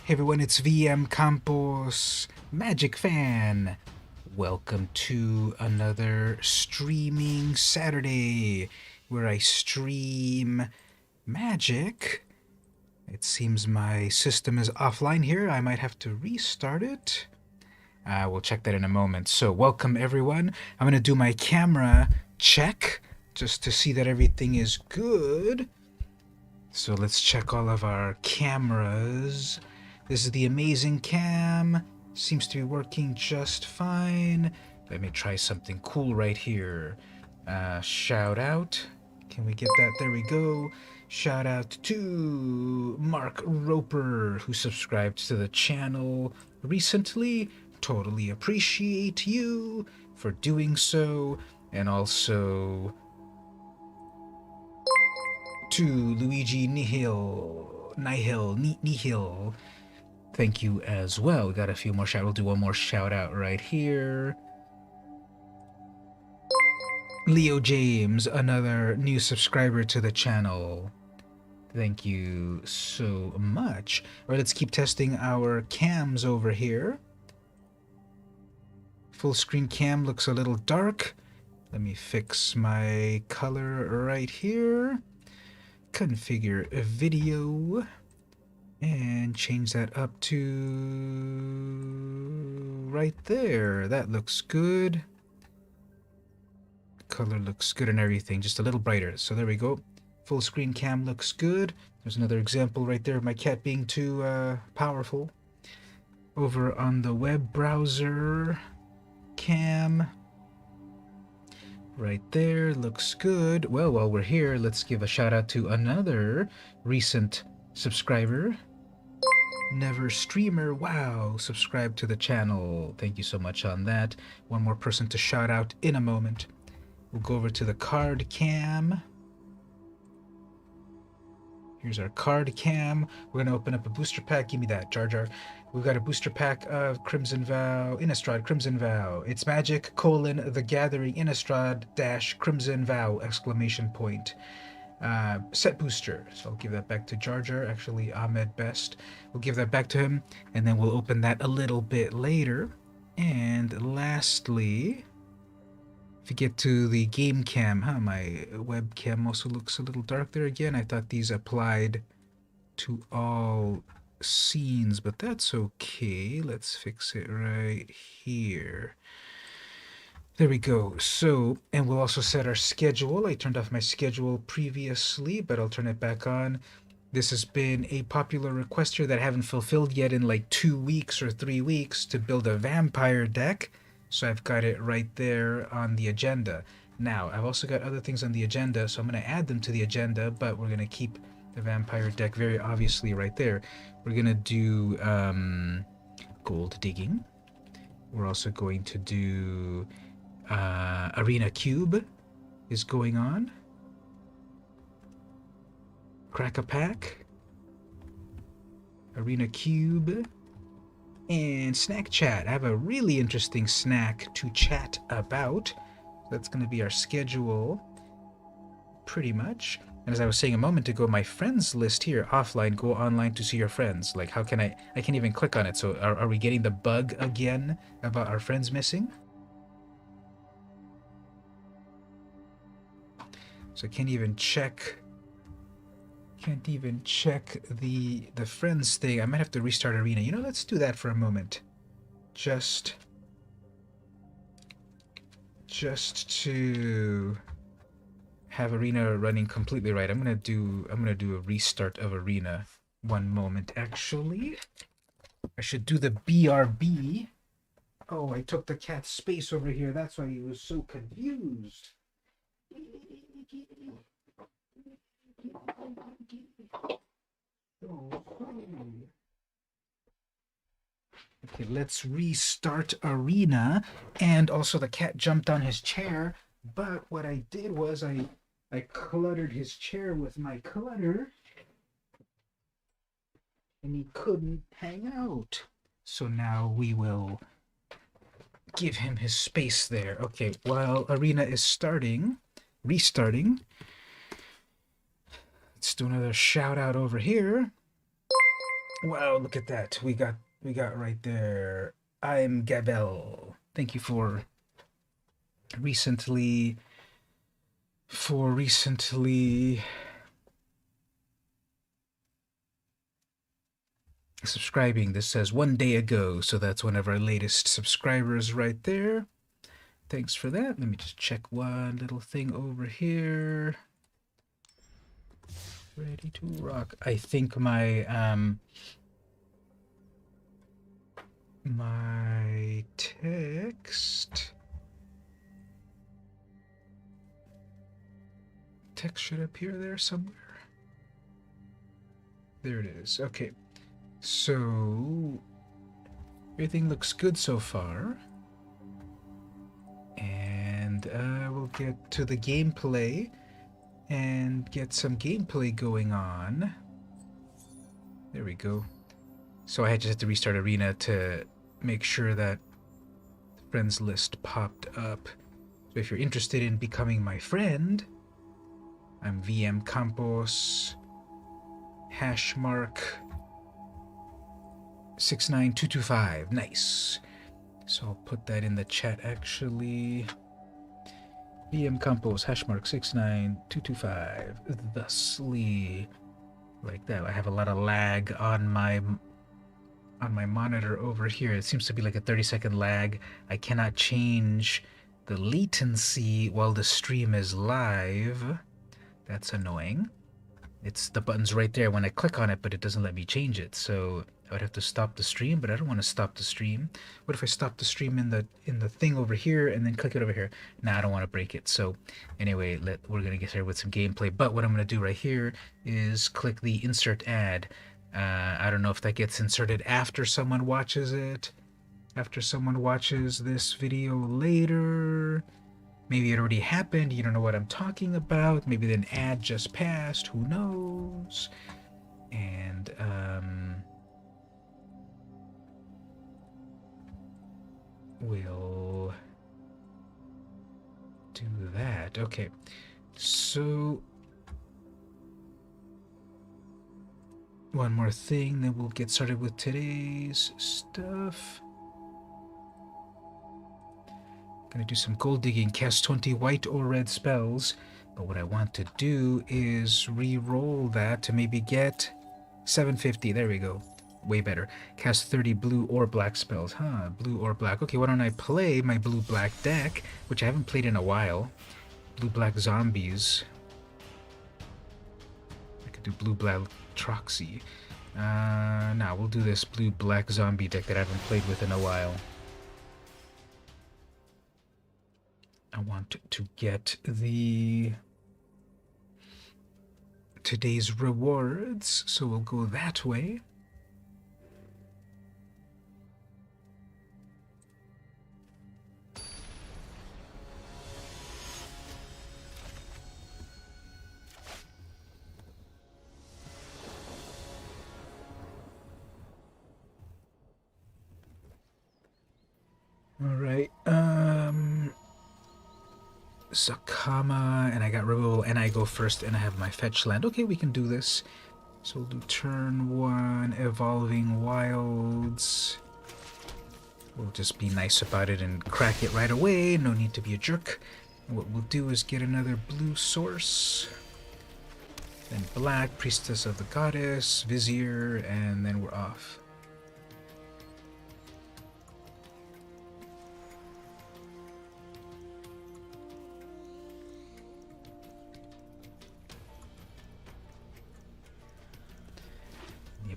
Hey everyone, it's VM Campos, Magic Fan. Welcome to another streaming Saturday where I stream Magic. It seems my system is offline here. I might have to restart it. We'll check that in a moment. So, welcome everyone. I'm going to do my camera check just to see that everything is good. So, let's check all of our cameras. This is the amazing cam. Seems to be working just fine. Let me try something cool right here. Shout out. Can we get that? There we go. Shout out to Mark Roper, who subscribed to the channel recently. Totally appreciate you for doing so. And also to Luigi Nihil. Thank you as well. We got a few more shout. We'll do one more shout out right here. Leo James, another new subscriber to the channel. Thank you so much. All right, let's keep testing our cams over here. Full screen cam looks a little dark. Let me fix my color right here. Configure a video. And change that up to right there. That looks good. Color looks good and everything, just a little brighter. So there we go. Full screen cam looks good. There's another example right there of my cat being too powerful. Over on the web browser cam. Right there, looks good. Well, while we're here, let's give a shout out to another recent subscriber. Never Streamer, wow, subscribe to the channel. Thank you so much on that. One more person to shout out in a moment. We'll go over to the card cam. Here's our card cam. We're going to open up a booster pack. Give me that, Jar Jar. We've got a booster pack of Crimson Vow, Innistrad, Crimson Vow. It's Magic, the Gathering, Innistrad, Crimson Vow, exclamation point. Set booster. So I'll give that back to Jar Jar. Actually, Ahmed Best. We'll give that back to him, and then we'll open that a little bit later. And lastly, if you get to the game cam, my webcam also looks a little dark there again. I thought these applied to all scenes, but that's okay. Let's fix it right here. There we go. So, and we'll also set our schedule. I turned off my schedule previously, but I'll turn it back on. This has been a popular request here that I haven't fulfilled yet in like 2 weeks or 3 weeks to build a vampire deck. So I've got it right there on the agenda. Now, I've also got other things on the agenda, so I'm going to add them to the agenda, but we're going to keep the vampire deck very obviously right there. We're going to do gold digging. We're also going to do Arena Cube is going on. Crack a Pack. Arena Cube. And Snack Chat. I have a really interesting snack to chat about. That's going to be our schedule, pretty much. And as I was saying a moment ago, my friends list here, offline, go online to see your friends. Like, how can I can't even click on it. So are we getting the bug again about our friends missing? So I can't even check the friends thing. I might have to restart Arena. You know, let's do that for a moment. Just to have Arena running completely right. I'm gonna do a restart of Arena. One moment, actually. I should do the BRB. Oh, I took the cat's space over here. That's why he was so confused. Okay, let's restart Arena. And also the cat jumped on his chair, but what I did was I cluttered his chair with my clutter, and he couldn't hang out. So now we will give him his space there. Okay, while Arena is restarting, let's do another shout out over here. Wow, look at that. We got right there. I'm Gabel. Thank you recently for recently subscribing. This says 1 day ago, so that's one of our latest subscribers right there. Thanks for that. Let me just check one little thing over here. Ready to rock. I think my text should appear there somewhere. There it is. Okay. So everything looks good so far. And we'll get to the gameplay and get some gameplay going on. There we go. So I just had to restart Arena to make sure that the friends list popped up. So if you're interested in becoming my friend, I'm VM Campos #69225. Nice. So I'll put that in the chat actually. VM Campos #69225. Thusly, like that. I have a lot of lag on my monitor over here. It seems to be like a 30-second lag. I cannot change the latency while the stream is live. That's annoying. It's the button's right there when I click on it, but it doesn't let me change it. So I would have to stop the stream, but I don't want to stop the stream. What if I stop the stream in the thing over here and then click it over here? Nah, I don't want to break it. So anyway, we're gonna get started with some gameplay. But what I'm gonna do right here is click the insert ad. I don't know if that gets inserted after someone watches it. After someone watches this video later. Maybe it already happened, you don't know what I'm talking about. Maybe an ad just passed, who knows? And, we'll do that. Okay, so one more thing, then we'll get started with today's stuff. Gonna do some gold digging, cast 20 white or red spells, but what I want to do is re-roll that to maybe get 750. There we go. Way better. Cast 30 blue or black spells. Huh, blue or black. Okay, why don't I play my blue-black deck, which I haven't played in a while. Blue-black zombies. I could do blue-black Troxy. Nah, we'll do this blue-black zombie deck that I haven't played with in a while. I want to get today's rewards, so we'll go that way. All right. Sakama, and I got removal, and I go first, and I have my fetch land. Okay, we can do this. So we'll do turn 1, Evolving Wilds. We'll just be nice about it and crack it right away. No need to be a jerk. And what we'll do is get another blue source. Then black, Priestess of the Goddess, Vizier, and then we're off.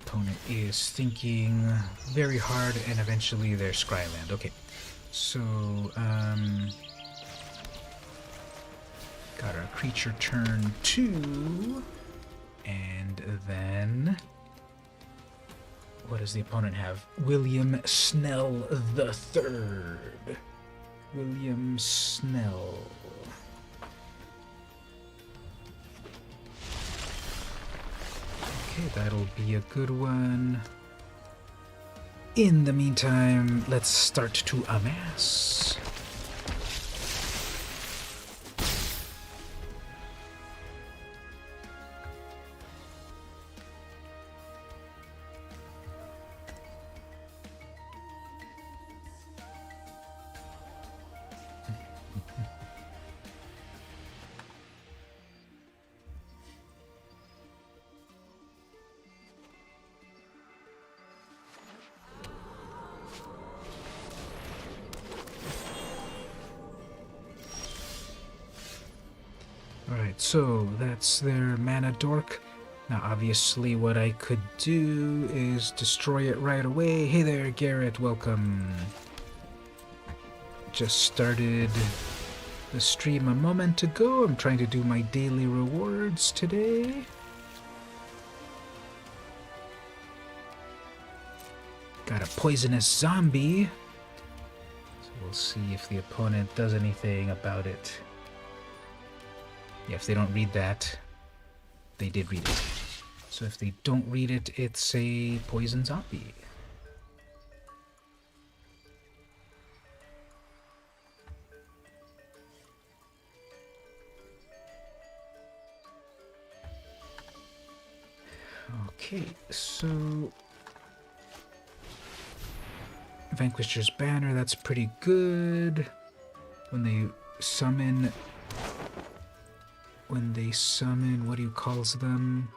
Opponent is thinking very hard, and eventually they're Scryland. Okay, so got our creature turn 2, and then what does the opponent have? William Snell the Third. William Snell. Okay, that'll be a good one. In the meantime, let's start to amass. so that's their mana dork. Now, obviously, what I could do is destroy it right away. Hey there, Garrett, welcome. Just started the stream a moment ago. I'm trying to do my daily rewards today. Got a poisonous zombie. So we'll see if the opponent does anything about it. Yeah, if they don't read that, they did read it. So if they don't read it, it's a poison zombie. Okay, so Vanquisher's Banner, that's pretty good. When they summon, what do you calls them?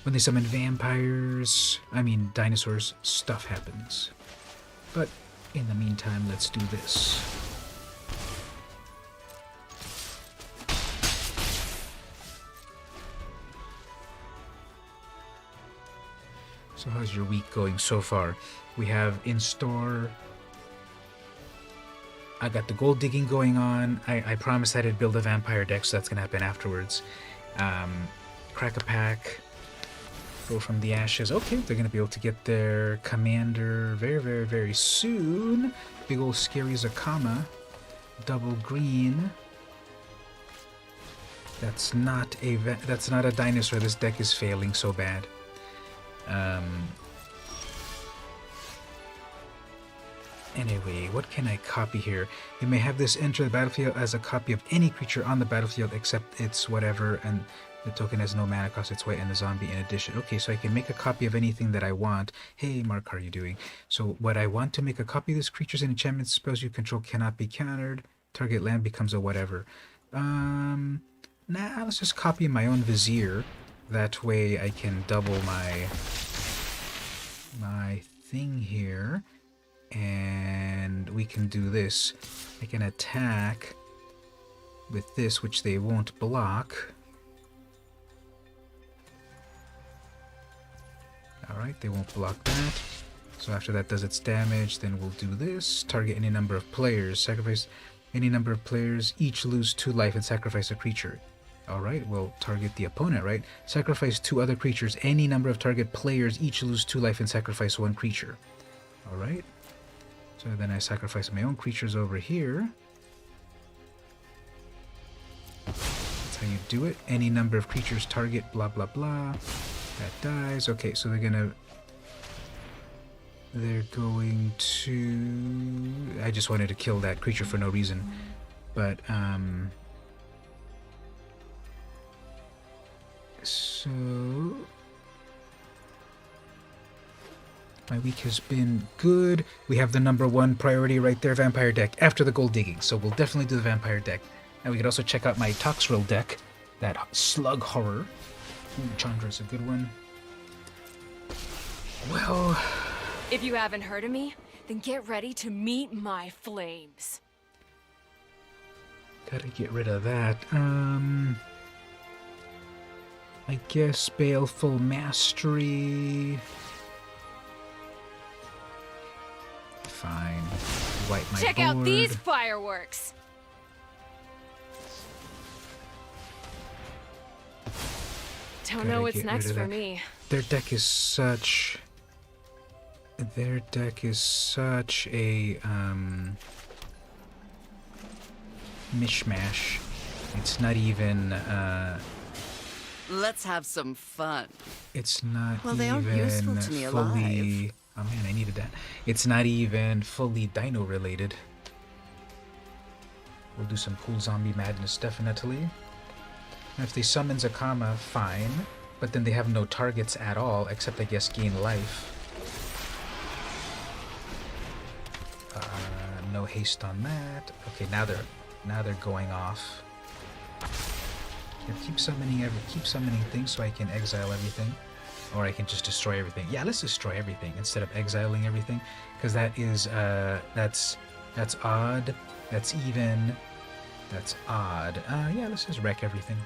When they summon dinosaurs, stuff happens. But in the meantime, let's do this. So how's your week going so far? We have in store, I got the gold digging going on. I promised that I'd build a vampire deck, so that's going to happen afterwards. Crack a pack, go from the ashes. Okay, they're going to be able to get their commander very, very, very soon. Big old scary Zakama, double green. That's not a dinosaur. This deck is failing so bad. Anyway, what can I copy here? You may have this enter the battlefield as a copy of any creature on the battlefield except its whatever, and the token has no mana cost, its white, and the zombie in addition. Okay, so I can make a copy of anything that I want. Hey, Mark, how are you doing? So what I want to make a copy of this creature's and enchantment spells you control cannot be countered. Target land becomes a whatever. Nah, let's just copy my own Vizier. That way I can double my thing here. And we can do this. I can attack with this, which they won't block. Alright, they won't block that. So after that does its damage, then we'll do this. Target any number of players. Sacrifice any number of players. Each lose 2 life and sacrifice a creature. Alright, we'll target the opponent, right? Sacrifice 2 other creatures. Any number of target players. Each lose 2 life and sacrifice 1 creature. Alright. So then I sacrifice my own creatures over here. That's how you do it. Any number of creatures target blah blah blah. That dies. Okay, so they're going to... I just wanted to kill that creature for no reason. But, so... My week has been good. We have the #1 priority right there, vampire deck, after the gold digging. So we'll definitely do the vampire deck. And we could also check out my Toxrill deck, that slug horror. Ooh, Chandra's a good one. Well... If you haven't heard of me, then get ready to meet my flames. Gotta get rid of that. I guess Baleful Mastery... Fine. Wipe my Check board. out these fireworks! Don't know what's next for me. Their deck is such... Their deck is such a, mishmash. It's not even, Let's have some fun. It's not Well, they are even useful to me fully... alive. Oh man, I needed that. It's not even fully dino related. We'll do some cool zombie madness, definitely. And if they summon Zakama, fine. But then they have no targets at all, except I guess gain life. No haste on that. Okay, now they're going off. Yeah, keep summoning things so I can exile everything. Or I can just destroy everything. Yeah, let's destroy everything instead of exiling everything, because that is that's odd. That's even. That's odd. Yeah, let's just wreck everything.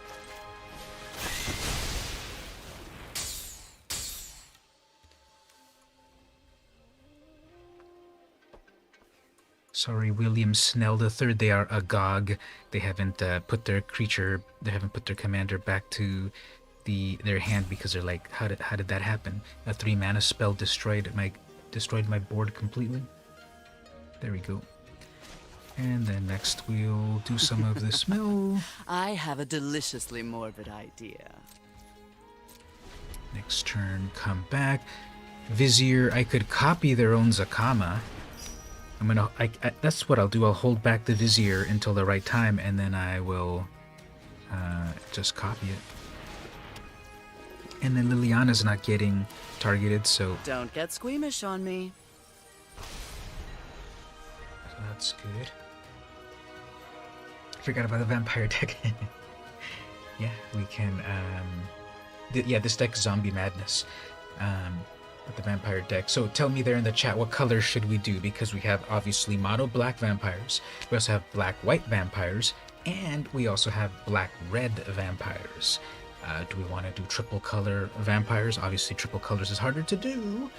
Sorry, William Snell III. They are agog. They haven't put their creature. They haven't put their commander back to their hand because they're like, how did that happen? A 3 mana spell destroyed my board completely. There we go. And then next we'll do some of this mill. I have a deliciously morbid idea. Next turn, come back. Vizier, I could copy their own Zakama. That's what I'll do. I'll hold back the Vizier until the right time, and then I will just copy it. And then Liliana's not getting targeted, so Don't get squeamish on me. that's good. Forgot about the vampire deck. Yeah, we can. This deck is Zombie Madness. With the vampire deck. So tell me there in the chat, what colors should we do? Because we have obviously mono black vampires. We also have black white vampires, and we also have black red vampires. Do we want to do triple color vampires? Obviously, triple colors is harder to do.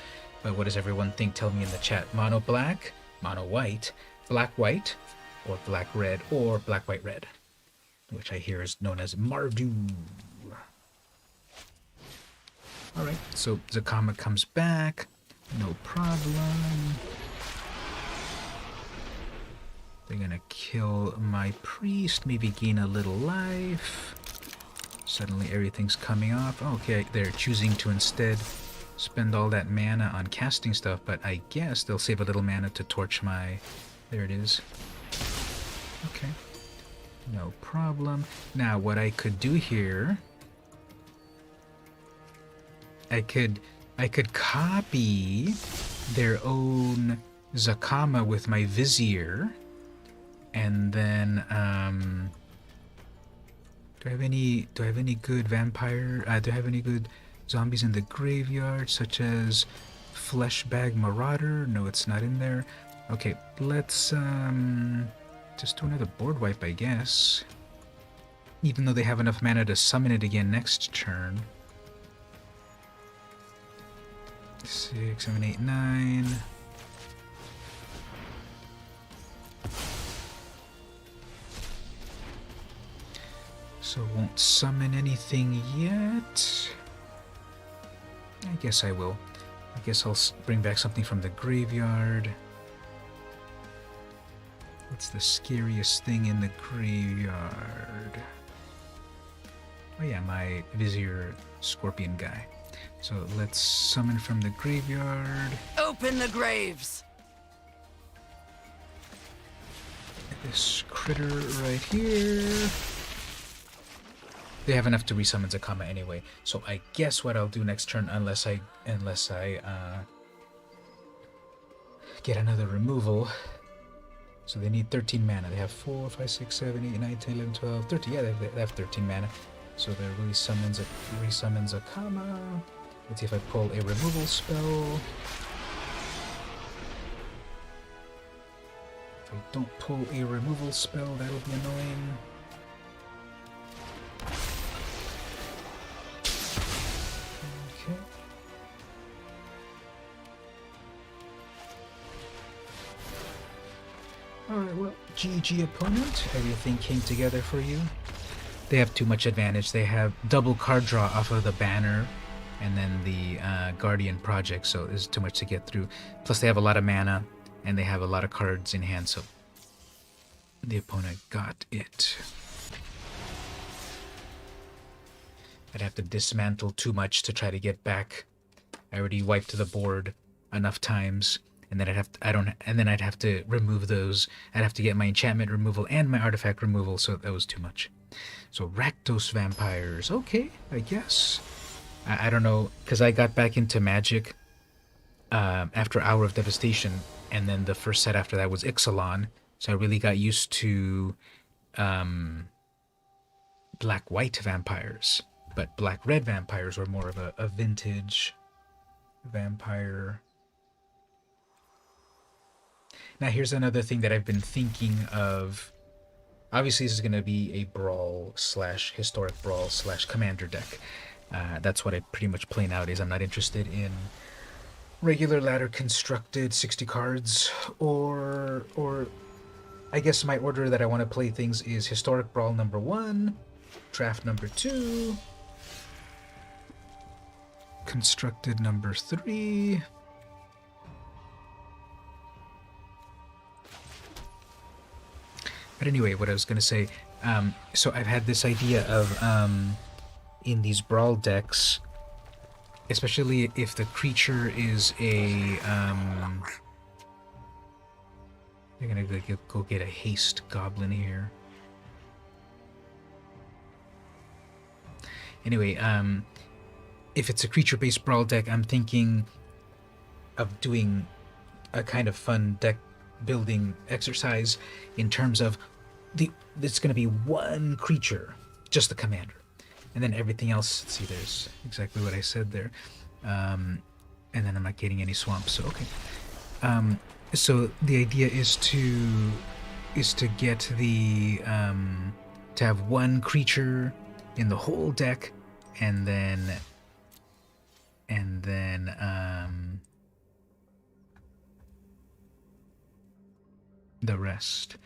But what does everyone think? Tell me in the chat. Mono black, mono white, black white, or black red, or black white red, which I hear is known as Mardu. Alright, so Zakama comes back. No problem. They're gonna kill my priest, maybe gain a little life. Suddenly everything's coming off. Okay, they're choosing to instead spend all that mana on casting stuff, but I guess they'll save a little mana to torch my... There it is. Okay. No problem. Now, what I could do here... I could copy their own Zakama with my Vizier, and then do I have any good vampire? Do I have any good zombies in the graveyard, such as Fleshbag Marauder? No, it's not in there. Okay, let's just do another board wipe, I guess. Even though they have enough mana to summon it again next turn. 6, 7, 8, 9. So won't summon anything yet. I guess I will. I guess I'll bring back something from the graveyard. What's the scariest thing in the graveyard? Oh yeah, my Vizier Scorpion guy. So let's summon from the graveyard. Open the graves! This critter right here. They have enough to resummon Zakama anyway. So I guess what I'll do next turn, unless I get another removal. So they need 13 mana. They have 4, 5, 6, 7, 8, 9, 10, 11, 12, 13. Yeah, they have 13 mana. So they resummons Zakama. Let's see if I pull a removal spell. If I don't pull a removal spell, that'll be annoying. Okay. Alright, well, GG opponent. Everything came together for you. They have too much advantage. They have double card draw off of the banner and then the Guardian Project, so there's too much to get through. Plus they have a lot of mana and they have a lot of cards in hand, so the opponent got it. I'd have to dismantle too much to try to get back. I already wiped the board enough times, and then I'd have to remove those. I'd have to get my enchantment removal and my artifact removal, so that was too much. So Rakdos vampires, okay, I guess. I don't know, because I got back into Magic after Hour of Devastation, and then the first set after that was Ixalan, so I really got used to black-white vampires. but black-red vampires were more of a vintage vampire. Now here's another thing that I've been thinking of. Obviously, this is going to be a brawl slash historic brawl slash commander deck. That's what I pretty much play nowadays. I'm not interested in regular ladder constructed 60 cards, or I guess my order that I want to play things is historic brawl number 1, draft number 2, constructed number 3. But anyway, what I was going to say, so I've had this idea of, in these brawl decks, especially if the creature is a, I'm going to go get a haste goblin here. Anyway, if it's a creature-based brawl deck, I'm thinking of doing a kind of fun deck building exercise in terms of it's going to be one creature, just the commander, and then everything else. Let's see, there's exactly what I said there, and then I'm not getting any swamps. So okay, so the idea is to get the to have one creature in the whole deck, and then the rest.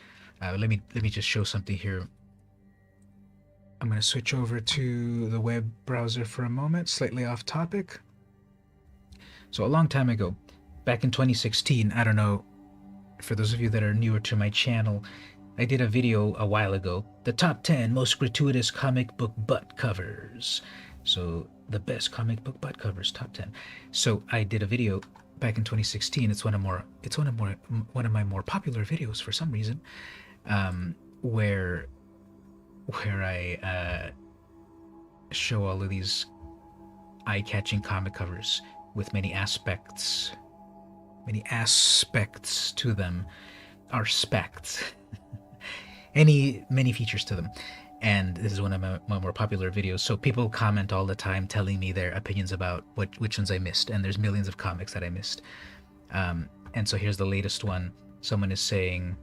Let me just show something here. I'm going to switch over to the web browser for a moment, slightly off topic. So a long time ago, back in 2016, I don't know, for those of you that are newer to my channel, I did a video a while ago, the top 10 most gratuitous comic book butt covers. So the best comic book butt covers, top 10. So I did a video back in 2016. It's one of my more popular videos for some reason, where I show all of these eye-catching comic covers with many aspects to them, many features to them. And this is one of my more popular videos. So people comment all the time telling me their opinions about which ones I missed. And there's millions of comics that I missed. And so here's the latest one. Someone is saying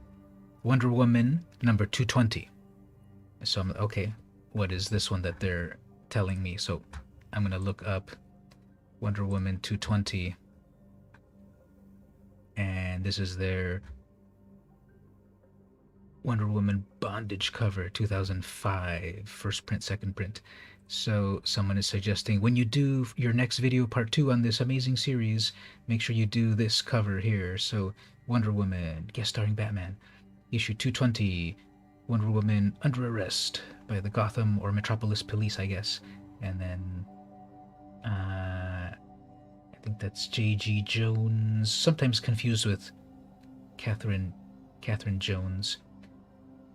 Wonder Woman number 220. So I'm okay, what is this one that they're telling me? So I'm going to look up Wonder Woman 220. And this is their Wonder Woman Bondage cover, 2005, first print, second print. So someone is suggesting, when you do your next video, part 2 on this amazing series, make sure you do this cover here. So Wonder Woman, guest starring Batman, issue 220, Wonder Woman under arrest by the Gotham or Metropolis Police, I guess. And then I think that's J.G. Jones, sometimes confused with Catherine Jones.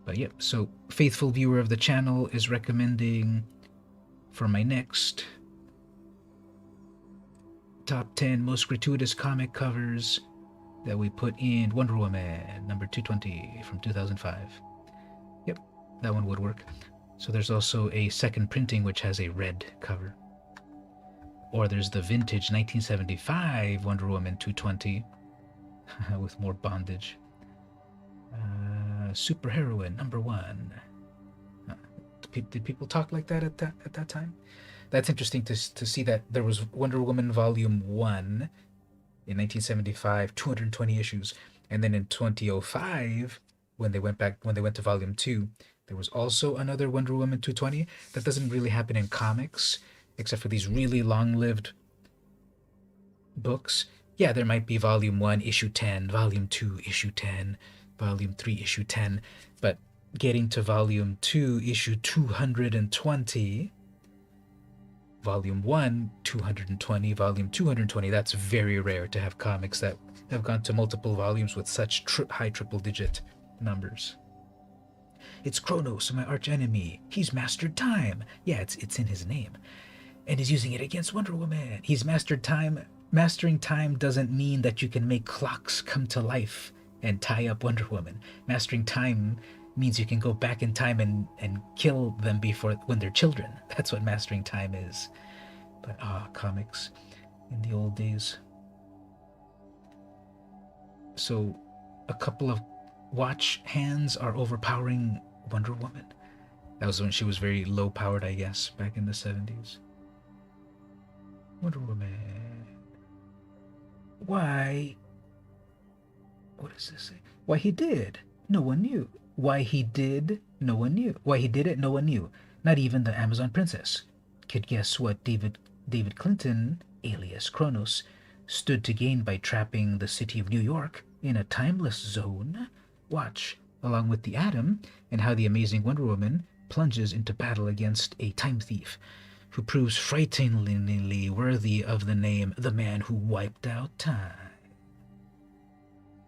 But yep, so faithful viewer of the channel is recommending for my next top 10 most gratuitous comic covers that we put in Wonder Woman number 220 from 2005. Yep, that one would work. So there's also a second printing which has a red cover. Or there's the vintage 1975 Wonder Woman 220 with more bondage. Superheroine number 1. Did people talk like that at that time? That's interesting to see that there was Wonder Woman Volume 1 in 1975, 220 issues, and then in 2005, when they went to Volume 2, there was also another Wonder Woman 220. That doesn't really happen in comics, except for these really long-lived books. Yeah, there might be Volume 1, Issue 10, Volume 2, Issue 10, Volume 3, Issue 10, but getting to Volume 2, Issue 220, Volume 1, 220, Volume 220, that's very rare to have comics that have gone to multiple volumes with such high triple-digit numbers. It's Kronos, my arch-enemy. He's mastered time. Yeah, it's in his name. And he's using it against Wonder Woman. He's mastered time. Mastering time doesn't mean that you can make clocks come to life and tie up Wonder Woman. Mastering time means you can go back in time and kill them before when they're children. That's what mastering time is. But comics in the old days. So a couple of watch hands are overpowering Wonder Woman. That was when she was very low powered, I guess, back in the 70s. Wonder Woman. Why? What does this say? Why he did? No one knew. Why he did? No one knew. Why he did it? No one knew. Not even the Amazon princess could guess what David Clinton, alias Kronos, stood to gain by trapping the city of New York in a timeless zone. Watch, along with the Atom, and how the amazing Wonder Woman plunges into battle against a time thief who proves frighteningly worthy of the name The Man Who Wiped Out Time.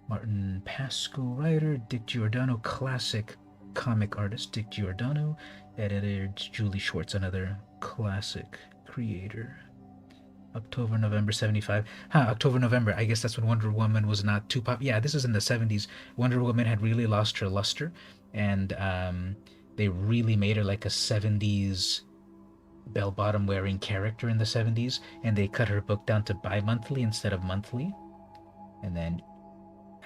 Martin Pasco writer, Dick Giordano, classic comic artist Dick Giordano, editor Julie Schwartz, another classic creator. October, November 75. October, November. I guess that's when Wonder Woman was not too pop. Yeah, this is in the 70s. Wonder Woman had really lost her luster, and they really made her like a 70s bell-bottom wearing character in the 70s, and they cut her book down to bi-monthly instead of monthly. And then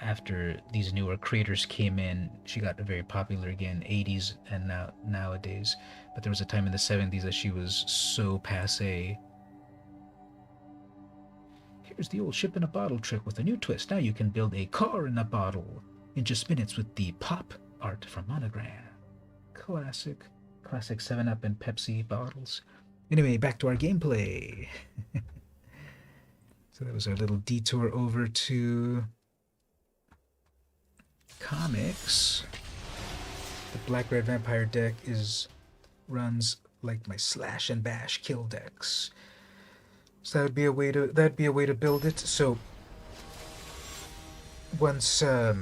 after these newer creators came in, she got very popular again, 80s and nowadays. But there was a time in the 70s that she was so passe. Here's the old ship in a bottle trick with a new twist. Now you can build a car in a bottle in just minutes with the pop art from Monogram. Classic 7-Up and Pepsi bottles. Anyway, back to our gameplay. So that was our little detour over to comics. The Black Red Vampire deck runs like my slash and bash kill decks. So that'd be a way to build it. So once I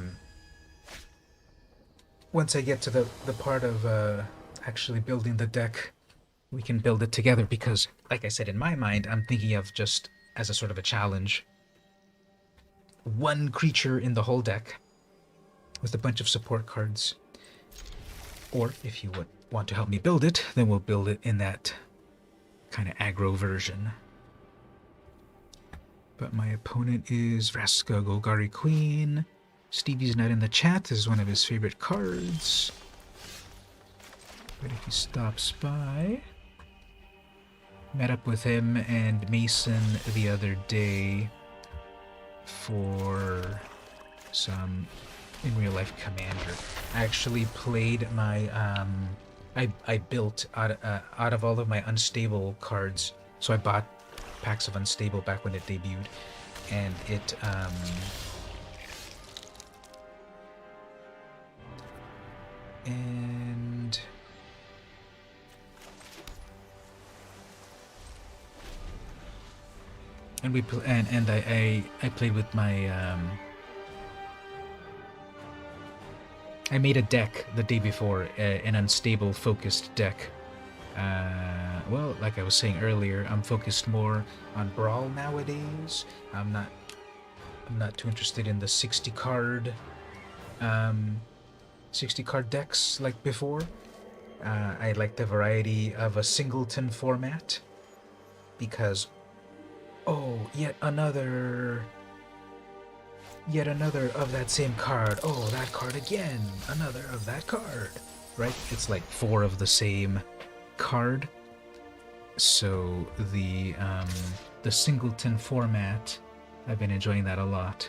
get to the part of actually building the deck, we can build it together, because like I said, in my mind, I'm thinking of just as a sort of a challenge, one creature in the whole deck with a bunch of support cards. Or if you would want to help me build it, then we'll build it in that kind of aggro version. But my opponent is Vraska Golgari Queen. Stevie's not in the chat. This is one of his favorite cards. But if he stops by, met up with him and Mason the other day for some in real life Commander. I actually played my I built out of all of my unstable cards. So I bought packs of unstable back when it debuted, and it and we I played with my I made a deck the day before, an unstable focused deck. Well, like I was saying earlier, I'm focused more on Brawl nowadays. I'm not too interested in the 60 card decks like before. I like the variety of a singleton format, because yet another of that same card. Oh, that card again. Another of that card. Right? It's like 4 of the same card. So the singleton format, I've been enjoying that a lot.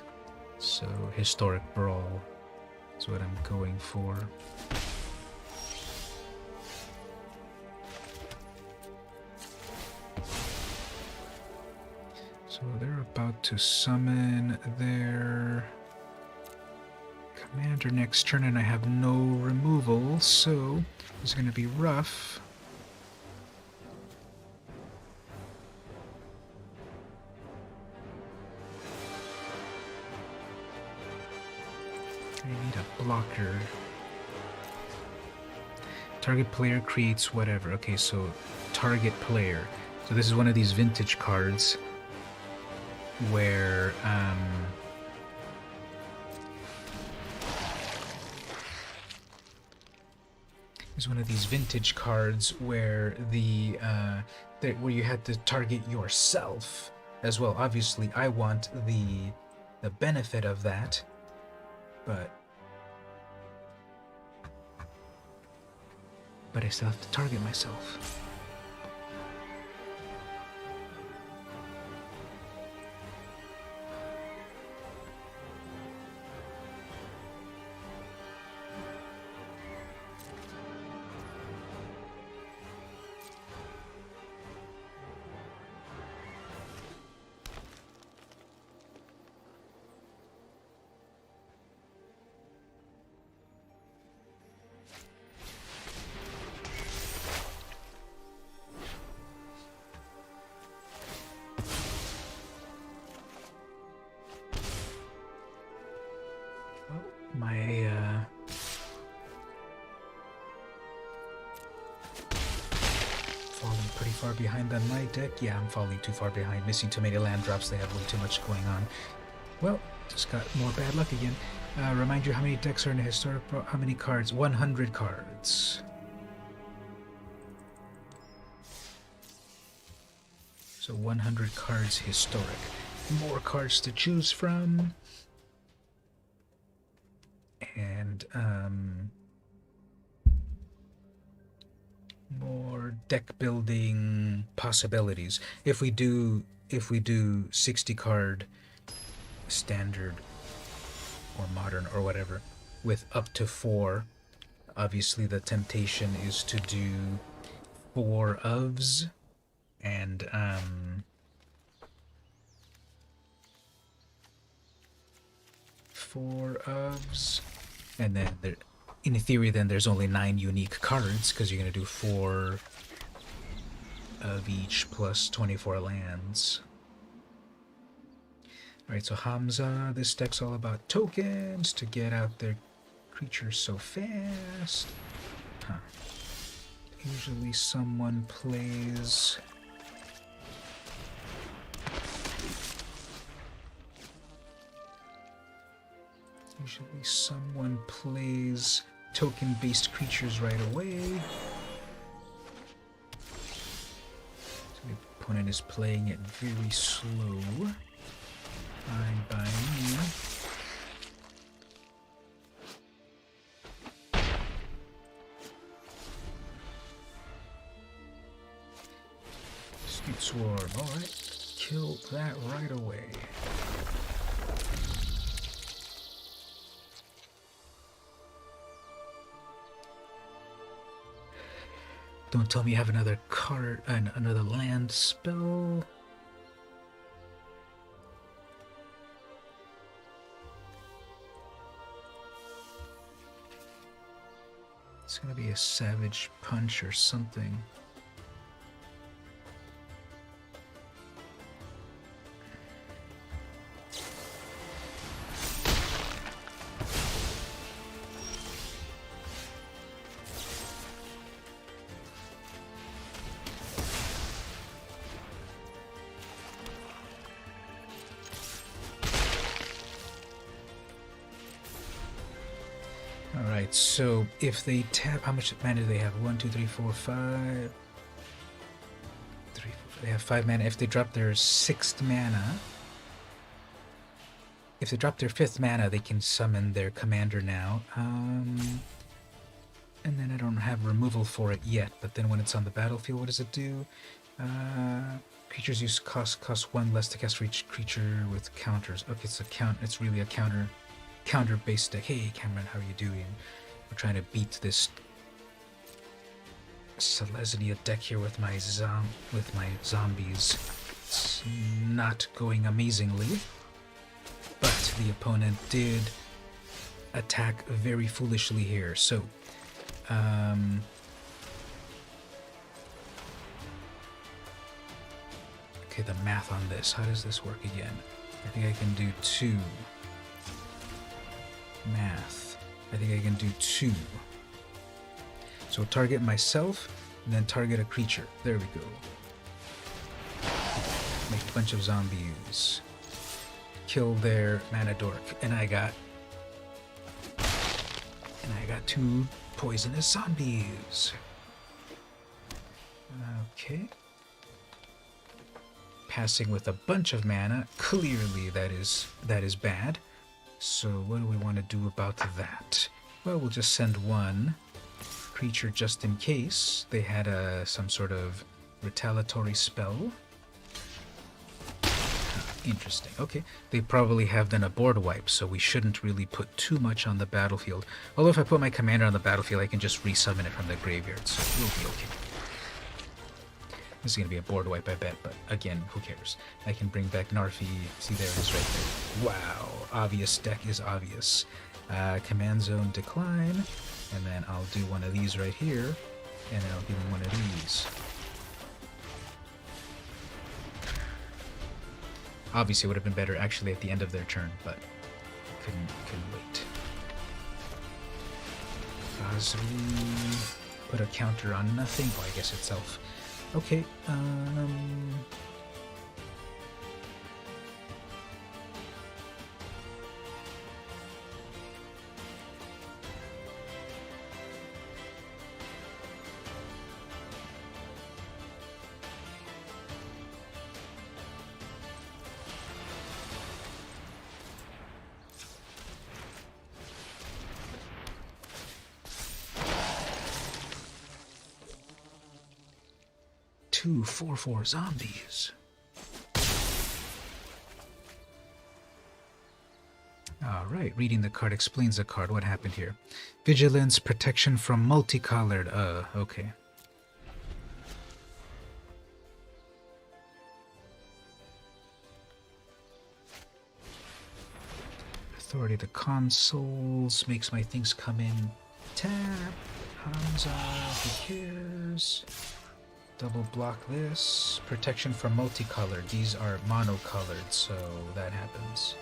So historic brawl is what I'm going for. So they're about to summon their commander next turn, and I have no removal, so it's going to be rough. I need a blocker. Target player creates whatever. Okay, so target player. So this is one of these vintage cards where is one of these vintage cards where where you had to target yourself as well. Obviously, I want the benefit of that, but I still have to target myself. Falling pretty far behind on my deck. Yeah, I'm falling too far behind. Missing too many land drops. They have way too much going on. Well, just got more bad luck again. Remind you how many decks are in a historic... How many cards? 100 cards. So 100 cards historic. More cards to choose from. And, more deck building possibilities. If we do 60 card standard or modern or whatever with up to 4, obviously the temptation is to do 4 ofs and 4 ofs, and then there, in theory, then there's only 9 unique cards because you're going to do 4 of each plus 24 lands. Alright, so Hamza, this deck's all about tokens to get out their creatures so fast. Huh. Usually someone plays... Usually someone plays token-based creatures right away. So the opponent is playing it very slow. Fine by me. Scoot Swarm, alright. Kill that right away. Don't tell me you have another card and another land spell. It's gonna be a Savage Punch or something. Alright, so if they tap, how much mana do they have? 1, 2, 3, 4, 5. 3, 4, they have 5 mana. If they drop their 6th mana, if they drop their 5th mana, they can summon their commander now. And then I don't have removal for it yet, but then when it's on the battlefield, what does it do? Creatures use cost 1 less to cast for each creature with counters. Okay, it's really a counter-based deck. Hey Cameron, how are you doing? We're trying to beat this Selesnya deck here with my zombies. It's not going amazingly, but the opponent did attack very foolishly here. So, okay, the math on this. How does this work again? I think I can do 2. Math. I think I can do 2. So target myself, and then target a creature. There we go. Make a bunch of zombies. Kill their mana dork. And I got 2 poisonous zombies. Okay. Passing with a bunch of mana. Clearly that is bad. So what do we want to do about that? Well, we'll just send one creature just in case they had some sort of retaliatory spell. Interesting. Okay. They probably have then a board wipe, so we shouldn't really put too much on the battlefield. Although if I put my commander on the battlefield, I can just resummon it from the graveyard, so we'll be okay. This is going to be a board wipe, I bet, but again, who cares? I can bring back Narfi. See, there it is right there. Wow. Obvious deck is obvious. Command zone decline, and then I'll do one of these right here, and then I'll give him one of these. Obviously, it would have been better actually at the end of their turn, but couldn't wait. Azri, put a counter on nothing. Oh, I guess itself. Okay. 2/4/4 zombies. Alright, reading the card explains the card. What happened here? Vigilance, protection from multicolored. Okay. Authority of the consoles makes my things come in. Tap. Hamza, who cares? Double block this. Protection from multicolored. These are monocolored, so that happens.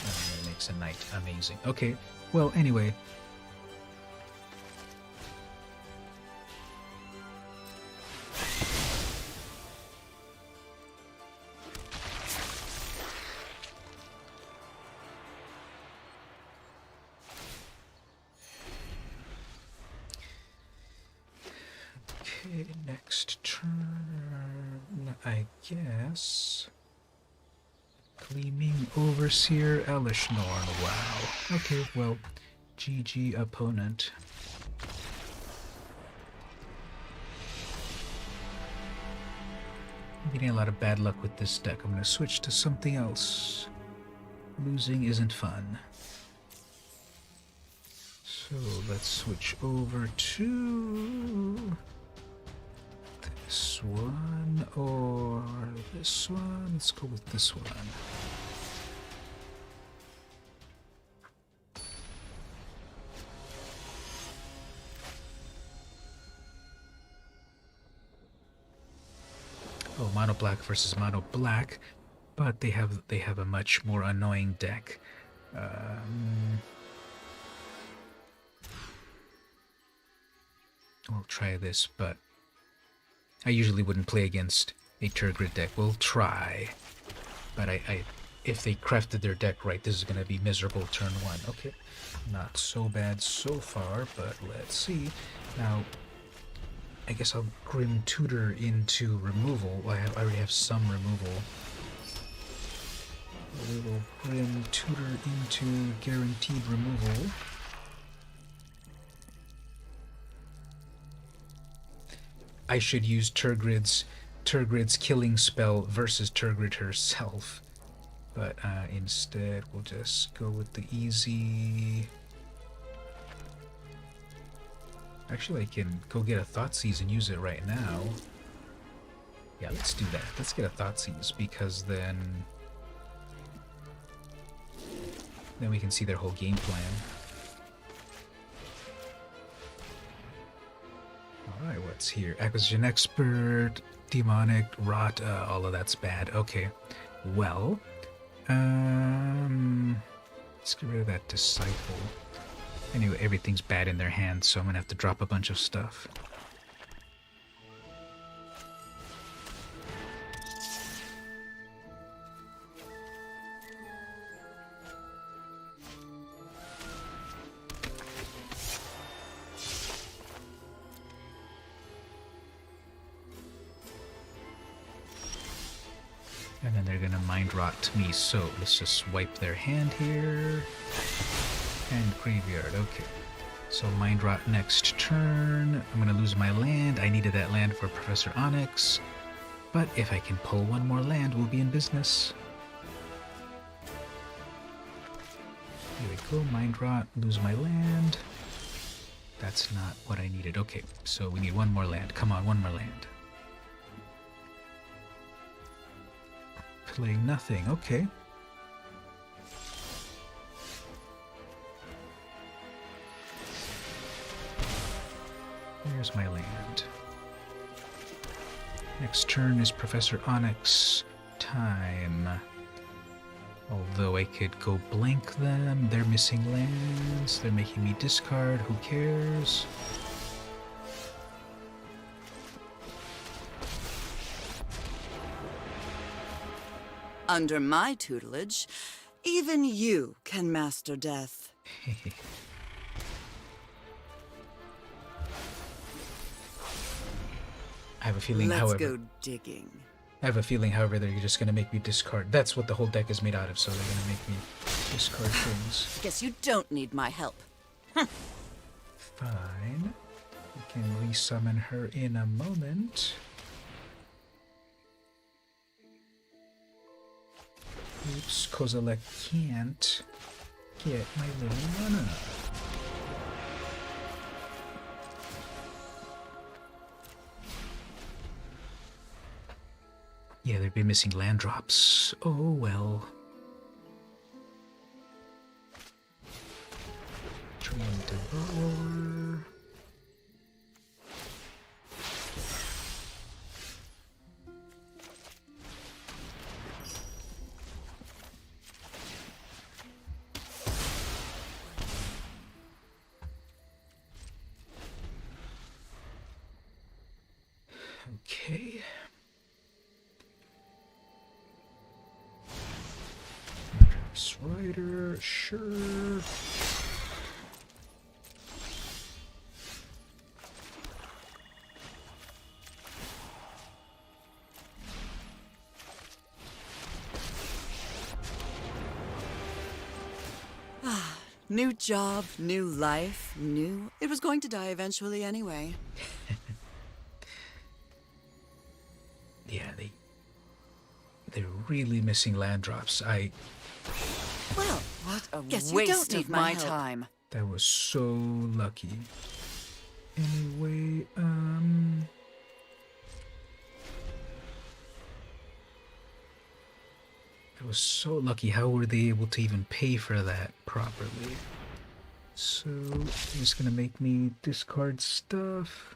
And it makes a knight. Amazing. Okay, well, anyway. Next turn, I guess. Gleaming Overseer Elishnorn. Wow. Okay, well, GG opponent. I'm getting a lot of bad luck with this deck. I'm going to switch to something else. Losing isn't fun. So let's switch over to this one or this one. Let's go with this one. Oh, mono black versus mono black, but they have a much more annoying deck. We'll try this, but I usually wouldn't play against a Turgid deck. We'll try. But if they crafted their deck right, this is going to be miserable turn one. Okay, not so bad so far, but let's see. Now, I guess I'll Grim Tutor into removal. I already have some removal. We will Grim Tutor into guaranteed removal. I should use Turgrid's killing spell versus Turgrid herself. But instead, we'll just go with the easy... Actually, I can go get a Thoughtseize and use it right now. Yeah, let's do that. Let's get a Thoughtseize, because then we can see their whole game plan. Alright, what's here? Acquisition Expert, Demonic, Rot, all of that's bad. Okay, well, let's get rid of that Disciple. Anyway, everything's bad in their hands, so I'm gonna have to drop a bunch of stuff. And then they're gonna mind rot me, so let's just wipe their hand here. And graveyard, okay. So mind rot next turn. I'm gonna lose my land. I needed that land for Professor Onyx. But if I can pull one more land, we'll be in business. Here we go, mind rot, lose my land. That's not what I needed. Okay, so we need one more land. Come on, one more land. Play nothing, okay. There's my land. Next turn is Professor Onyx time. Although I could go blank them, they're missing lands, they're making me discard, who cares? Under my tutelage, even you can master death. I have a feeling, Let's however... go digging. I have a feeling, however, they're just gonna make me discard. That's what the whole deck is made out of, so they're gonna make me discard things. Guess you don't need my help. Fine. We can resummon her in a moment. Oops, Kozilek can't get my Liliana. Yeah, they'd be missing land drops. Oh well. Dream Devourer. Okay. Rider, sure. New job, new life, new... It was going to die eventually anyway. Yeah, they're really missing land drops. Well, what a Guess you waste don't need of my my help. time. That was so lucky. Anyway, that was so lucky. How were they able to even pay for that properly? So, he's gonna make me discard stuff.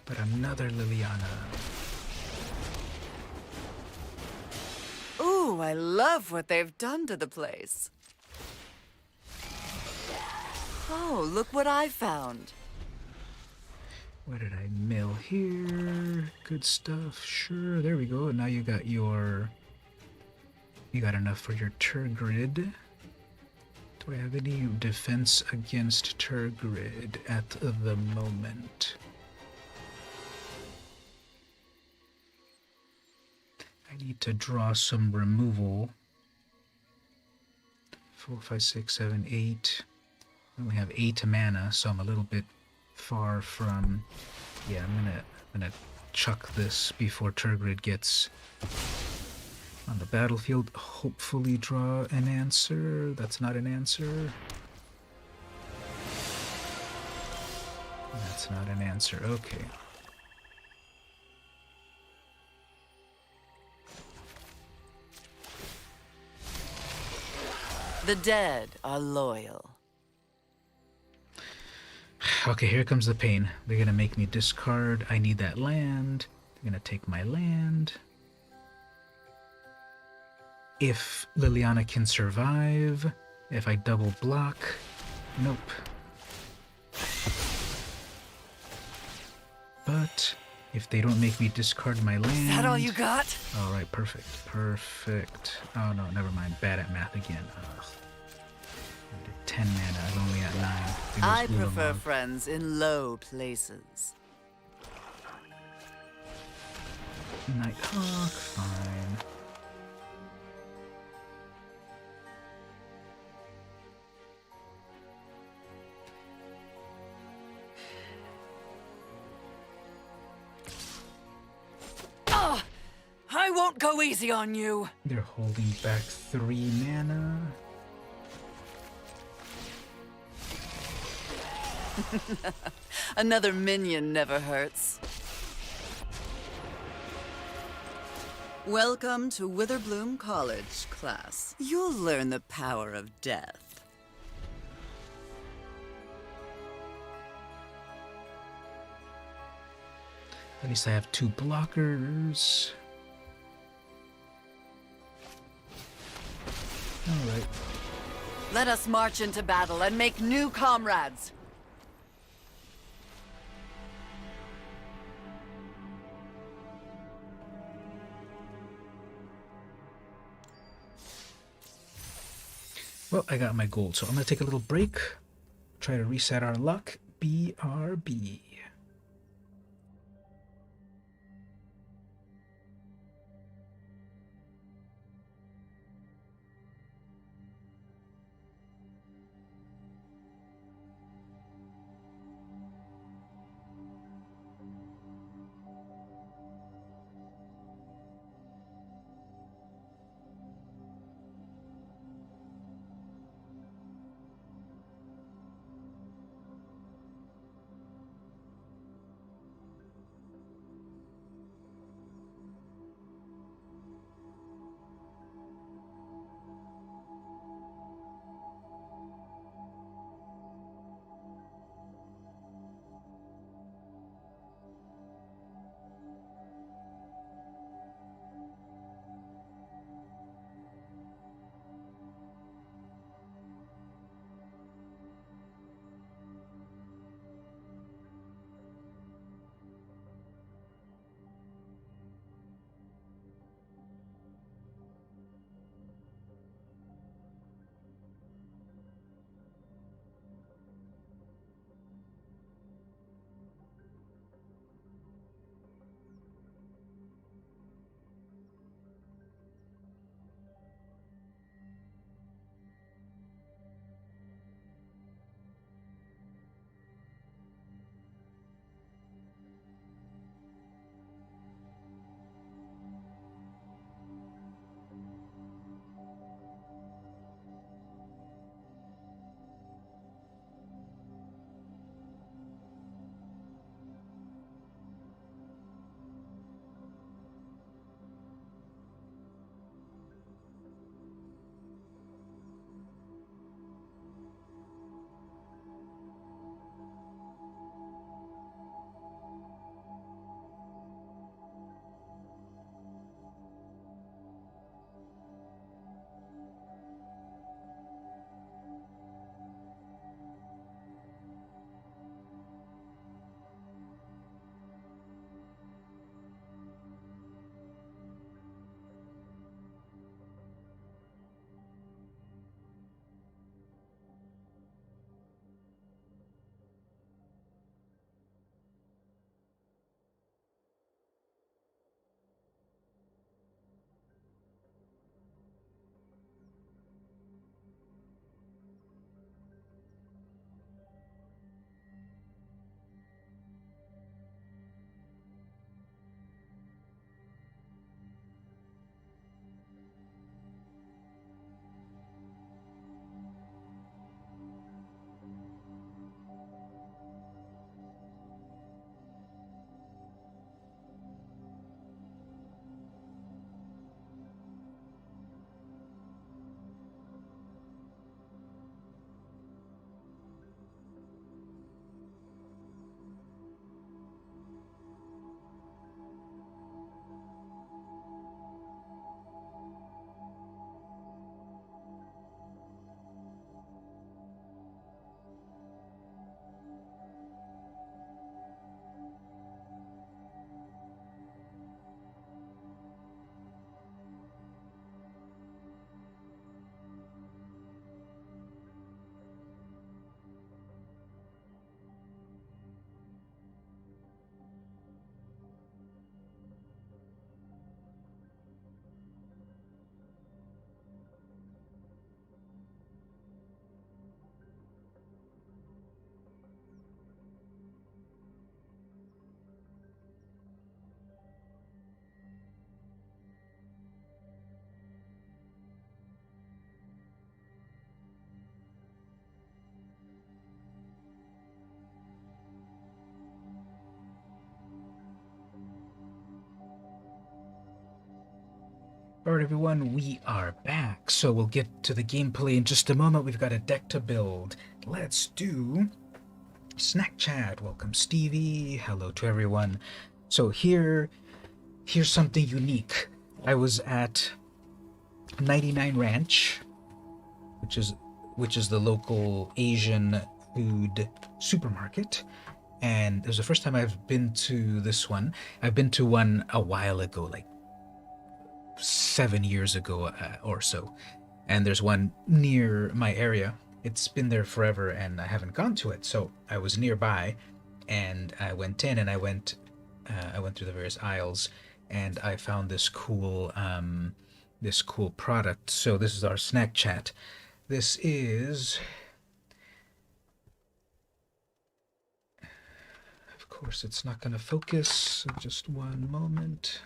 But another Liliana. Ooh, I love what they've done to the place. Oh, look what I found. What did I mill here? Good stuff. Sure, there we go. And now you got your... You got enough for your Turgrid. Do I have any defense against Turgrid at the moment? I need to draw some removal. 4, 5, 6, 7, 8. I only have 8 mana, so I'm a little bit far from... Yeah, I'm gonna chuck this before Turgrid gets on the battlefield. Hopefully draw an answer. That's not an answer. That's not an answer. Okay. The dead are loyal. Okay, here comes the pain. They're gonna make me discard. I need that land. They're gonna take my land. If Liliana can survive, if I double block, nope. But if they don't make me discard my land... Is that all you got? Alright, perfect. Perfect. Oh no, never mind. Bad at math again. Ugh. 10 mana. I'm only at 9. I think it was prefer Ulamog. friends in low places. Nighthawk, fine. Ah! I won't go easy on you. They're holding back 3 mana. Another minion never hurts. Welcome to Witherbloom College, class. You'll learn the power of death. At least I have 2 blockers. Alright. Let us march into battle and make new comrades. Well, I got my gold, so I'm gonna take a little break. Try to reset our luck. BRB. Alright everyone, we are back. So we'll get to the gameplay in just a moment. We've got a deck to build. Let's do Snack Chat. Welcome Stevie. Hello to everyone. So here's something unique. I was at 99 Ranch, which is the local Asian food supermarket. And it was the first time I've been to this one. I've been to one a while ago, like 7 years ago or so. And there's one near my area. It's been there forever and I haven't gone to it. So I was nearby and I went in and I went through the various aisles and I found this cool product. So this is our Snack Chat. This is, of course, it's not going to focus. So just one moment.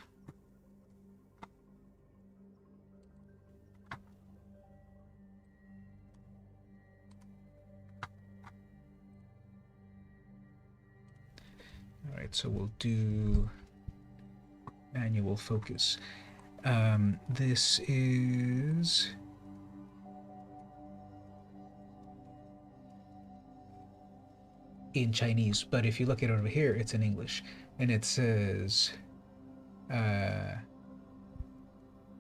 All right, so we'll do manual focus. This is in Chinese, but if you look at it over here, it's in English, and it says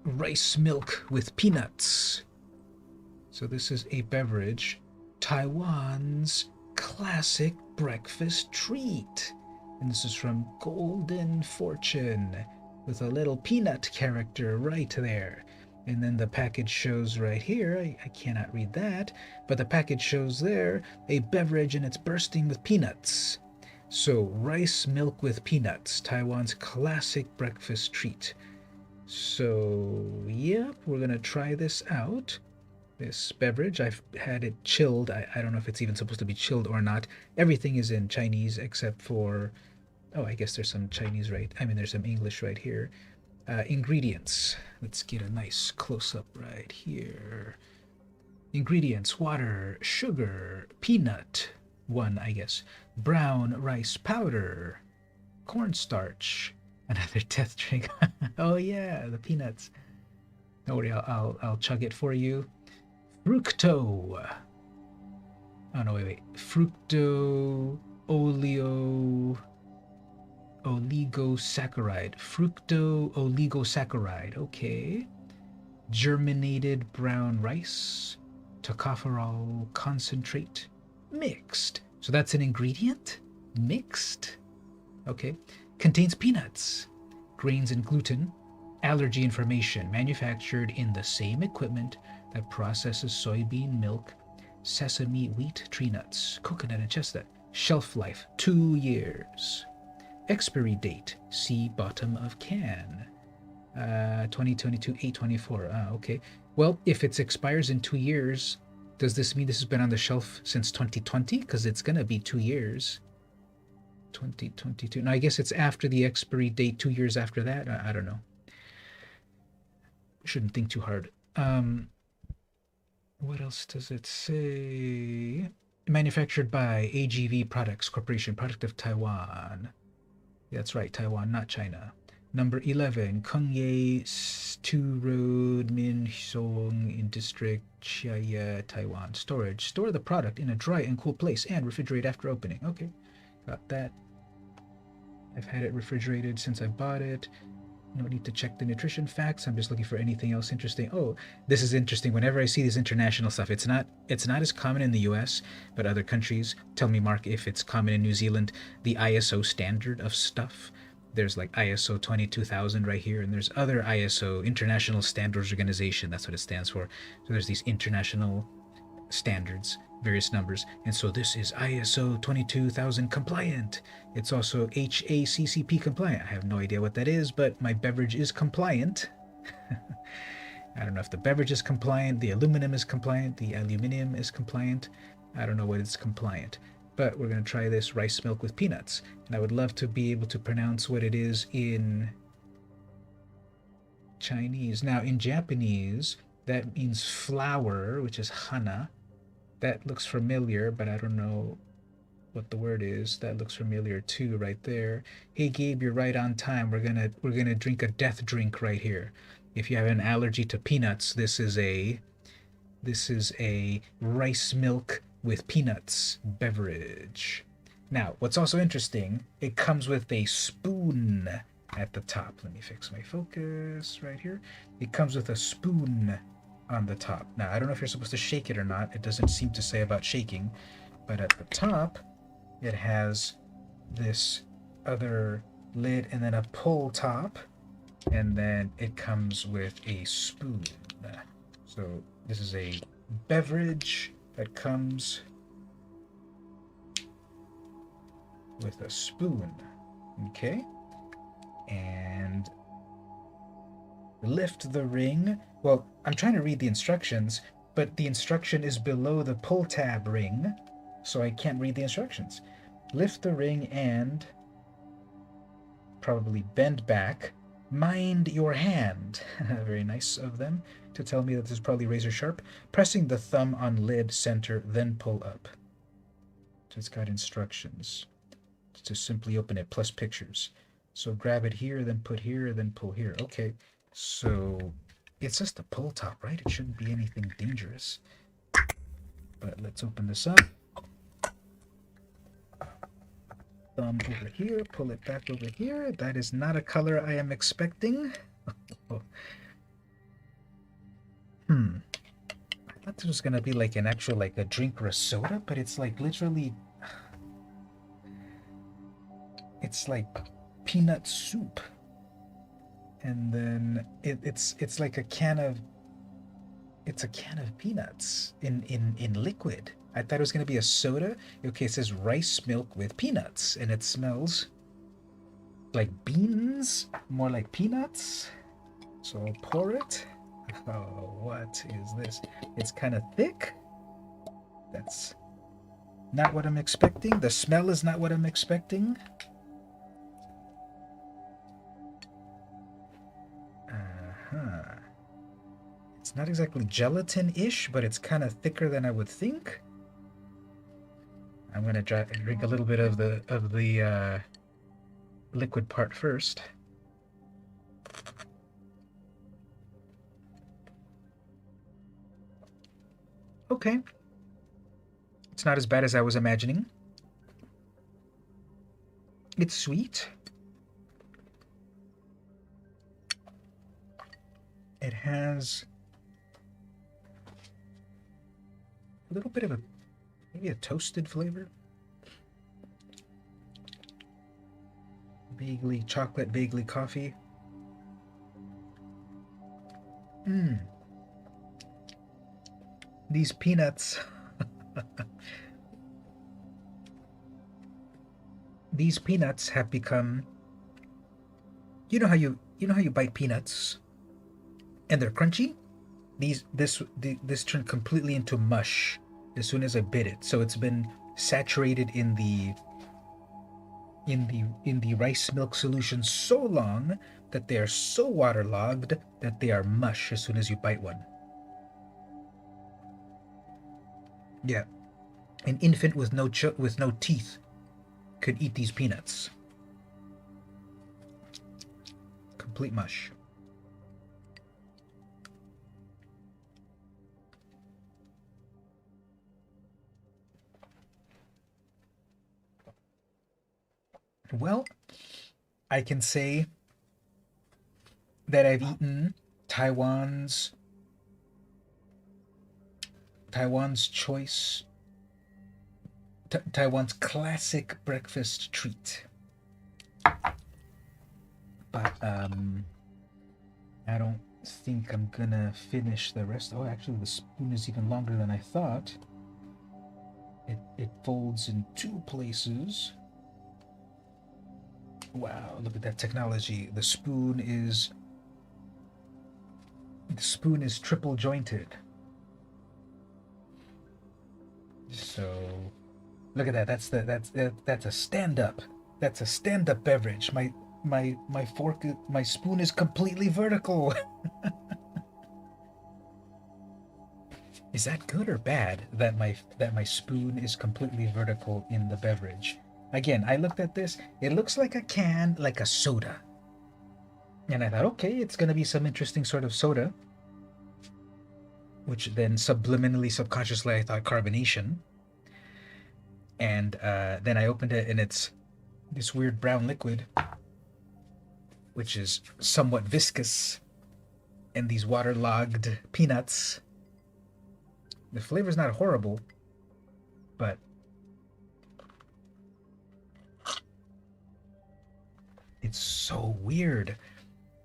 rice milk with peanuts. So this is a beverage, Taiwan's classic breakfast treat. And this is from Golden Fortune with a little peanut character right there. And then the package shows right here, I cannot read that, but the package shows there a beverage and it's bursting with peanuts. So rice milk with peanuts, Taiwan's classic breakfast treat. So yep, we're gonna try this out. This beverage, I've had it chilled. I don't know if it's even supposed to be chilled or not. Everything is in Chinese except for, oh, I guess there's some Chinese there's some English right here. Ingredients. Let's get a nice close-up right here. Ingredients: water, sugar, peanut, one, I guess, brown rice powder, cornstarch, another death drink. Oh yeah, the peanuts. Don't worry, I'll chug it for you. Fructo. Oh no, wait. Fructo oligosaccharide. Fructo oligosaccharide. Okay. Germinated brown rice. Tocopherol concentrate. Mixed. So that's an ingredient? Mixed? Okay. Contains peanuts, grains and gluten. Allergy information. Manufactured in the same equipment that processes soybean milk, sesame, wheat, tree nuts, coconut, and chestnut. Shelf life, 2 years. Expiry date, see bottom of can. 2022, 8/24. Okay. Well, if it expires in 2 years, does this mean this has been on the shelf since 2020? Because it's going to be 2 years. 2022. No, I guess it's after the expiry date, 2 years after that. I don't know. Shouldn't think too hard. What else does it say? Manufactured by AGV Products Corporation, product of Taiwan. That's right, Taiwan, not China. Number 11, Kengye 2 Road, Minhong in District, Chiaya, Taiwan. Storage. Store the product in a dry and cool place and refrigerate after opening. Okay, got that. I've had it refrigerated since I bought it. No need to check the nutrition facts. I'm just looking for anything else interesting. Oh, this is interesting. Whenever I see this international stuff, it's not as common in the US, but other countries. Tell me, Mark, if it's common in New Zealand. The ISO standard of stuff. There's like ISO 22000 right here, and there's other ISO, International Standards Organization. That's what it stands for. So there's these international standards, various numbers, and so this is ISO 22000 compliant. It's also HACCP compliant. I have no idea what that is, but my beverage is compliant. I don't know if the beverage is compliant, the aluminum is compliant, the aluminium is compliant. I don't know what is compliant, but we're going to try this rice milk with peanuts, and I would love to be able to pronounce what it is in Chinese. Now in Japanese, that means flower, which is hana. That looks familiar, but I don't know what the word is. That looks familiar too, right there. Hey Gabe, you're right on time. We're gonna drink a death drink right here. If you have an allergy to peanuts, this is a rice milk with peanuts beverage. Now, what's also interesting, it comes with a spoon at the top. Let me fix my focus right here. It comes with a spoon on the top. Now, I don't know if you're supposed to shake it or not. It doesn't seem to say about shaking, but at the top, it has this other lid and then a pull top, and then it comes with a spoon. So this is a beverage that comes with a spoon. Okay, and lift the ring. Well, I'm trying to read the instructions, but the instruction is below the pull tab ring, so I can't read the instructions. Lift the ring and probably bend back. Mind your hand. Very nice of them to tell me that this is probably razor sharp. Pressing the thumb on lid center, then pull up. So it's got instructions to simply open it, plus pictures. So grab it here, then put here, then pull here. Okay, so it's just a pull top, right? It shouldn't be anything dangerous. But let's open this up. Thumb over here, pull it back over here. That is not a color I am expecting. I thought this was gonna be like an actual, like a drink or a soda, but it's like literally, it's like peanut soup. And then it's like a can of, it's a can of peanuts in liquid. I thought it was going to be a soda. Okay, it says rice milk with peanuts, and it smells like beans, more like peanuts. So I'll pour it. Oh, what is this? It's kind of thick. That's not what I'm expecting. The smell is not what I'm expecting. It's not exactly gelatin-ish, but it's kind of thicker than I would think. I'm gonna drink a little bit of the liquid part first. Okay, it's not as bad as I was imagining. It's sweet. It has a little bit of maybe a toasted flavor. Vaguely chocolate, vaguely coffee. These peanuts. These peanuts have become, you know how you bite peanuts and they're crunchy? This turned completely into mush as soon as I bit it. So it's been saturated in the rice milk solution so long that they are so waterlogged that they are mush as soon as you bite one. Yeah, an infant with no teeth could eat these peanuts. Complete mush. Well, I can say that I've eaten Taiwan's choice, Taiwan's classic breakfast treat. But I don't think I'm gonna finish the rest. Oh, actually, the spoon is even longer than I thought. It folds in two places. Wow, look at that technology. The spoon is triple jointed. So look at that. That's a stand-up. That's a stand-up beverage. My spoon is completely vertical. Is that good or bad that my spoon is completely vertical in the beverage? Again, I looked at this. It looks like a can, like a soda. And I thought, okay, it's going to be some interesting sort of soda, which then subliminally, subconsciously, I thought carbonation. And then I opened it, and it's this weird brown liquid, which is somewhat viscous, and these waterlogged peanuts. The flavor's not horrible, but it's so weird.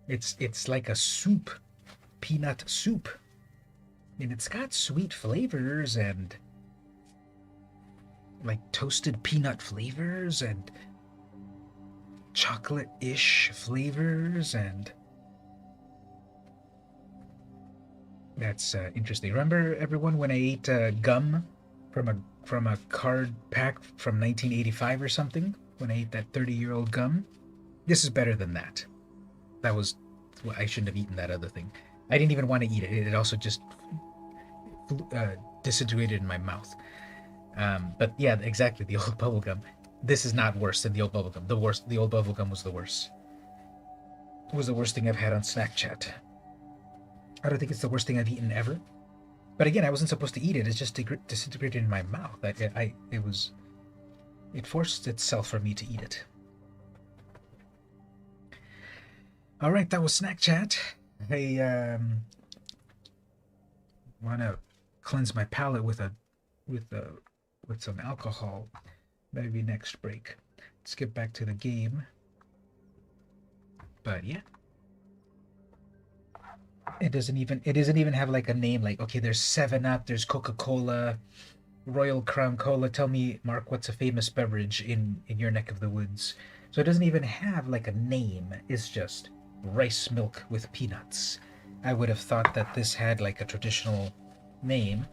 It's like a soup, peanut soup. And it's got sweet flavors and like toasted peanut flavors and chocolate-ish flavors, and that's interesting. Remember, everyone, when I ate gum from a card pack from 1985 or something? When I ate that 30-year-old gum, this is better than that. That was well, I shouldn't have eaten that other thing. I didn't even want to eat it. It also just disintegrated in my mouth. But yeah, exactly, the old bubblegum. This is not worse than the old bubblegum. The old bubblegum was the worst. It was the worst thing I've had on Snack Chat. I don't think it's the worst thing I've eaten ever. But again, I wasn't supposed to eat it. It's just disintegrated in my mouth. It forced itself for me to eat it. All right, that was Snack Chat. I want to cleanse my palate with some alcohol. Maybe next break. Let's get back to the game. But yeah, it doesn't even have like a name. Like, okay, there's 7-Up, there's Coca-Cola, Royal Crown Cola. Tell me, Mark, what's a famous beverage in your neck of the woods? So it doesn't even have like a name. It's just rice milk with peanuts. I would have thought that this had like a traditional name.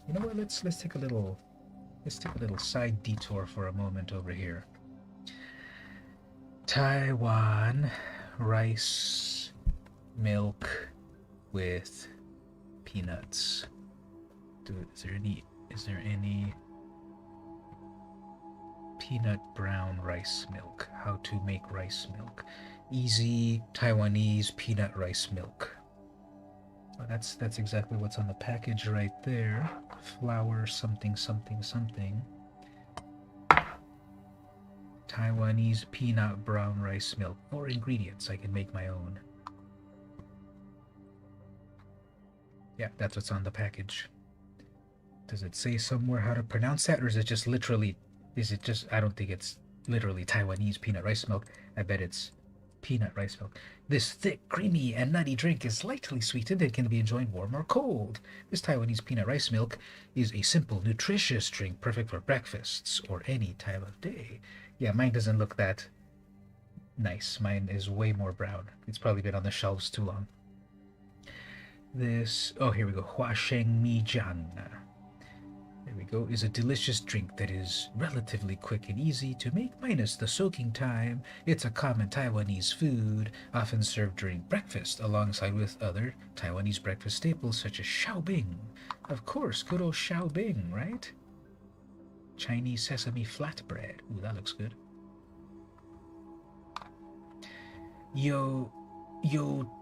You know what? Let's take a little side detour for a moment over here. Taiwan rice milk with peanuts. Is there any peanut brown rice milk? How to make rice milk? Easy Taiwanese peanut rice milk. Well, that's exactly what's on the package right there. Flour something something something. Taiwanese peanut brown rice milk. 4 ingredients. I can make my own. Yeah, that's what's on the package. Does it say somewhere how to pronounce that, or is it just literally, I don't think it's literally Taiwanese peanut rice milk. I bet it's peanut rice milk. This thick, creamy, and nutty drink is lightly sweetened and can be enjoyed warm or cold. This Taiwanese peanut rice milk is a simple, nutritious drink perfect for breakfasts or any time of day. Yeah, mine doesn't look that nice. Mine is way more brown. It's probably been on the shelves too long. This, oh, here we go. Hua Sheng Mi Jian. There we go. Is a delicious drink that is relatively quick and easy to make, minus the soaking time. It's a common Taiwanese food, often served during breakfast, alongside with other Taiwanese breakfast staples such as xiaobing. Of course, good old xiaobing, right? Chinese sesame flatbread. Ooh, that looks good. Yo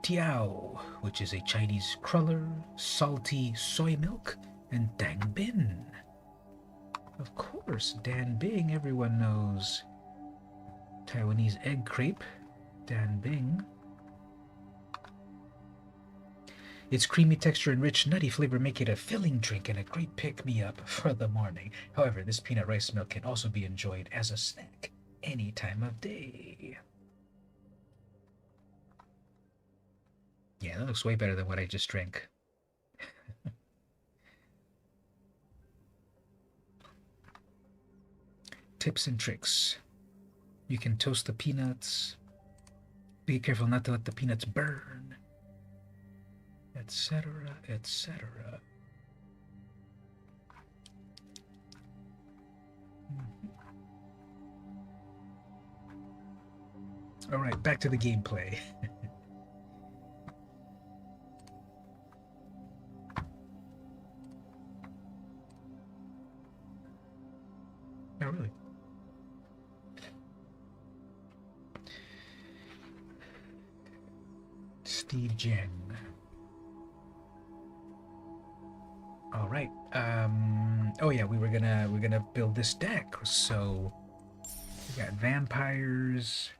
Tiao, which is a Chinese cruller, salty soy milk, and Dang Bin. Of course, Dan Bing, everyone knows. Taiwanese egg crepe, Dan Bing. Its creamy texture and rich nutty flavor make it a filling drink and a great pick-me-up for the morning. However, this peanut rice milk can also be enjoyed as a snack any time of day. Yeah, that looks way better than what I just drank. Tips and tricks. You can toast the peanuts. Be careful not to let the peanuts burn. Etc., etc. All right, back to the gameplay. Oh, really? MtG. All right. Oh yeah, we're gonna build this deck. So we got vampires.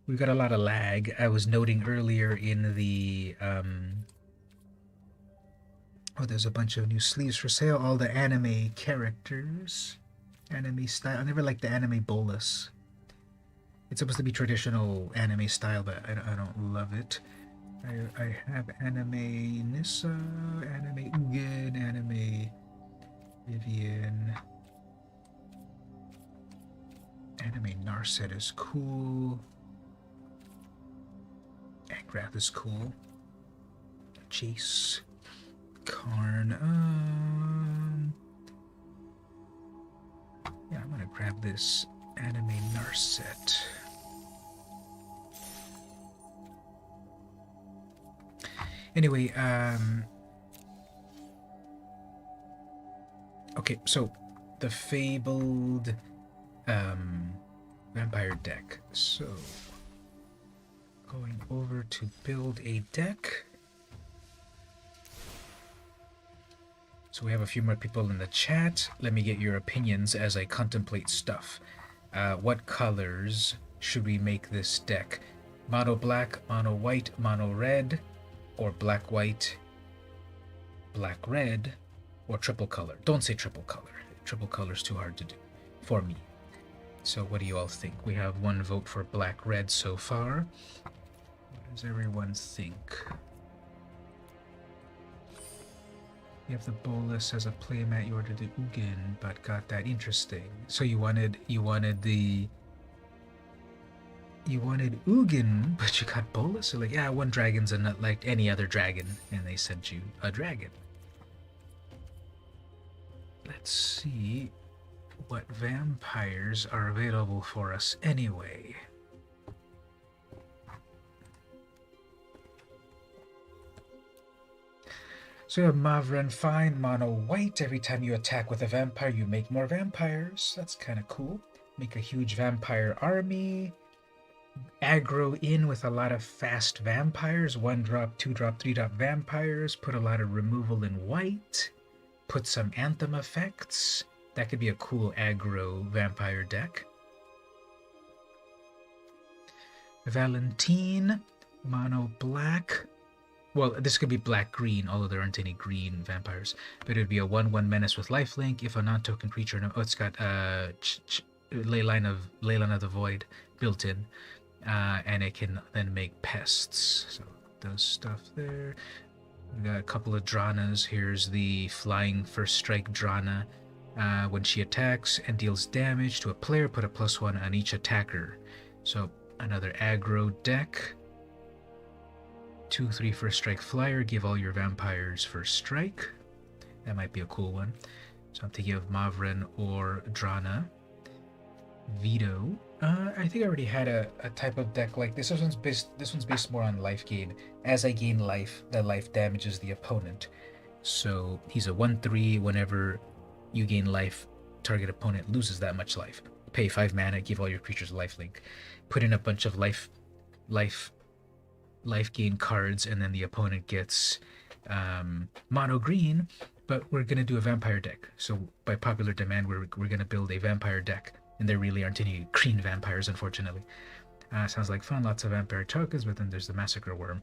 We've got a lot of lag. I was noting earlier in the oh, there's a bunch of new sleeves for sale. All the anime characters, anime style. I never liked the anime bolus. It's supposed to be traditional anime style, but I don't love it. I have anime Nissa, anime Ugin, anime Vivian, anime Narset is cool. Angrath is cool. Jace, Karn. Yeah, I'm gonna grab this anime Narset. Anyway, okay, so the fabled vampire deck. So going over to build a deck. So we have a few more people in the chat. Let me get your opinions as I contemplate stuff. What colors should we make this deck? Mono black, mono white, mono red, or black white, black red, or triple color. Don't say triple color. Triple color is too hard to do for me. So what do you all think? We have one vote for black red so far. What does everyone think? You have the bolus as a playmat. You ordered the Ugin, but got that interesting. So you wanted Ugin, but you got bolus. So like, yeah, one dragon's a nut like any other dragon, and they sent you a dragon. Let's see what vampires are available for us anyway. So you have Mavren Fine, mono white. Every time you attack with a vampire, you make more vampires. That's kind of cool. Make a huge vampire army. Aggro in with a lot of fast vampires. 1 drop, 2 drop, 3 drop vampires. Put a lot of removal in white. Put some anthem effects. That could be a cool aggro vampire deck. Valentine, mono black. Well, this could be black-green, although there aren't any green vampires. But it would be a 1/1 menace with lifelink. If a non-token creature... Oh, it's got Leyline of the Void built in. And it can then make pests. So those stuff there. We got a couple of Dranas. Here's the flying first strike Drana. When she attacks and deals damage to a player, put a +1 on each attacker. So another aggro deck. 2/3 first strike flyer. Give all your vampires first strike. That might be a cool one. So I'm thinking of Mavren or Drana. Veto. I think I already had a type of deck like this. This one's based more on life gain. As I gain life, the life damages the opponent. So he's a 1/3. Whenever you gain life, target opponent loses that much life. Pay 5 mana, give all your creatures a lifelink. Put in a bunch of life gain cards, and then the opponent gets mono green. But we're gonna do a vampire deck. So by popular demand, we're gonna build a vampire deck. And there really aren't any green vampires, unfortunately. Sounds like fun, lots of vampire tokens, but then there's the Massacre Worm.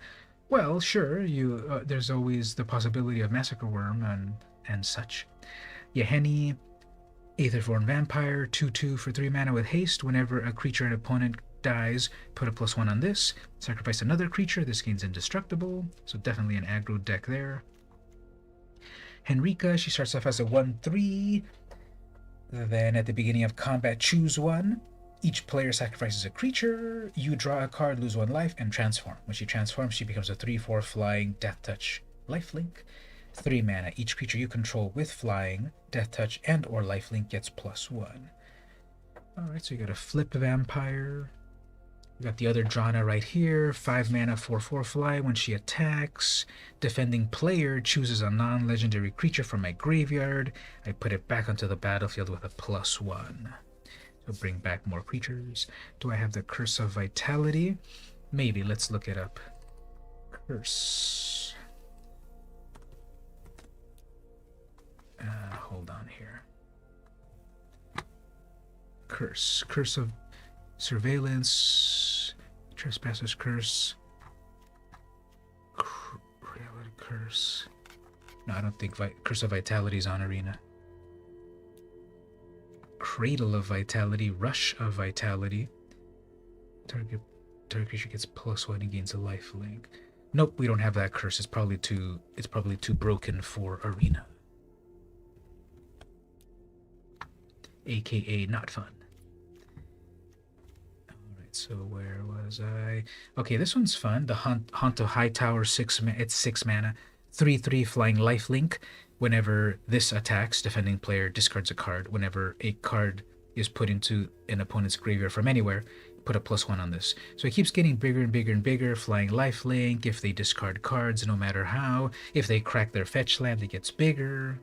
Well, sure, there's always the possibility of Massacre Worm and such. Yeheni, Aetherborn Vampire, 2/2 for 3 mana with haste. Whenever a creature and opponent dies, put a +1 on this. Sacrifice another creature, this gains indestructible. So definitely an aggro deck there. Henrika, she starts off as a 1/3. Then at the beginning of combat, choose one. Each player sacrifices a creature. You draw a card, lose 1 life, and transform. When she transforms, she becomes a 3/4 flying Death Touch lifelink. 3 mana. Each creature you control with flying, Death Touch, and or lifelink gets +1. Alright, so you got a flip vampire. We got the other Drana right here. 5 mana, 4/4 fly. When she attacks, defending player chooses a non-legendary creature from my graveyard. I put it back onto the battlefield with a +1. So bring back more creatures. Do I have the Curse of Vitality? Maybe, let's look it up. Curse. Hold on here. Curse. Curse of surveillance. Trespassers curse. Reality curse. No, I don't think Curse of Vitality is on Arena. Cradle of Vitality. Rush of Vitality. Target creature gets +1 and gains a life link. Nope, we don't have that curse. It's probably too broken for Arena. AKA not fun. Alright, so where was I? Okay, this one's fun. The Haunt of High Tower, it's 6 mana. 3/3 flying lifelink. Whenever this attacks, defending player discards a card. Whenever a card is put into an opponent's graveyard from anywhere, put a +1 on this. So it keeps getting bigger and bigger and bigger. Flying lifelink. If they discard cards, no matter how. If they crack their fetch land, it gets bigger.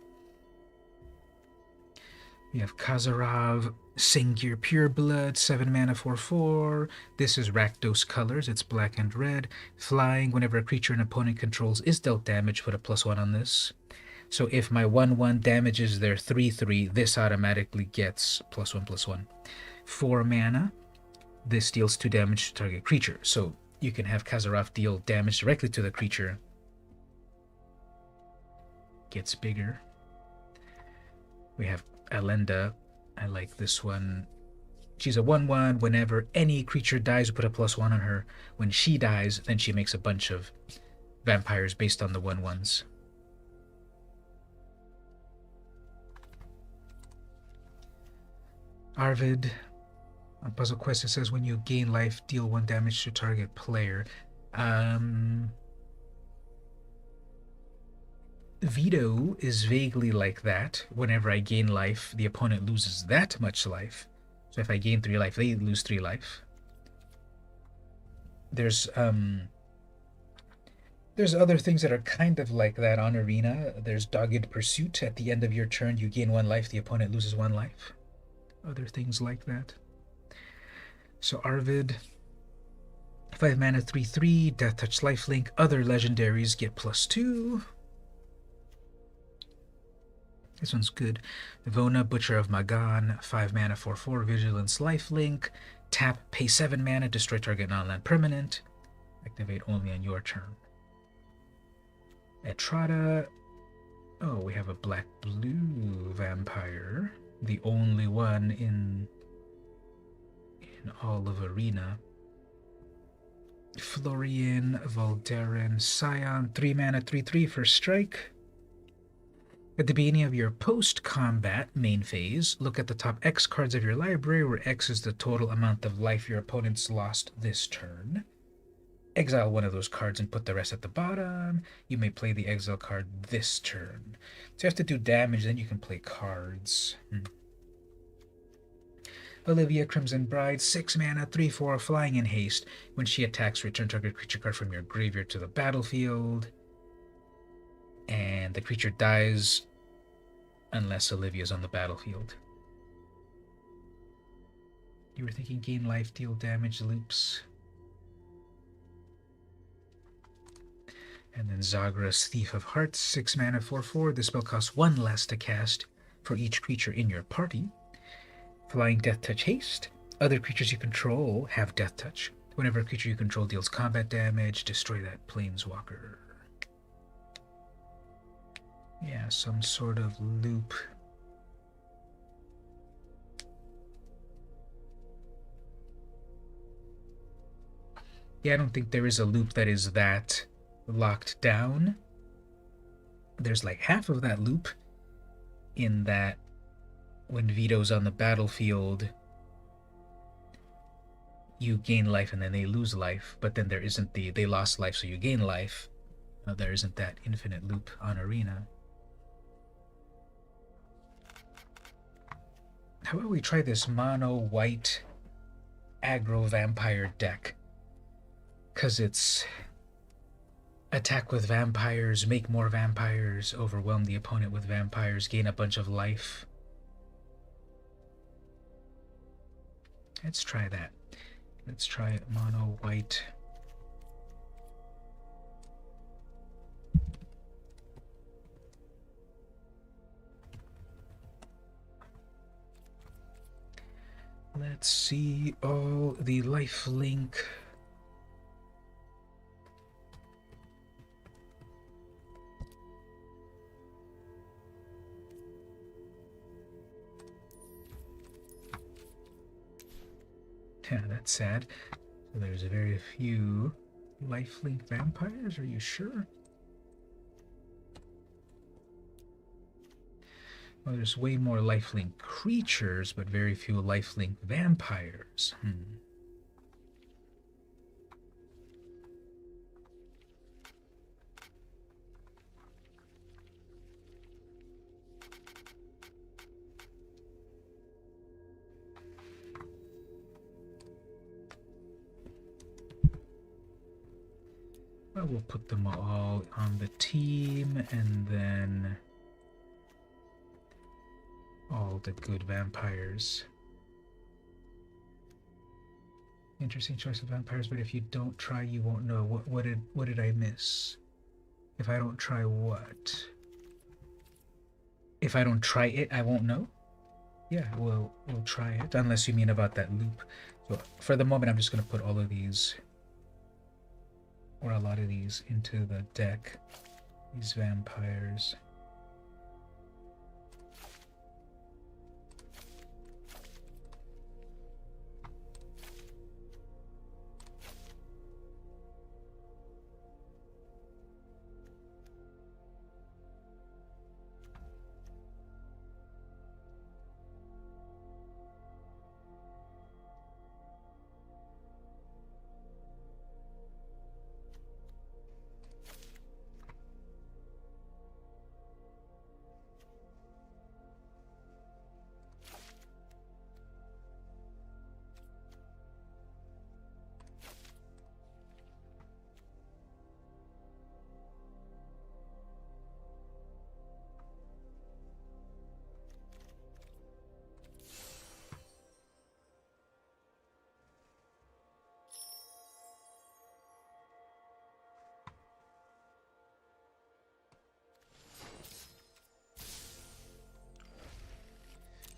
We have Khazarov, Sengir Pureblood, 7 mana 4/4. This is Rakdos colors, it's black and red. Flying, whenever a creature an opponent controls is dealt damage, put a +1 on this. So if my 1/1 damages their 3/3, this automatically gets +1/+1. 4 mana, this deals 2 damage to target creature. So you can have Khazarov deal damage directly to the creature. Gets bigger. We have Alenda. I like this one. She's a 1/1. Whenever any creature dies, we put a +1 on her. When she dies, then she makes a bunch of vampires based on the 1/1s. Arvid. On Puzzle Quest, it says when you gain life, deal 1 damage to target player. Veto is vaguely like that. Whenever I gain life, the opponent loses that much life. So if I gain 3 life, they lose 3 life. There's other things that are kind of like that on Arena. There's Dogged Pursuit. At the end of your turn, you gain 1 life, the opponent loses 1 life. Other things like that. So Arvid, 5 mana 3/3, Death Touch lifelink. Other legendaries get +2. This one's good. Vona, Butcher of Magan, 5 mana 4/4, Vigilance lifelink. Tap, pay 7 mana, destroy target non-land permanent. Activate only on your turn. Etrata. Oh, we have a black-blue vampire. The only one in all of Arena. Florian, Valderan, Scion, 3 mana 3/3 for strike. At the beginning of your post-combat main phase, look at the top X cards of your library, where X is the total amount of life your opponents lost this turn. Exile one of those cards and put the rest at the bottom. You may play the exile card this turn. So you have to do damage, then you can play cards. Olivia, Crimson Bride, 6 mana, 3/4, flying in haste. When she attacks, return target creature card from your graveyard to the battlefield. And the creature dies unless Olivia's on the battlefield. You were thinking gain life, deal damage loops. And then Zagra's Thief of Hearts, 6 mana 4/4. This spell costs 1 less to cast for each creature in your party. Flying Death Touch haste. Other creatures you control have Death Touch. Whenever a creature you control deals combat damage, destroy that planeswalker. Yeah, some sort of loop. Yeah, I don't think there is a loop that is that locked down. There's like half of that loop in that when Vito's on the battlefield, you gain life and then they lose life, but then there isn't they lost life, so you gain life. There isn't that infinite loop on Arena. How about we try this mono white aggro vampire deck? Because it's attack with vampires, make more vampires, overwhelm the opponent with vampires, gain a bunch of life. Let's try that. Let's try mono white Let's see all the lifelink. Yeah, that's sad. So there's very few lifelink vampires, are you sure? Well, there's way more lifelink creatures, but very few lifelink vampires. Well, we'll put them all on the team, and then all the good vampires. Interesting choice of vampires, but if you don't try, you won't know. What did I miss? If I don't try what? If I don't try it, I won't know? Yeah, we'll try it, unless you mean about that loop. So for the moment, I'm just going to put all of these, or a lot of these, into the deck. These vampires.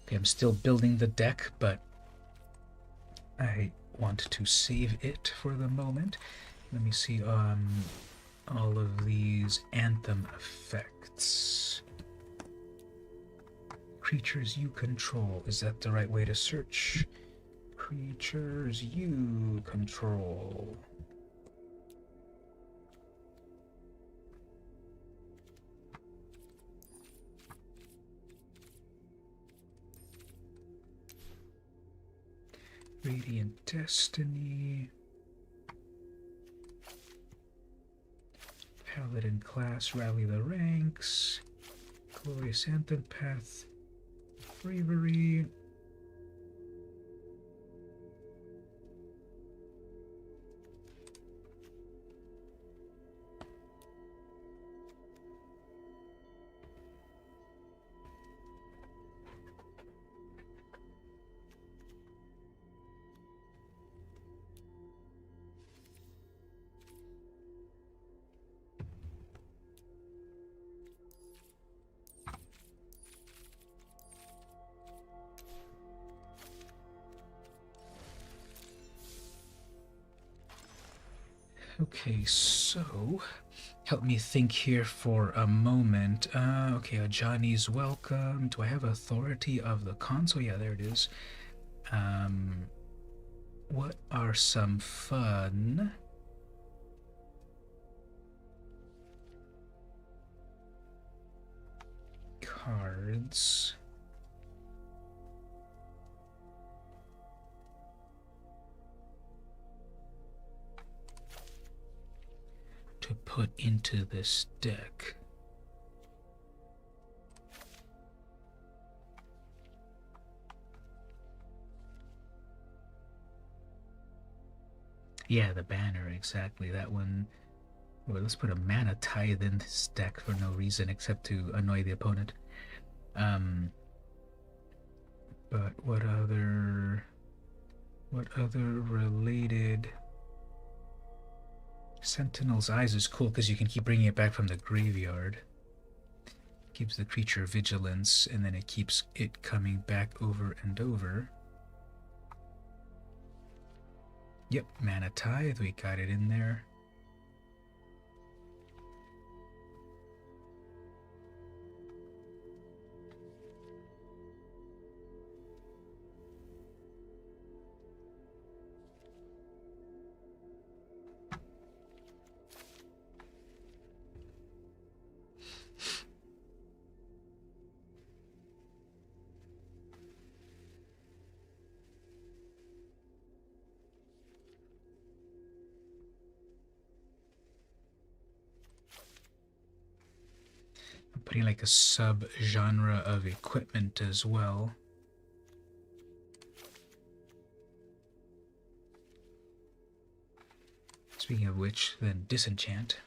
Okay, I'm still building the deck, but I want to save it for the moment. Let me see all of these anthem effects. Creatures you control. Is that the right way to search? Creatures you control. Radiant Destiny. Paladin class, Rally the Ranks. Glorious Anthem Path. Bravery. Okay, so help me think here for a moment. Okay, Johnny's welcome. Do I have authority of the console? Yeah, there it is. What are some fun cards to put into this deck? Yeah, the banner, exactly. That one. Well, let's put a mana tithe in this deck for no reason except to annoy the opponent. But what other related? Sentinel's Eyes is cool because you can keep bringing it back from the graveyard. Gives the creature vigilance, and then it keeps it coming back over and over. Yep, Mana Tithe, we got it in there. I'm putting like a sub-genre of equipment as well. Speaking of which, then disenchant.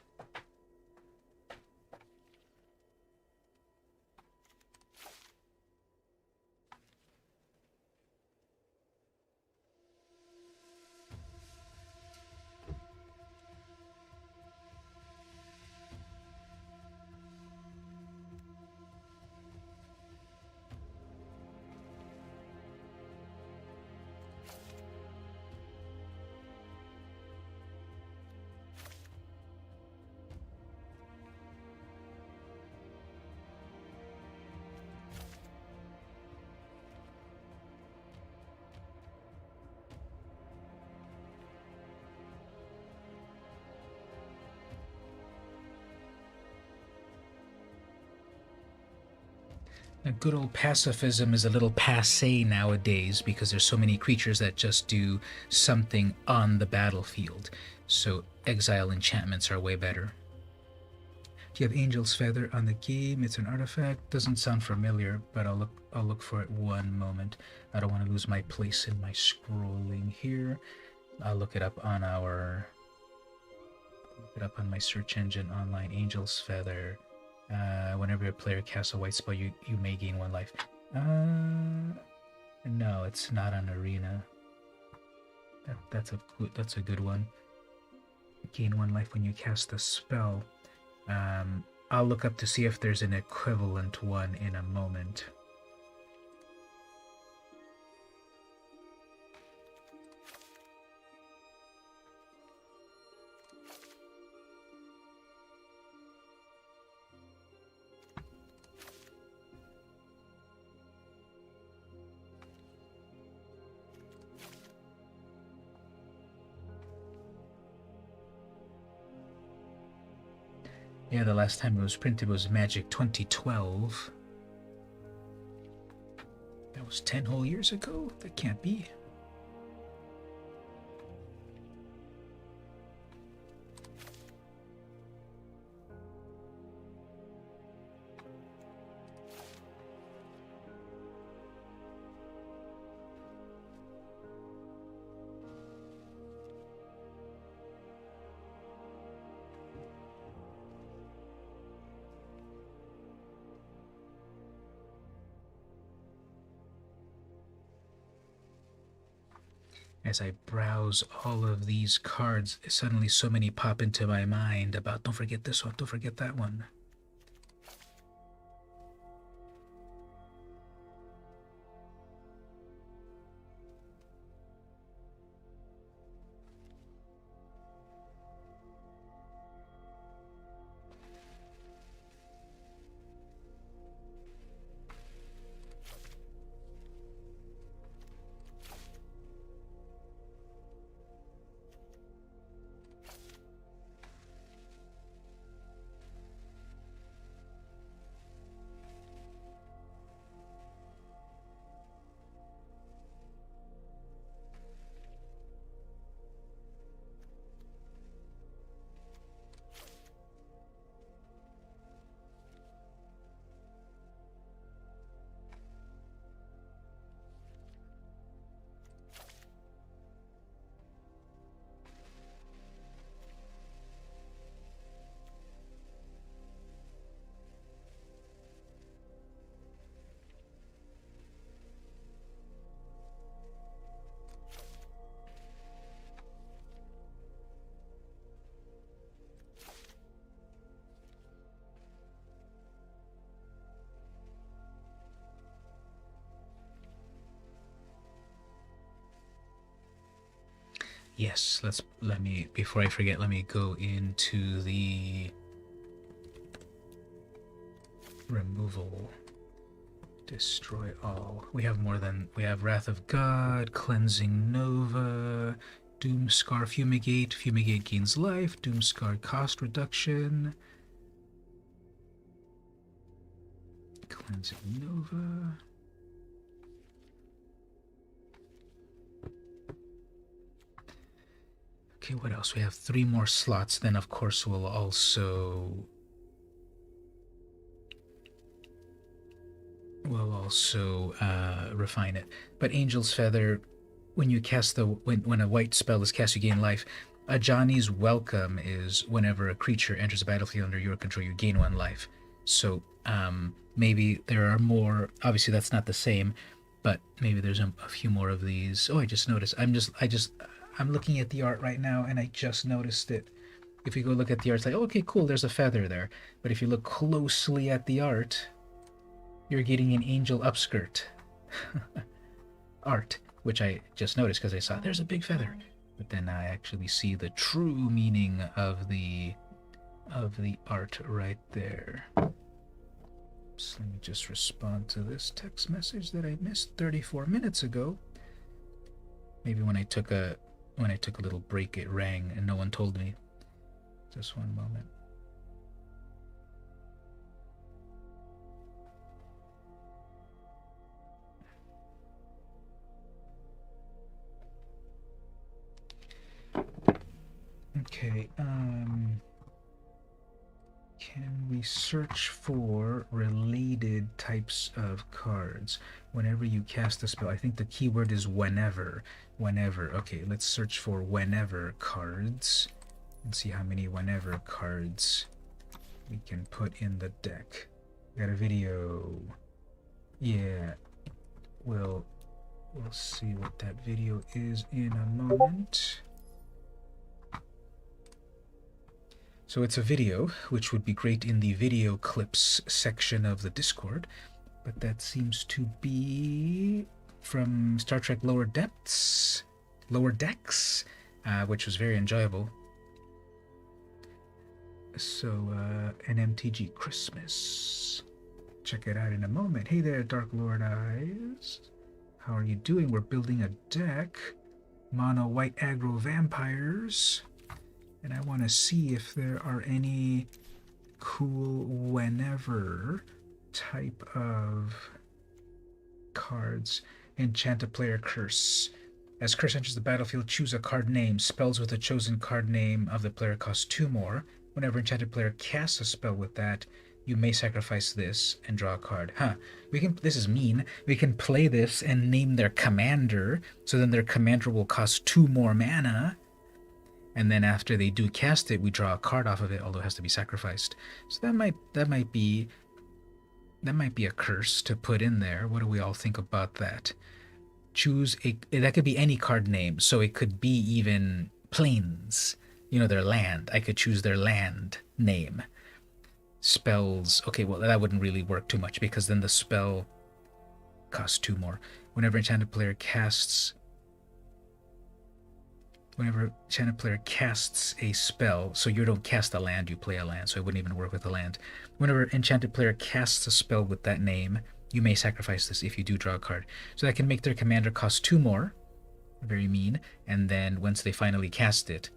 Good old pacifism is a little passe nowadays because there's so many creatures that just do something on the battlefield. So exile enchantments are way better. Do you have Angel's Feather on the game? It's an artifact. Doesn't sound familiar, but I'll look for it one moment. I don't want to lose my place in my scrolling here. I'll look it up on my search engine online. Angel's Feather. Whenever a player casts a white spell, you may gain 1 life. No, it's not on Arena. That's a good one. Gain 1 life when you cast a spell. I'll look up to see if there's an equivalent one in a moment. Yeah, the last time it was printed was Magic 2012. That was 10 whole years ago? That can't be. As I browse all of these cards, suddenly so many pop into my mind about don't forget this one, don't forget that one. Yes, let me, before I forget, let me go into the removal. Destroy all. We have Wrath of God, Cleansing Nova, Doomscar Fumigate. Fumigate gains life. Doomscar cost reduction. Cleansing Nova. Okay, what else? We have 3 more slots. Then, of course, we'll also refine it. But Angel's Feather, when you cast when a white spell is cast, you gain life. Ajani's Welcome is whenever a creature enters a battlefield under your control, you gain 1 life. So maybe there are more. Obviously, that's not the same, but maybe there's a few more of these. Oh, I just noticed. I'm looking at the art right now, and I just noticed it. If you go look at the art, it's like, oh, okay, cool, there's a feather there. But if you look closely at the art, you're getting an angel upskirt art, which I just noticed because I saw there's a big feather. But then I actually see the true meaning of the art right there. So let me just respond to this text message that I missed 34 minutes ago. Maybe when I took a little break, it rang and no one told me. Just one moment. Okay, can we search for related types of cards whenever you cast a spell? I think the keyword is whenever. Whenever. Okay, let's search for whenever cards and see how many whenever cards we can put in the deck. Got a video. Yeah, we'll see what that video is in a moment. So it's a video, which would be great in the video clips section of the Discord, but that seems to be from Star Trek Lower Decks, which was very enjoyable. So, an MTG Christmas. Check it out in a moment. Hey there, Dark Lord Eyes. How are you doing? We're building a deck. Mono white aggro vampires. And I want to see if there are any cool whenever type of cards. Enchant a player curse. As curse enters the battlefield, choose a card name. Spells with a chosen card name of the player cost 2 more. Whenever enchanted player casts a spell with that, you may sacrifice this and draw a card. This is mean. We can play this and name their commander, so then their commander will cost 2 more mana. And then after they do cast it, we draw a card off of it, although it has to be sacrificed. So that might be a curse to put in there. What do we all think about that? That could be any card name. So it could be even planes, their land. I could choose their land name. Spells. Okay, well, that wouldn't really work too much because then the spell costs 2 more. Whenever enchanted player casts a spell, so you don't cast a land, you play a land, so it wouldn't even work with a land. Whenever enchanted player casts a spell with that name, you may sacrifice this if you do draw a card. So that can make their commander cost 2 more, very mean, and then once they finally cast it,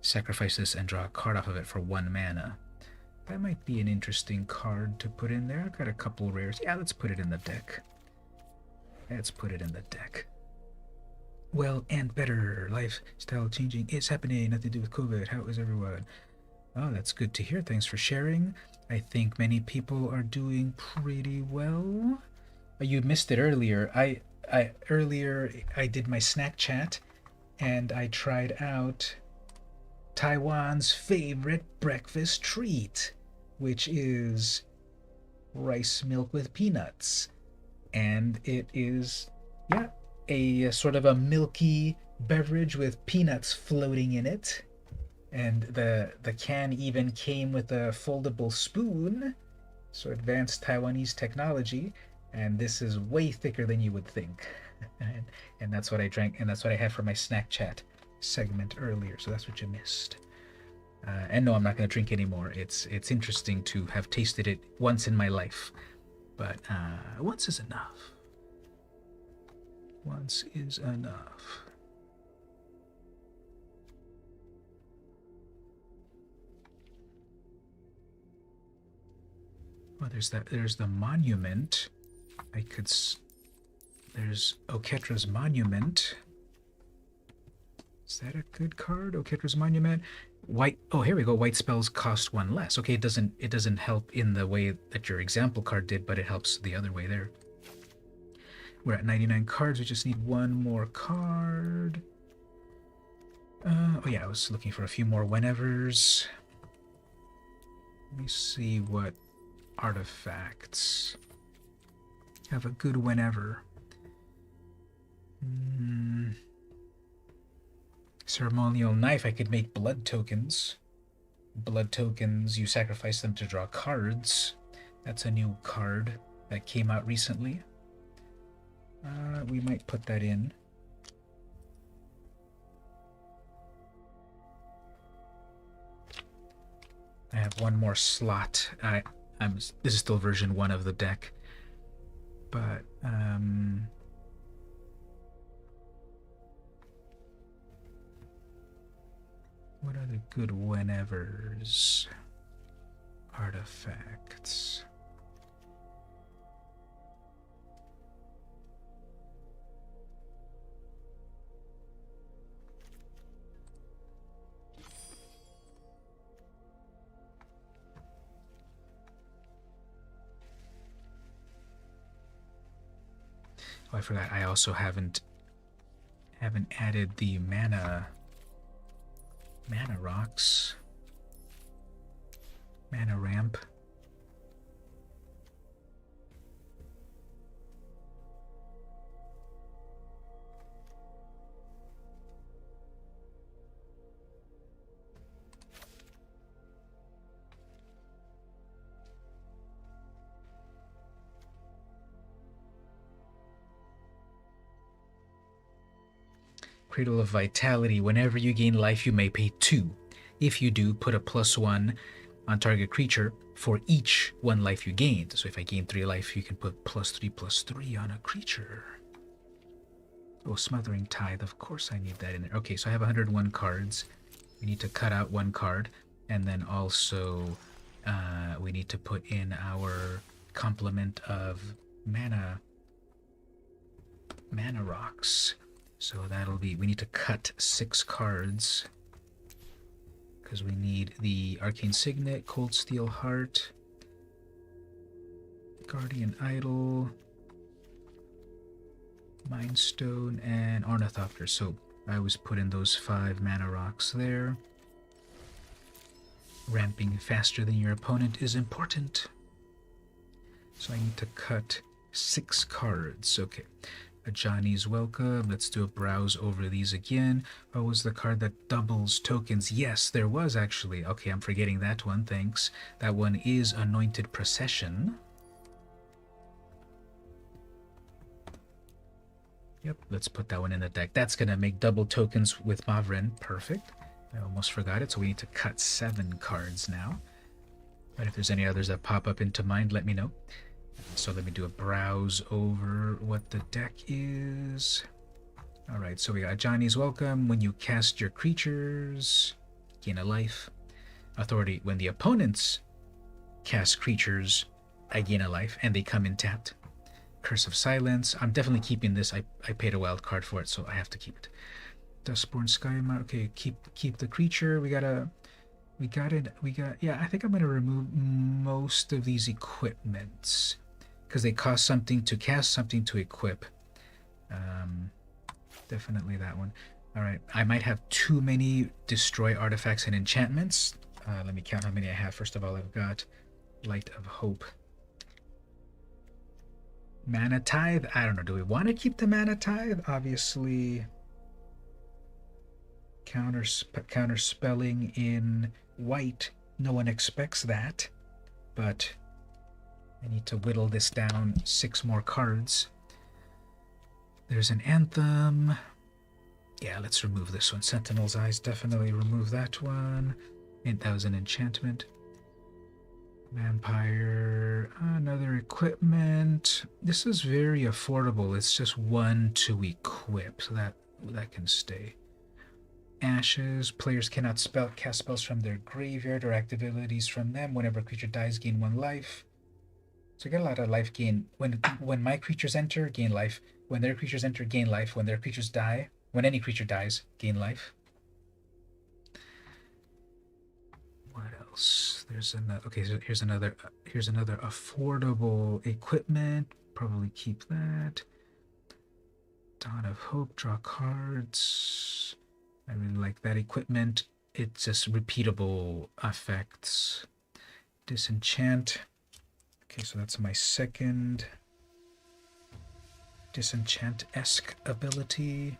sacrifice this and draw a card off of it for 1 mana. That might be an interesting card to put in there. I've got a couple rares. Yeah, let's put it in the deck. Well and better. Lifestyle changing is happening. Nothing to do with COVID. How is everyone? Oh, that's good to hear. Thanks for sharing. I think many people are doing pretty well. You missed it earlier. Earlier I did my snack chat and I tried out Taiwan's favorite breakfast treat, which is rice milk with peanuts. And it is, a sort of a milky beverage with peanuts floating in it. And the can even came with a foldable spoon. So advanced Taiwanese technology. And this is way thicker than you would think. And that's what I drank, and that's what I had for my snack chat. segment earlier, so that's what you missed. And no, I'm not going to drink anymore. It's interesting to have tasted it once in my life, but once is enough. Once is enough. Well, there's the monument. There's Oketra's Monument. Is that a good card? Oketra's Monument. White. Oh, here we go. White spells cost 1 less. Okay, it doesn't help in the way that your example card did, but it helps the other way there. We're at 99 cards. We just need one more card. Oh yeah, I was looking for a few more whenevers. Let me see what artifacts have a good whenever. Ceremonial knife. I could make blood tokens. Blood tokens, you sacrifice them to draw cards. That's a new card that came out recently. We might put that in. I have one more slot. This is still version 1 of the deck, but what are the good whenevers? Artifacts. Oh, I forgot. I also haven't added the mana rocks, mana ramp. Cradle of Vitality. Whenever you gain life, you may pay 2. If you do, put a +1 on target creature for each 1 life you gained. So if I gain 3 life, you can put +3/+3 on a creature. Oh, Smothering Tithe. Of course I need that in there. Okay, so I have 101 cards. We need to cut out 1 card. And then also we need to put in our complement of mana rocks. So that'll be, we need to cut 6 cards because we need the Arcane Signet, Cold Steel Heart, Guardian Idol, Mind Stone, and Ornithopter. So I always put in those 5 mana rocks there. Ramping faster than your opponent is important. So I need to cut 6 cards. Okay. A Johnny's Welcome. Let's do a browse over these again. What was the card that doubles tokens? Yes, there was actually. Okay, I'm forgetting that one. Thanks. That one is Anointed Procession. Yep, let's put that one in the deck. That's going to make double tokens with Mavren. Perfect. I almost forgot it, so we need to cut 7 cards now. But if there's any others that pop up into mind, let me know. So let me do a browse over what the deck is. Alright, so we got Johnny's Welcome. When you cast your creatures, gain a life. Authority. When the opponents cast creatures, I gain a life, and they come in tapped. Curse of Silence. I'm definitely keeping this. I paid a wild card for it, so I have to keep it. Dustborn Skymark. Okay, keep the creature. Yeah, I think I'm gonna remove most of these equipments because they cost something to cast, something to equip. Definitely that one. All right, I might have too many destroy artifacts and enchantments. Let me count how many I have. First of all, I've got Light of Hope. Mana Tithe. I don't know. Do we want to keep the Mana Tithe? Obviously, counter spelling in white. No one expects that, but I need to whittle this down 6 more cards. There's an Anthem. Yeah, let's remove this one. Sentinel's Eyes, definitely remove that one. And that was an enchantment. Vampire, another equipment. This is very affordable. It's just 1 to equip, so that can stay. Ashes. Players cannot cast spells from their graveyard or active abilities from them. Whenever a creature dies, gain 1 life. So I get a lot of life gain. When my creatures enter, gain life. When their creatures enter, gain life. When their creatures die, when any creature dies, gain life. What else? There's another. Okay, so here's another affordable equipment. Probably keep that. Dawn of Hope. Draw cards. I really like that equipment. It's just repeatable effects. Disenchant. Okay, so that's my second disenchant-esque ability.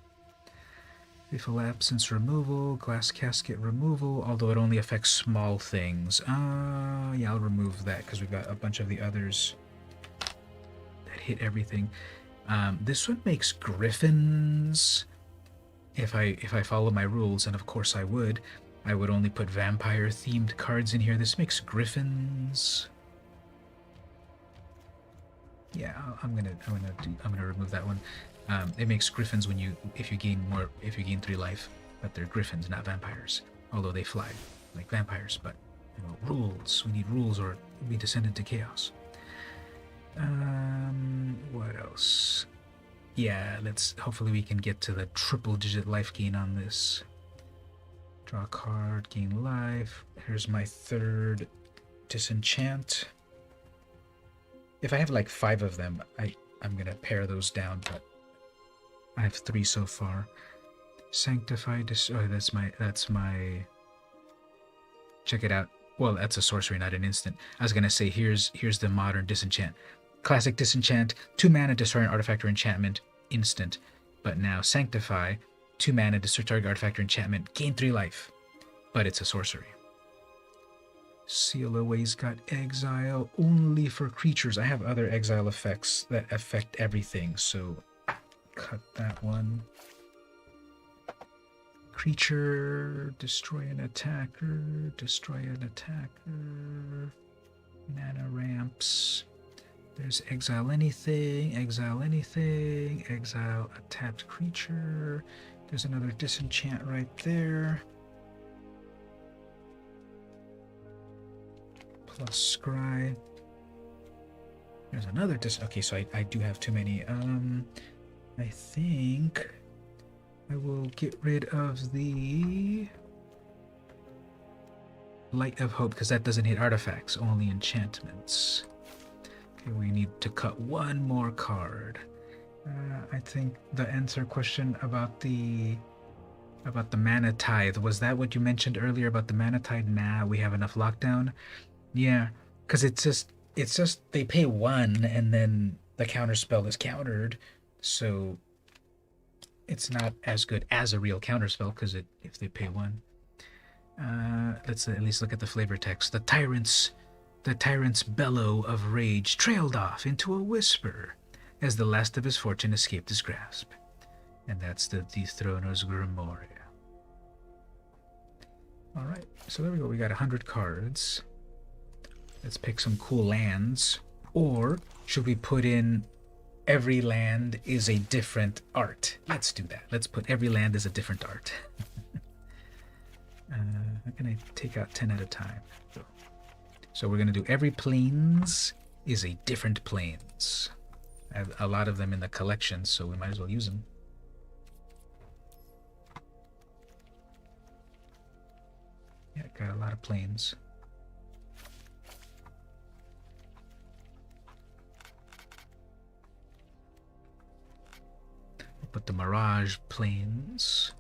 Lethal Absence removal, Glass Casket removal, although it only affects small things. Yeah, I'll remove that because we've got a bunch of the others that hit everything. This one makes griffins. If I follow my rules, and of course I would only put vampire-themed cards in here. This makes griffins. Yeah, I'm gonna remove that one. It makes griffins if you gain 3 life, but they're griffins, not vampires. Although they fly like vampires, but rules. We need rules, or we descend into chaos. What else? Yeah, hopefully we can get to the triple-digit life gain on this. Draw a card, gain life. Here's my third disenchant. If I have like 5 of them, I'm gonna pare those down, but I have 3 so far. Sanctify. That's my. Check it out. Well, that's a sorcery, not an instant. I was gonna say here's the modern disenchant. Classic disenchant, 2 mana, destroy an artifact or enchantment, instant. But now sanctify, 2 mana, destroy target artifact or enchantment, gain 3 life. But it's a sorcery. Seal Away's got exile only for creatures. I have other exile effects that affect everything, so cut that one. Creature, destroy an attacker, mana ramps. There's exile anything, exile a tapped creature. There's another disenchant right there. Plus scry. There's another okay, so I do have too many. I think I will get rid of the Light of Hope because that doesn't hit artifacts, only enchantments. Okay, we need to cut 1 more card. I think the answer question about the mana tithe, was that what you mentioned earlier about the mana tithe? Nah, we have enough lockdown. Yeah, because it's just they pay 1 and then the counter spell is countered, so it's not as good as a real counter spell because if they pay 1. Let's at least look at the flavor text. The tyrant's bellow of rage trailed off into a whisper as the last of his fortune escaped his grasp. And that's the Dethroner's Grimoire. Alright, so there we go. We got 100 cards. Let's pick some cool lands. Or should we put in every land is a different art? Let's do that. Let's put every land is a different art. How can I take out 10 at a time? So we're going to do every plains is a different plains. I have a lot of them in the collection, so we might as well use them. Yeah, got a lot of plains. We'll put the Mirage plains.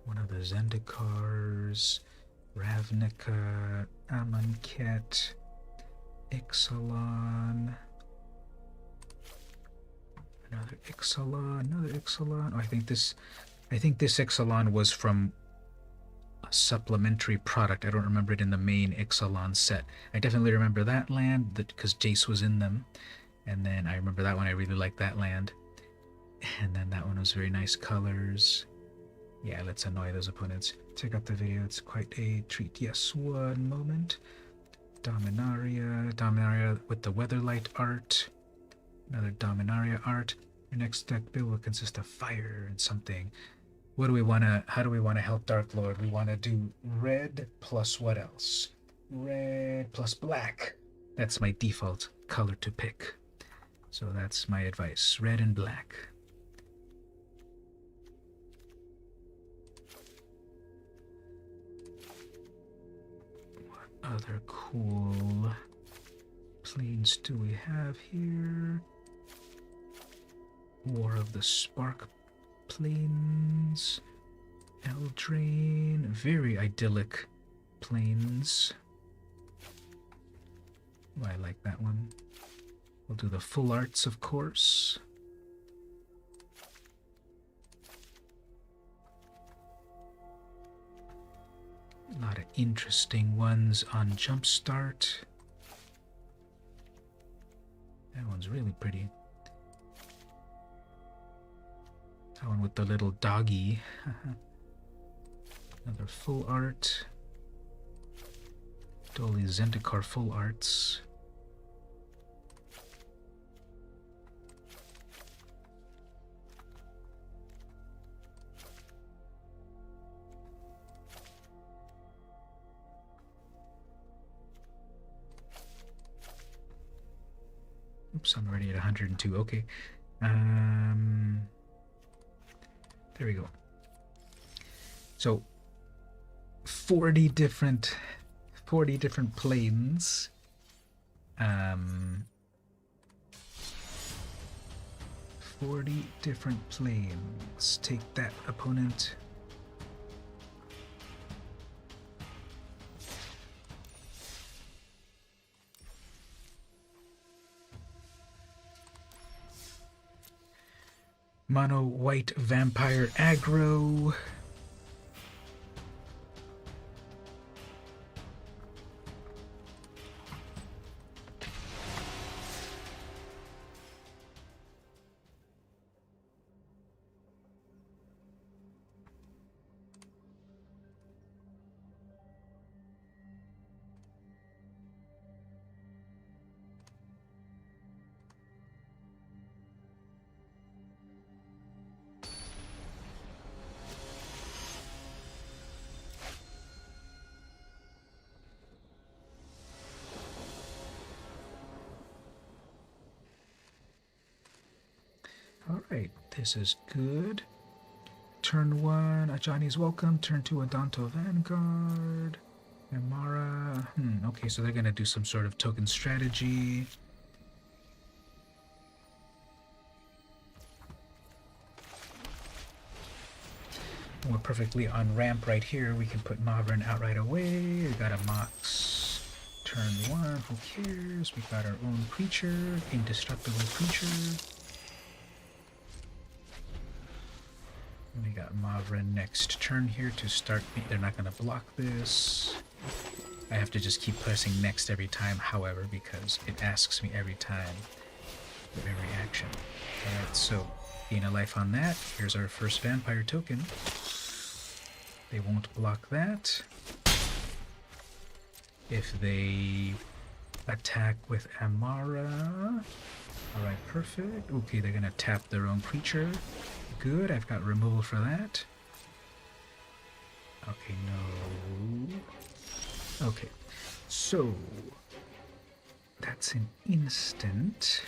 One of the Zendikars, Ravnica, Amonkhet, Ixalan, another Ixalan. Oh, I think this Ixalan was from a supplementary product. I don't remember it in the main Ixalan set. I definitely remember that land because Jace was in them, and then I remember that one. I really liked that land. And then that one was very nice colors. Yeah, let's annoy those opponents. Check out the video, it's quite a treat. Yes, one moment. Dominaria with the Weatherlight art. Another Dominaria art. Your next deck build will consist of fire and something. What do we want to, how do we want to help Dark Lord? We want to do red plus what else? Red plus black. That's my default color to pick. So that's my advice, red and black. What other cool planes do we have here? War of the Spark planes, Eldraine, very idyllic planes. Oh, I like that one. We'll do the full arts, of course. A lot of interesting ones on Jumpstart. That one's really pretty. That one with the little doggy. Another full art. Dolly Zendikar full arts. Oops, I'm already at 102. Okay. There we go. So 40 different planes. 40 different planes. Take that, opponent. Mono white vampire aggro. Alright, this is good. Turn 1, Ajani's welcome. Turn 2, Adanto Vanguard. Amara. Okay, so they're going to do some sort of token strategy. We're perfectly on ramp right here. We can put Maverin out right away. We got a Mox. Turn 1, who cares? We got our own creature, indestructible creature. We got Maverin next turn here to start. They're not going to block this. I have to just keep pressing next every time, however, because it asks me every time for every action. Alright, so gain a life on that. Here's our first vampire token. They won't block that. If they attack with Amara. Alright, perfect. Okay, they're going to tap their own creature. Good, I've got removal for that. Okay, no. Okay, so that's an instant.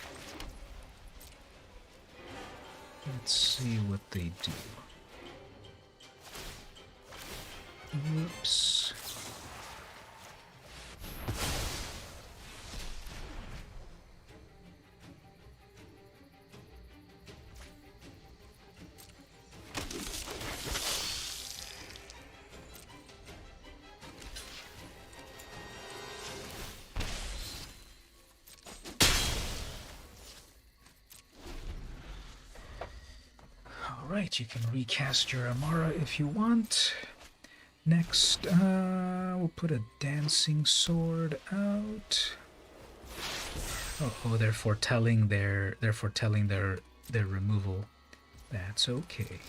Let's see what they do. Whoops. Alright, you can recast your Amara if you want. Next, we'll put a dancing sword out. Oh, they're foretelling their removal. That's okay.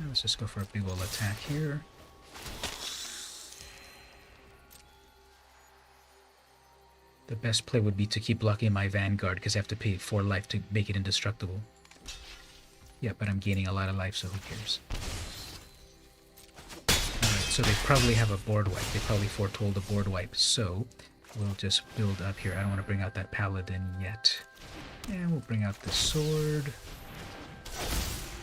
Let's just go for a big ol' attack here. The best play would be to keep blocking my Vanguard, because I have to pay 4 life to make it indestructible. Yeah, but I'm gaining a lot of life, so who cares? Alright, so they probably have a board wipe. They probably foretold a board wipe, so we'll just build up here. I don't want to bring out that Paladin yet. And we'll bring out the sword.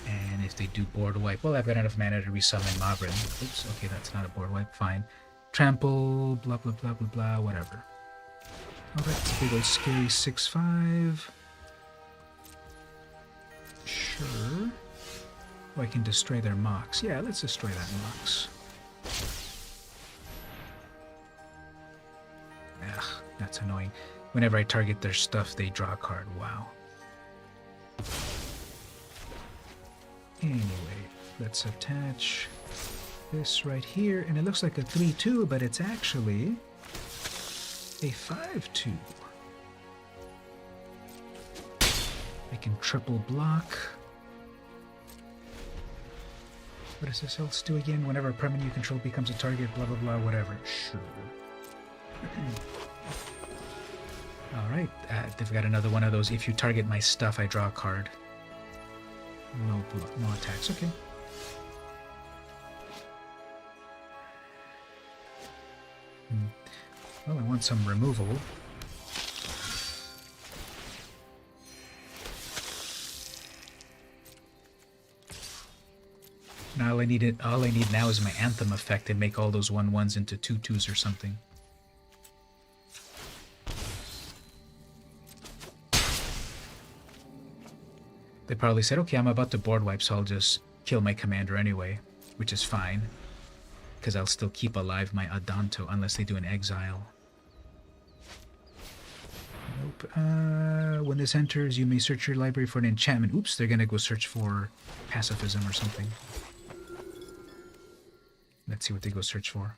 And if they do board wipe, well, I've got enough mana to resummon Mavrin. Oops, okay, that's not a board wipe, fine. Trample, blah, blah, blah, blah, blah, whatever. Alright, it's a big old scary 6/5. Sure. Oh, I can destroy their Mox. Yeah, let's destroy that Mox. Ugh, that's annoying. Whenever I target their stuff, they draw a card. Wow. Anyway, let's attach this right here. And it looks like a 3/2, but it's actually a 5/2. I can triple block. What does this else do again? Whenever a permanent you control becomes a target, blah blah blah, whatever. Sure. Alright, they've got another one of those. If you target my stuff, I draw a card. No attacks, okay. Well, I want some removal. Now all I need now is my Anthem effect and make all those 1/1s into 2/2s or something. They probably said, okay, I'm about to board wipe, so I'll just kill my commander anyway, which is fine, because I'll still keep alive my Adanto unless they do an exile. Nope. When this enters, you may search your library for an enchantment. Oops, they're gonna go search for pacifism or something. Let's see what they go search for.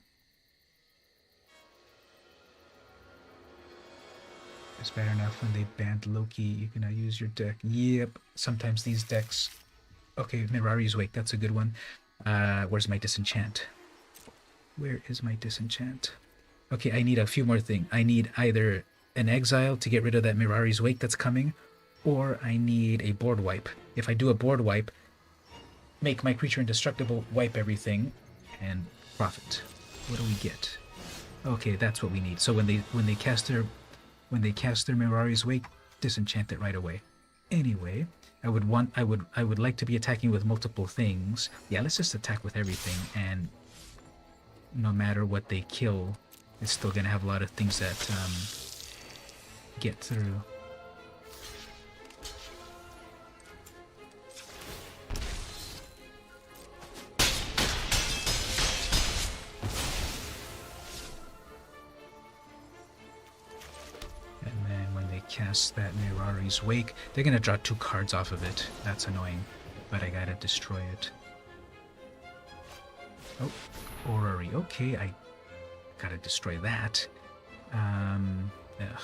It's bad enough when they banned Loki. You can now use your deck. Yep. Sometimes these decks... Okay, Mirari's Wake. That's a good one. Where's my disenchant? Where is my disenchant? Okay, I need a few more things. I need either an exile to get rid of that Mirari's Wake that's coming, or I need a board wipe. If I do a board wipe, make my creature indestructible, wipe everything, and profit. What do we get? Okay, that's what we need. So when they cast their Mirari's Wake, disenchant it right away. Anyway, I would like to be attacking with multiple things. Yeah, let's just attack with everything, and no matter what they kill, it's still gonna have a lot of things that get through. Cast that Mirari's Wake. They're gonna draw 2 cards off of it. That's annoying, but I gotta destroy it. Oh, Orrery. Okay, I gotta destroy that. Ugh.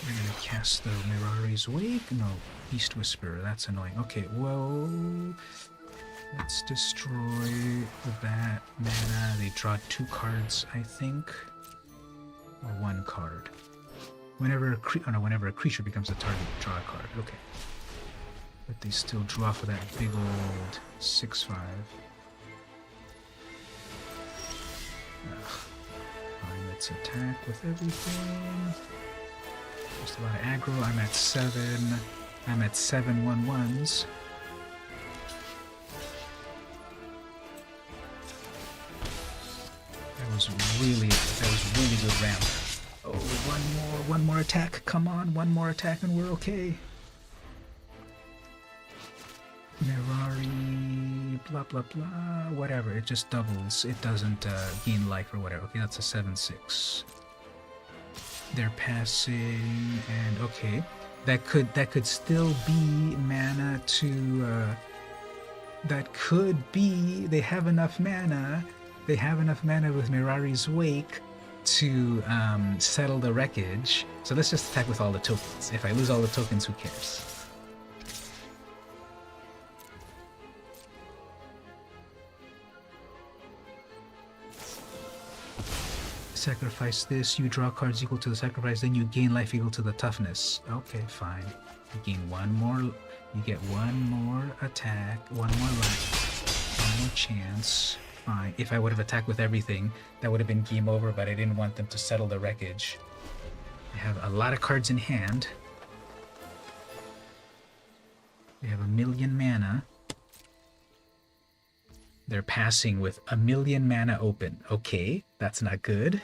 We're gonna cast the Mirari's Wake. No, Beast Whisperer. That's annoying. Okay, well, let's destroy that mana. They draw 2 cards, I think. Or 1 card. Whenever a creature becomes a target, draw a card. Okay. But they still drew off of that big old 6/5. Fine, let's attack with everything. Just a lot of aggro. I'm at 7. I'm at 7 1/1s. That was really good ramp. Oh, one more attack. Come on, one more attack and we're okay. Mirari, blah blah blah, whatever. It just doubles. It doesn't gain life or whatever. Okay, that's a 7/6. They're passing, and okay, that could still be mana to. That could be. They have enough mana. They have enough mana with Mirari's Wake to settle the wreckage. So let's just attack with all the tokens. If I lose all the tokens, who cares? Sacrifice this, you draw cards equal to the sacrifice, then you gain life equal to the toughness. Okay, fine. You gain one more, you get one more attack, one more life, one more chance. Fine. If I would have attacked with everything, that would have been game over, but I didn't want them to settle the wreckage. I have a lot of cards in hand. They have 1,000,000 mana. They're passing with 1,000,000 mana open. Okay, that's not good.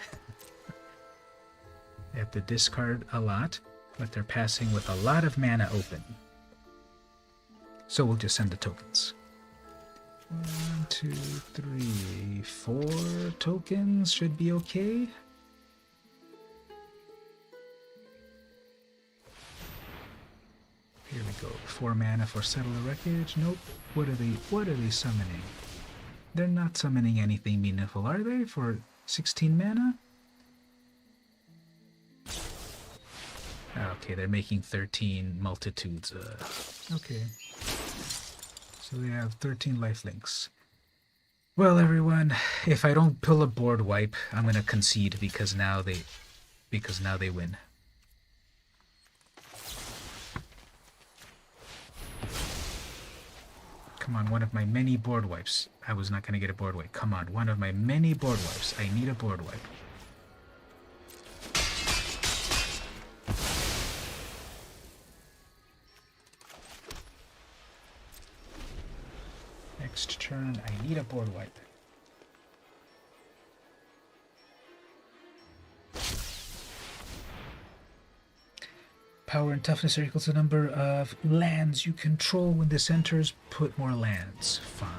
They have to discard a lot, but they're passing with a lot of mana open. So we'll just send the tokens. 1, 2, 3, 4 tokens should be okay. Here we go. 4 mana for Settle the Wreckage. Nope. What are they summoning? They're not summoning anything meaningful, are they? For 16 mana? Okay, they're making 13 multitudes. Okay. So they have 13 lifelinks. Well, everyone, if I don't pull a board wipe, I'm gonna concede because now they win. Come on, one of my many board wipes. I was not gonna get a board wipe. Come on, one of my many board wipes. I need a board wipe. Next turn, I need a board wipe. Power and toughness are equal to the number of lands you control. When this enters, put more lands. Fine.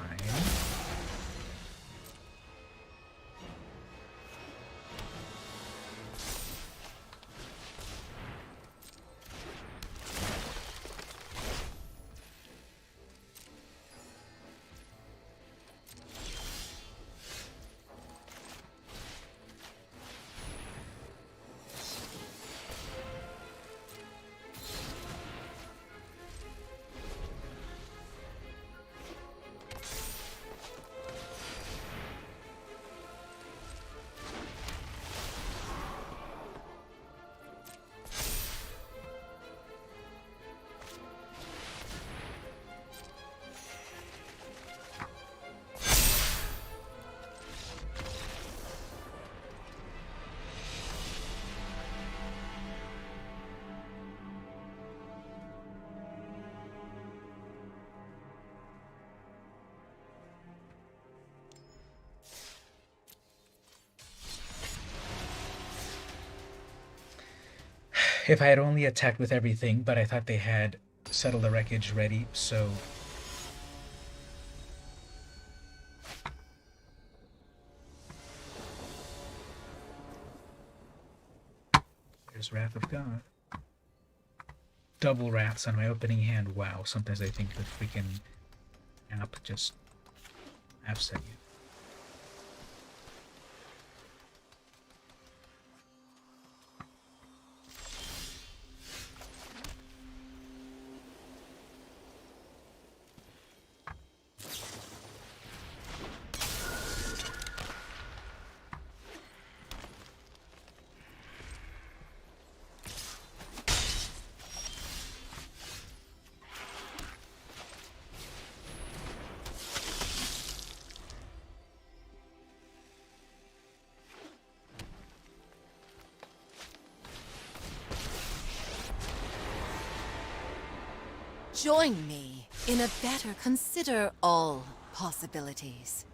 If I had only attacked with everything, but I thought they had Settle the Wreckage ready, so... There's Wrath of God. Double Wraths on my opening hand. Wow, sometimes I think the freaking app just upset you. Join me in a better consider all possibilities.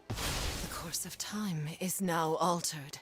The course of time is now altered.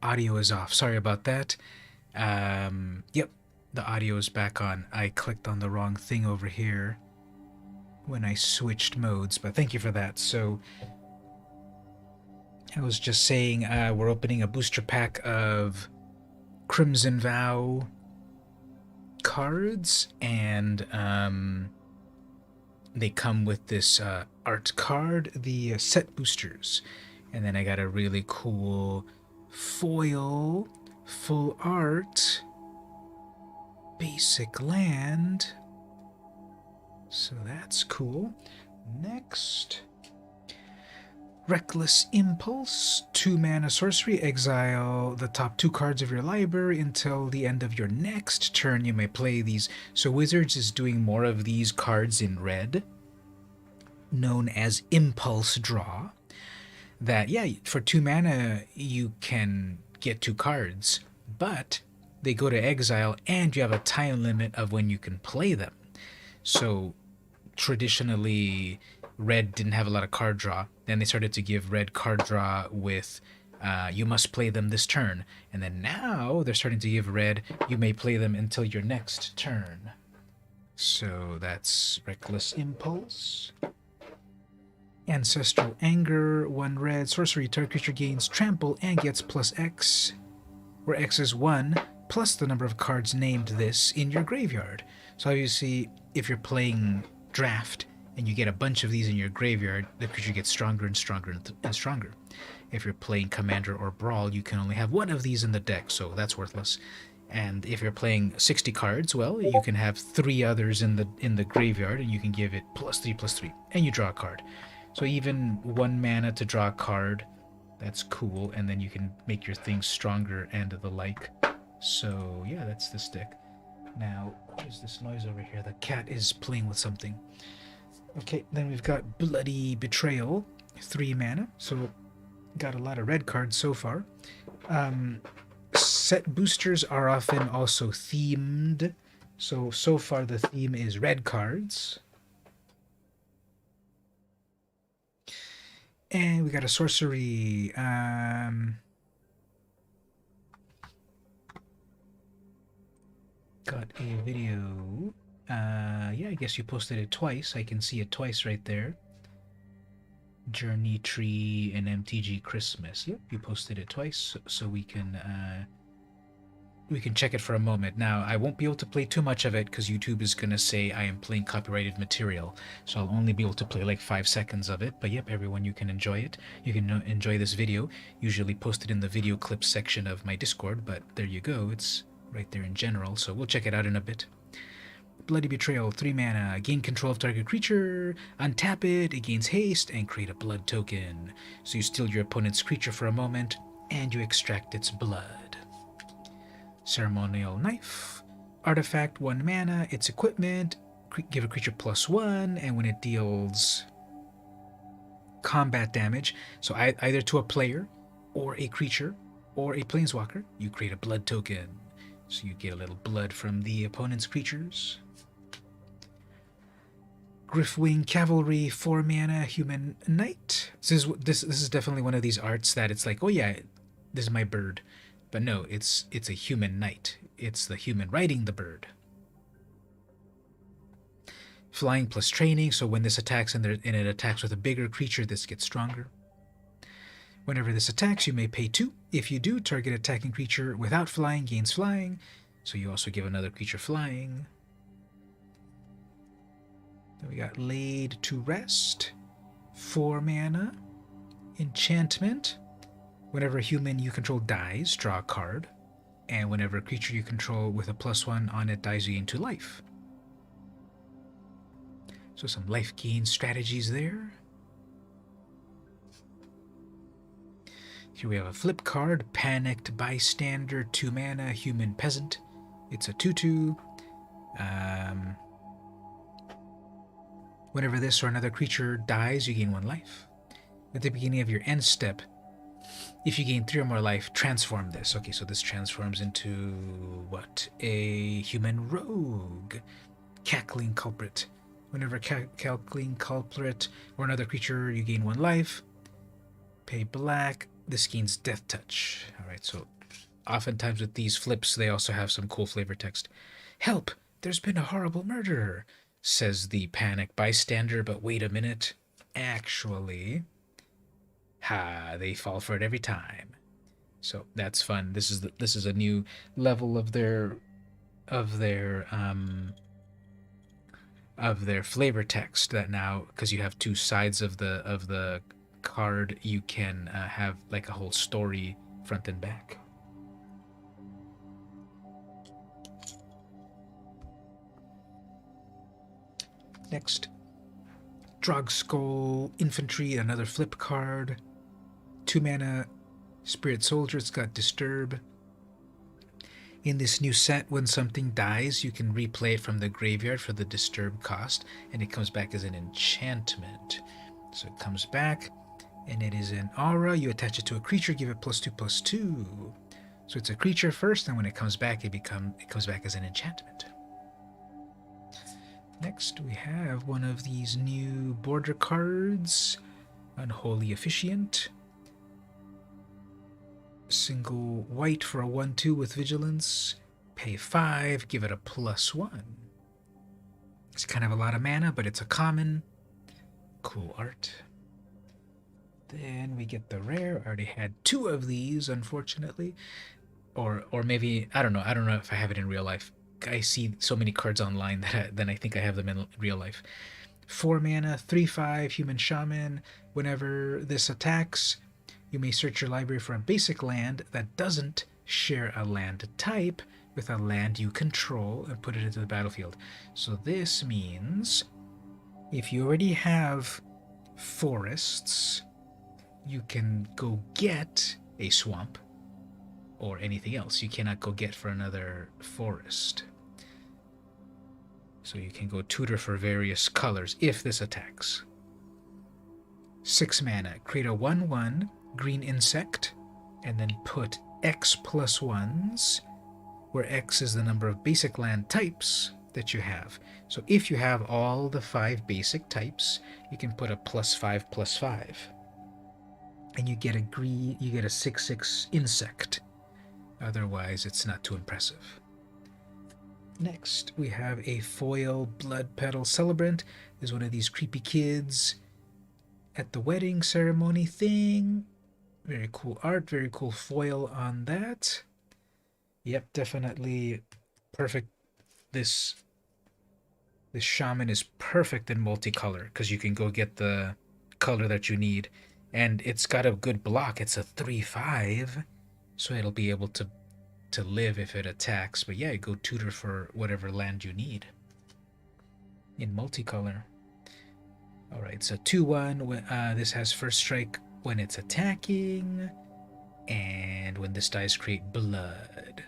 audio is off. Sorry about that. Yep, the audio is back on. I clicked on the wrong thing over here when I switched modes, but thank you for that. So I was just saying we're opening a booster pack of Crimson Vow cards, and they come with this art card, the set boosters. And then I got a really cool foil, full art, basic land. So that's cool. Next, Reckless Impulse, 2 mana sorcery, exile the top 2 cards of your library until the end of your next turn. You may play these. So Wizards is doing more of these cards in red, known as Impulse Draw. That, yeah, for 2 mana you can get 2 cards, but they go to exile and you have a time limit of when you can play them. So traditionally, red didn't have a lot of card draw. Then they started to give red card draw with you must play them this turn. And then now they're starting to give red, you may play them until your next turn. So that's Reckless Impulse. Ancestral Anger, 1 red, sorcery, target creature gains trample and gets +X, where X is 1, plus the number of cards named this in your graveyard. So obviously, if you're playing Draft, and you get a bunch of these in your graveyard, the creature gets stronger and stronger and stronger. If you're playing Commander or Brawl, you can only have 1 of these in the deck, so that's worthless. And if you're playing 60 cards, well, you can have 3 others in the graveyard, and you can give it +3/+3, and you draw a card. So even 1 mana to draw a card, that's cool, and then you can make your things stronger and the like. So yeah, that's this deck. Now, what is this noise over here? The cat is playing with something. Okay, then we've got Bloody Betrayal, 3 mana, so got a lot of red cards so far. Set boosters are often also themed, so far the theme is red cards. And we got a sorcery. Got a video. Yeah, I guess you posted it twice. I can see it twice right there. Journey Tree and MTG Christmas. Yep, you posted it twice, so we can check it for a moment. Now, I won't be able to play too much of it because YouTube is going to say I am playing copyrighted material. So I'll only be able to play like 5 seconds of it. But yep, everyone, you can enjoy it. You can enjoy this video. Usually posted in the video clips section of my Discord, but there you go. It's right there in general, so we'll check it out in a bit. Bloody Betrayal, 3 mana, gain control of target creature, untap it, it gains haste, and create a blood token. So you steal your opponent's creature for a moment, and you extract its blood. Ceremonial Knife, artifact, 1 mana, its equipment, give a creature +1, and when it deals combat damage, so either to a player, or a creature, or a planeswalker, you create a blood token. So you get a little blood from the opponent's creatures. Griffwing Cavalry, 4 mana, human knight. This is definitely one of these arts that it's like, oh yeah, this is my bird. But no, it's a human knight. It's the human riding the bird. Flying plus training, so when this attacks and it attacks with a bigger creature, this gets stronger. Whenever this attacks, you may pay 2. If you do, target attacking creature without flying gains flying. So you also give another creature flying. Then we got Laid to Rest, 4 mana. Enchantment. Whenever a human you control dies, draw a card. And whenever a creature you control with a +1 on it dies, you gain 2 life. So some life gain strategies there. Here we have a flip card, Panicked Bystander, 2 mana, human peasant. It's a 2/2. Whenever this or another creature dies, you gain 1 life. At the beginning of your end step, if you gain 3 or more life, transform this. Okay, so this transforms into what? A human rogue. Cackling Culprit. Whenever Cackling Culprit or another creature, you gain 1 life. Pay black. This gains Death Touch. Alright, so oftentimes with these flips, they also have some cool flavor text. Help! There's been a horrible murder, says the panicked bystander, but wait a minute. Actually, they fall for it every time. So that's fun. This is a new level of their flavor text that now, because you have two sides of the card, you can have like a whole story front and back. Next, Drog Skull Infantry, another flip card. 2 mana Spirit Soldier, it's got Disturb. In this new set, when something dies, you can replay it from the graveyard for the Disturb cost, and it comes back as an enchantment. So it comes back, and it is an aura. You attach it to a creature, give it +2/+2. So it's a creature first, and when it comes back, it comes back as an enchantment. Next, we have one of these new border cards, Unholy Officiant. Single white for a 1/2 with vigilance. Pay 5, give it a +1. It's kind of a lot of mana, but it's a common. Cool art. Then we get the rare. I already had 2 of these, unfortunately. Or maybe, I don't know if I have it in real life. I see so many cards online that I think I have them in real life. 4 mana, 3/5, Human Shaman. Whenever this attacks, you may search your library for a basic land that doesn't share a land type with a land you control and put it into the battlefield. So this means if you already have forests, you can go get a swamp or anything else. You cannot go get for another forest. So you can go tutor for various colors if this attacks. 6 mana, create a 1/1 green insect, and then put X +1s, where X is the number of basic land types that you have. So if you have all the 5 basic types, you can put a +5/+5. And you get a 6/6 insect. Otherwise, it's not too impressive. Next, we have a foil Blood Petal Celebrant. There's one of these creepy kids at the wedding ceremony thing. Very cool art, very cool foil on that. Yep, definitely perfect. This shaman is perfect in multicolor because you can go get the color that you need. And it's got a good block. It's a 3/5, so it'll be able to live if it attacks. But yeah, go tutor for whatever land you need in multicolor. All right, so 2/1. This has first strike when it's attacking, and when this dies, create blood.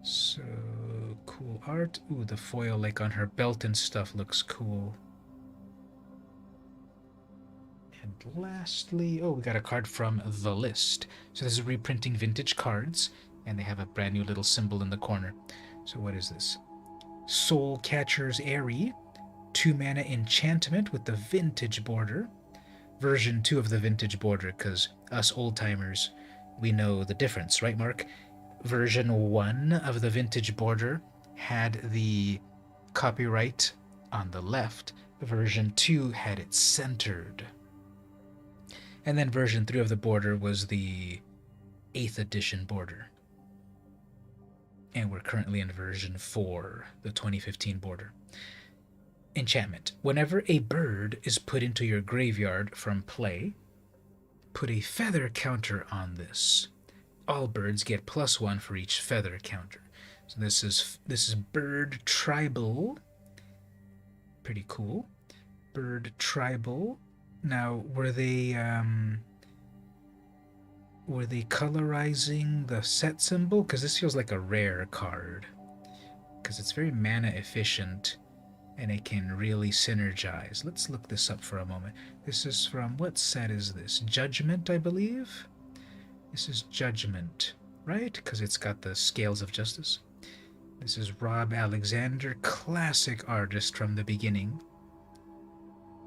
So cool art. Ooh, the foil like on her belt and stuff looks cool. And lastly, we got a card from the list. So this is reprinting vintage cards, and they have a brand new little symbol in the corner. So what is this? Soul Catcher's Airy, 2 mana enchantment with the vintage border. Version 2 of the vintage border, because us old timers, we know the difference, right, Mark? Version 1 of the vintage border had the copyright on the left. Version 2 had it centered. And then version 3 of the border was the 8th edition border. And we're currently in version 4, the 2015 border. Enchantment. Whenever a bird is put into your graveyard from play, put a feather counter on this. All birds get +1 for each feather counter. So this is bird tribal. Pretty cool. Bird tribal. Now, were they colorizing the set symbol? Because this feels like a rare card. Because it's very mana efficient, and it can really synergize. Let's look this up for a moment. This is from, what set is this? Judgment, I believe? This is Judgment, right? Because it's got the Scales of Justice. This is Rob Alexander, classic artist from the beginning.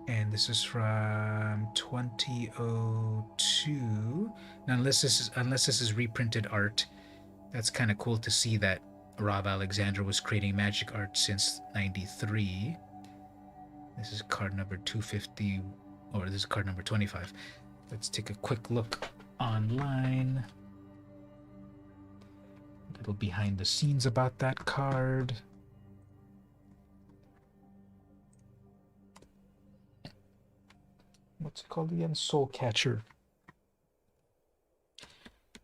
And this is from 2002. Now, unless this is reprinted art, that's kind of cool to see that Rob Alexander was creating magic art since '93. This is card number 250, or this is card number 25. Let's take a quick look online. A little behind the scenes about that card. What's it called again? Soul Catcher.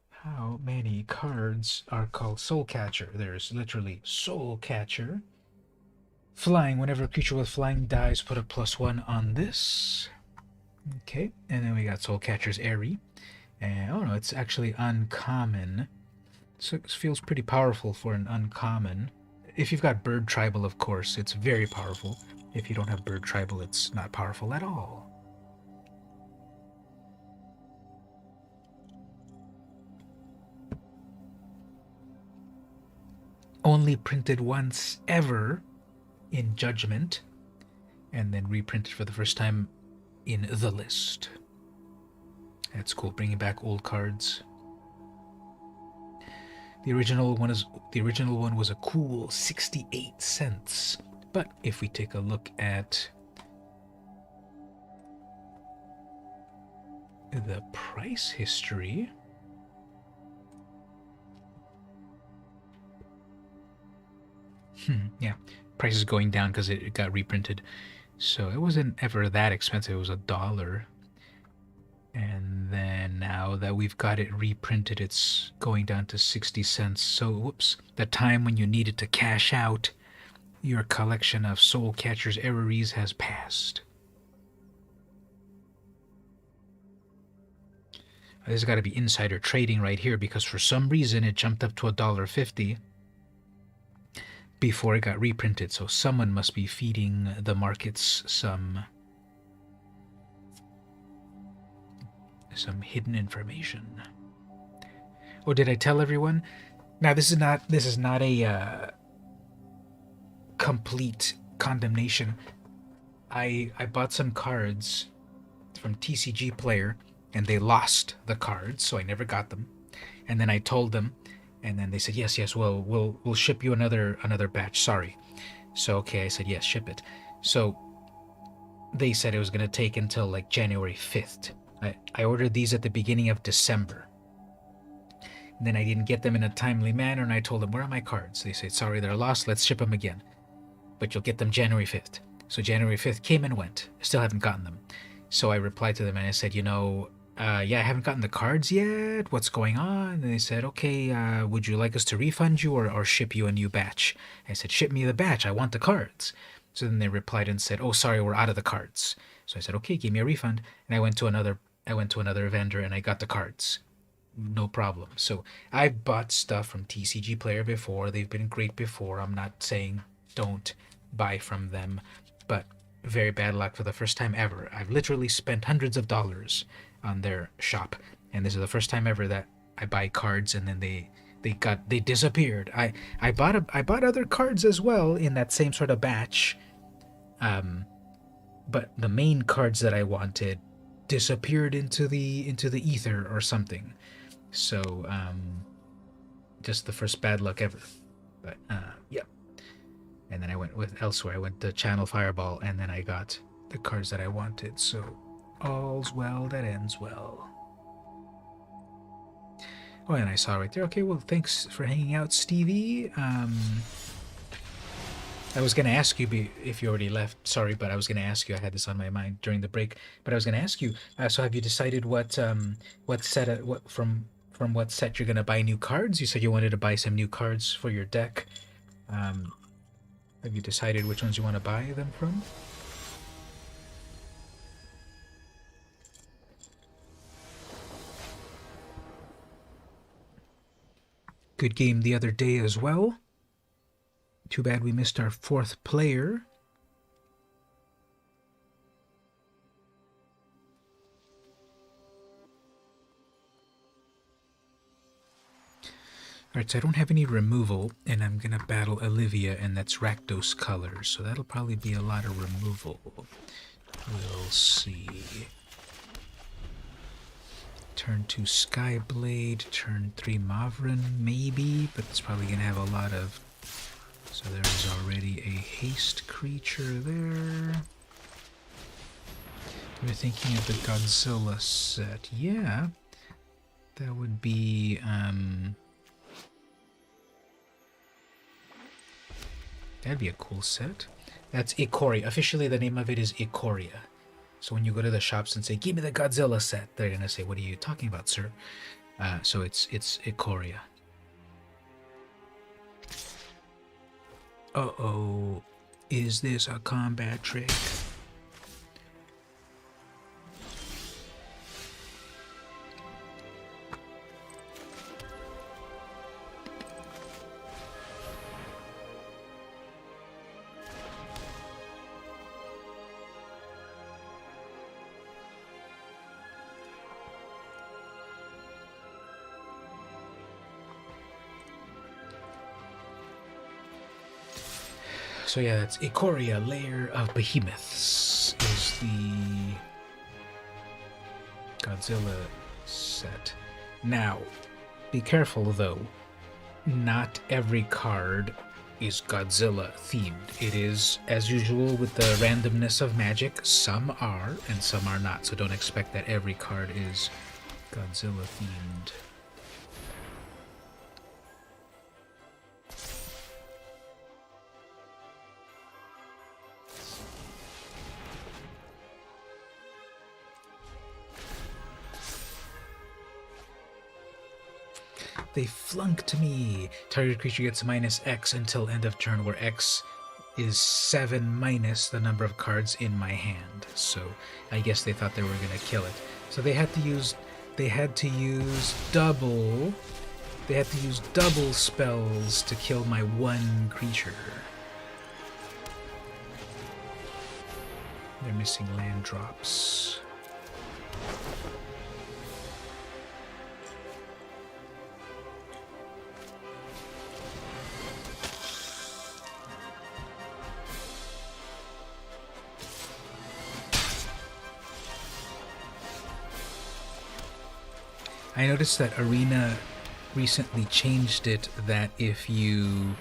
How many cards are called Soul Catcher? There's literally Soul Catcher. Flying. Whenever a creature with flying dies, put a +1 on this. Okay, and then we got Soul Catcher's Airy. And oh no, it's actually uncommon. So it feels pretty powerful for an uncommon. If you've got Bird Tribal, of course, it's very powerful. If you don't have Bird Tribal, it's not powerful at all. Only printed once ever in Judgment, and then reprinted for the first time in the list. That's cool, bringing back old cards. The original one was a cool 68 cents. But if we take a look at the price history, yeah, price is going down because it got reprinted. So it wasn't ever that expensive. It was $1. And then now that we've got it reprinted, it's going down to 60 cents. So, whoops, the time when you needed to cash out your collection of Soul Catcher's Errors has passed. There's got to be insider trading right here, because for some reason it jumped up to $1.50 before it got reprinted. So someone must be feeding the markets some hidden information. Or did I tell everyone? Now this is not a complete condemnation. I bought some cards from TCG Player and they lost the cards, so I never got them. And then I told them, and then they said yes, we'll ship you another batch. Sorry. So okay, I said yes, ship it. So they said it was gonna take until like January 5th. I ordered these at the beginning of December. And then I didn't get them in a timely manner, and I told them, where are my cards? They said, sorry, they're lost, let's ship them again. But you'll get them January 5th. So January 5th came and went. I still haven't gotten them. So I replied to them and I said, yeah, I haven't gotten the cards yet. What's going on? And they said, okay, would you like us to refund you or ship you a new batch? I said, ship me the batch. I want the cards. So then they replied and said, oh, sorry, we're out of the cards. So I said, okay, give me a refund. And I went to another vendor and I got the cards. No problem. So I've bought stuff from TCG Player before. They've been great before. I'm not saying don't buy from them, but very bad luck for the first time ever. I've literally spent hundreds of dollars on their shop, and this is the first time ever that I buy cards and then they disappeared. I bought other cards as well in that same sort of batch, but the main cards that I wanted disappeared into the ether or something. So just the first bad luck ever. But yeah. And then I went with elsewhere. I went to Channel Fireball, and then I got the cards that I wanted. So all's well that ends well. Oh, and I saw right there. Okay, well, thanks for hanging out, Stevie. I was going to ask you if you already left. Sorry, but I was going to ask you. I had this on my mind during the break. But I was going to ask you. So have you decided what set from what set you're going to buy new cards? You said you wanted to buy some new cards for your deck. Have you decided which ones you want to buy them from? Good game the other day as well. Too bad we missed our fourth player. Alright, so I don't have any removal, and I'm going to battle Olivia, and that's Rakdos colors, so that'll probably be a lot of removal. We'll see. Turn 2 Skyblade, turn 3 Mavrin, maybe, but it's probably going to have a lot of... So there's already a haste creature there. We're thinking of the Godzilla set. Yeah, that would be... That'd be a cool set. That's Ikoria. Officially, the name of it is Ikoria. So when you go to the shops and say, "Give me the Godzilla set," they're gonna say, "What are you talking about, sir?" So it's Ikoria. Uh-oh. Is this a combat trick? So yeah, that's Ikoria, Lair of Behemoths, is the Godzilla set. Now, be careful though. Not every card is Godzilla themed. It is, as usual with the randomness of Magic, some are and some are not. So don't expect that every card is Godzilla themed. They flunked me. Target creature gets minus X until end of turn, where X is 7 minus the number of cards in my hand. So I guess they thought they were gonna kill it. So they had to use double spells to kill my one creature. They're missing land drops. I noticed that Arena recently changed it that if you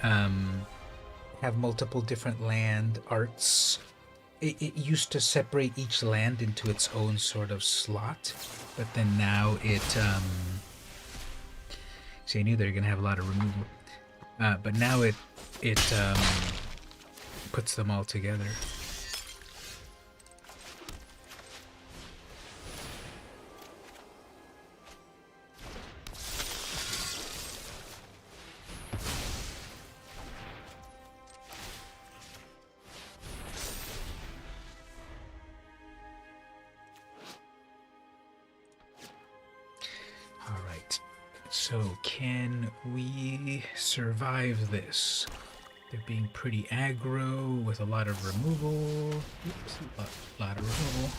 have multiple different land arts, it used to separate each land into its own sort of slot, but then now it see, I knew they were gonna have a lot of removal, but now it puts them all together. So can we survive this? They're being pretty aggro with a lot of removal. Oops, a lot of removal.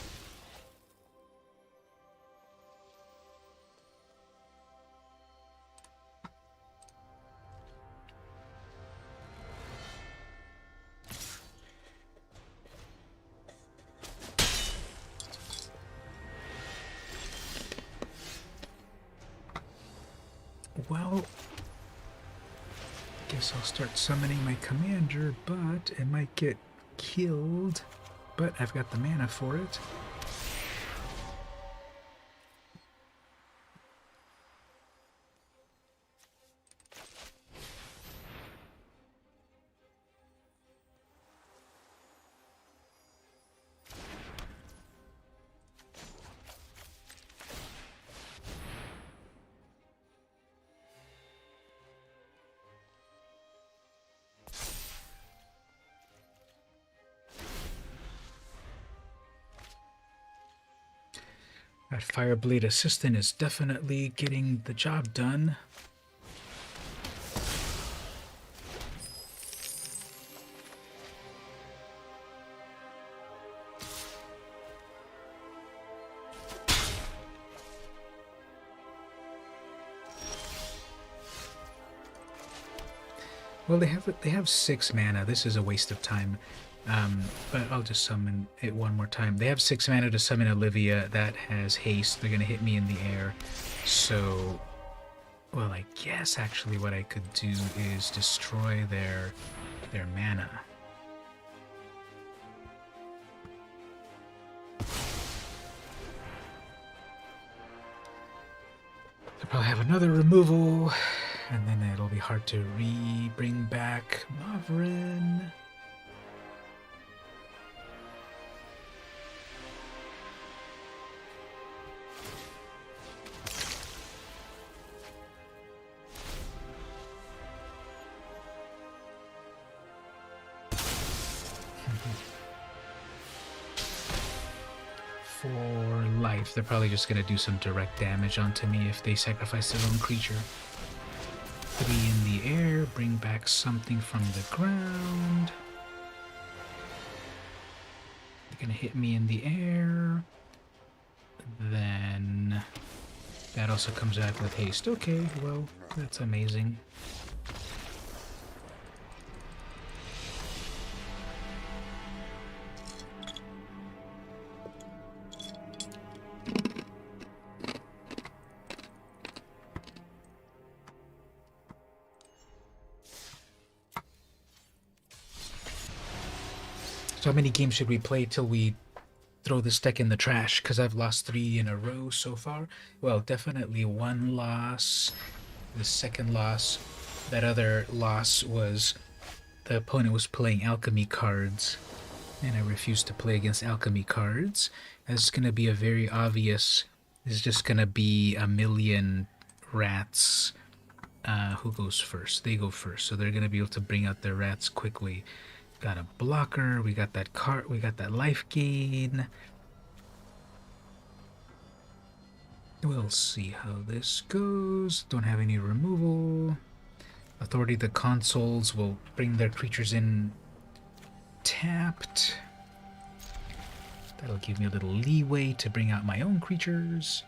Well, guess I'll start summoning my commander, but it might get killed. But I've got the mana for it. That Fireblade Assistant is definitely getting the job done. Well, they have 6 mana. This is a waste of time. But I'll just summon it one more time. They have 6 mana to summon Olivia. That has haste. They're going to hit me in the air. So, well, I guess actually what I could do is destroy their mana. They'll probably have another removal, and then it'll be hard to bring back Maverin. For life, they're probably just going to do some direct damage onto me if they sacrifice their own creature. 3 in the air, bring back something from the ground. They're going to hit me in the air. Then that also comes back with haste. Okay, well, that's amazing. So how many games should we play till we throw this deck in the trash? Because I've lost 3 in a row so far. Well, definitely 1 loss. The second loss, that other loss was the opponent was playing alchemy cards, and I refused to play against alchemy cards. That's going to be a very obvious. It's just going to be a million rats. Who goes first? They go first, so they're going to be able to bring out their rats quickly. Got a blocker, we got that card, we got that life gain. We'll see how this goes. Don't have any removal. Authority, the consoles will bring their creatures in tapped. That'll give me a little leeway to bring out my own creatures.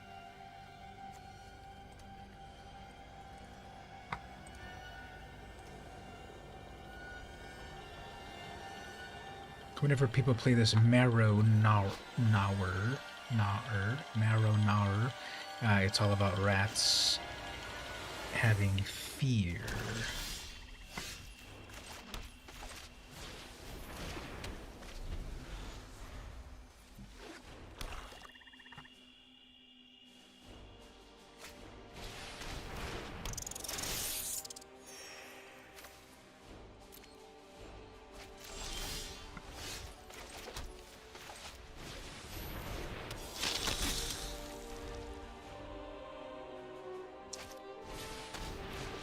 Whenever people play this Marrow Gnawer, it's all about rats having fear.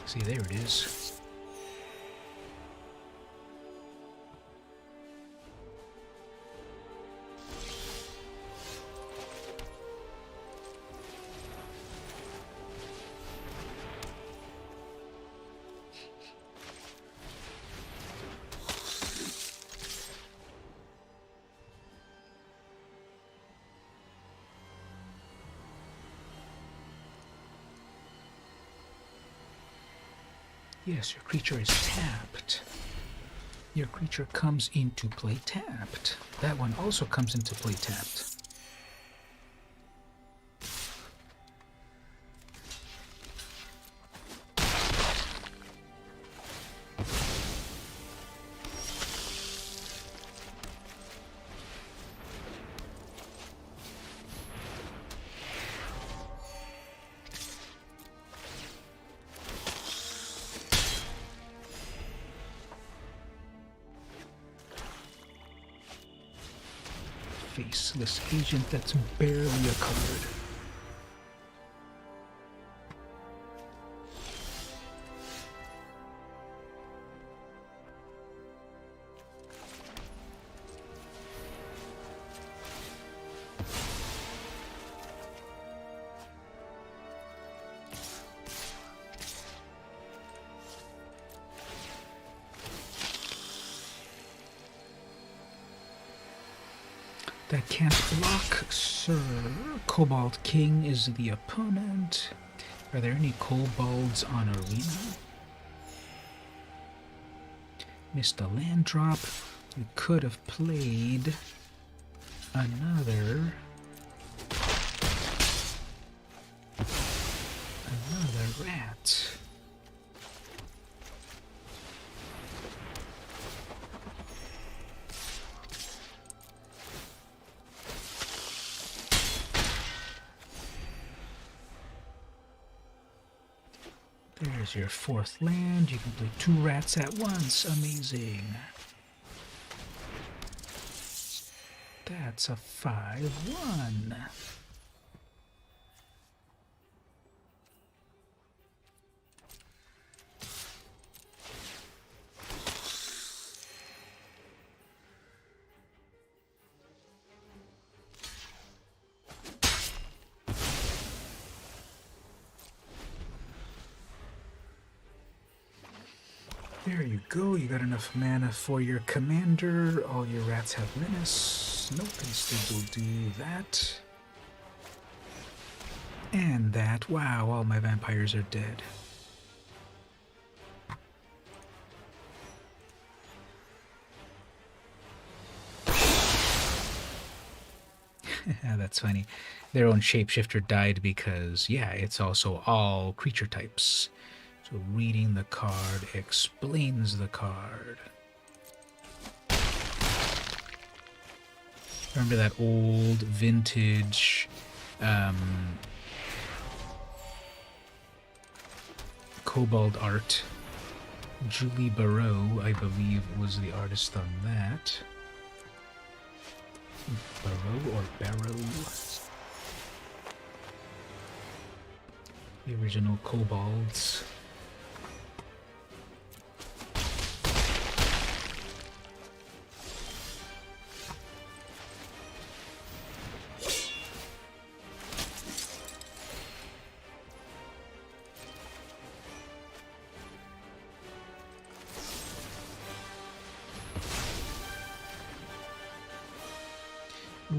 See, there it is. Yes, your creature is tapped. Your creature comes into play tapped. That one also comes into play tapped. Faceless agent, that's barely a card. That can't block, sir. Cobalt King is the opponent. Are there any kobolds on Arena? Missed a land drop. We could have played another rat. There's your 4th land. You can play 2 rats at once. Amazing. That's a 5-1. There you go. You got enough mana for your commander. All your rats have menace. Nope, instead we'll do that. And that. Wow, all my vampires are dead. That's funny. Their own shapeshifter died because, yeah, it's also all creature types. So reading the card explains the card. Remember that old vintage Kobold art? Julie Barreau, I believe, was the artist on that. Barreau or Barrow? The original kobolds.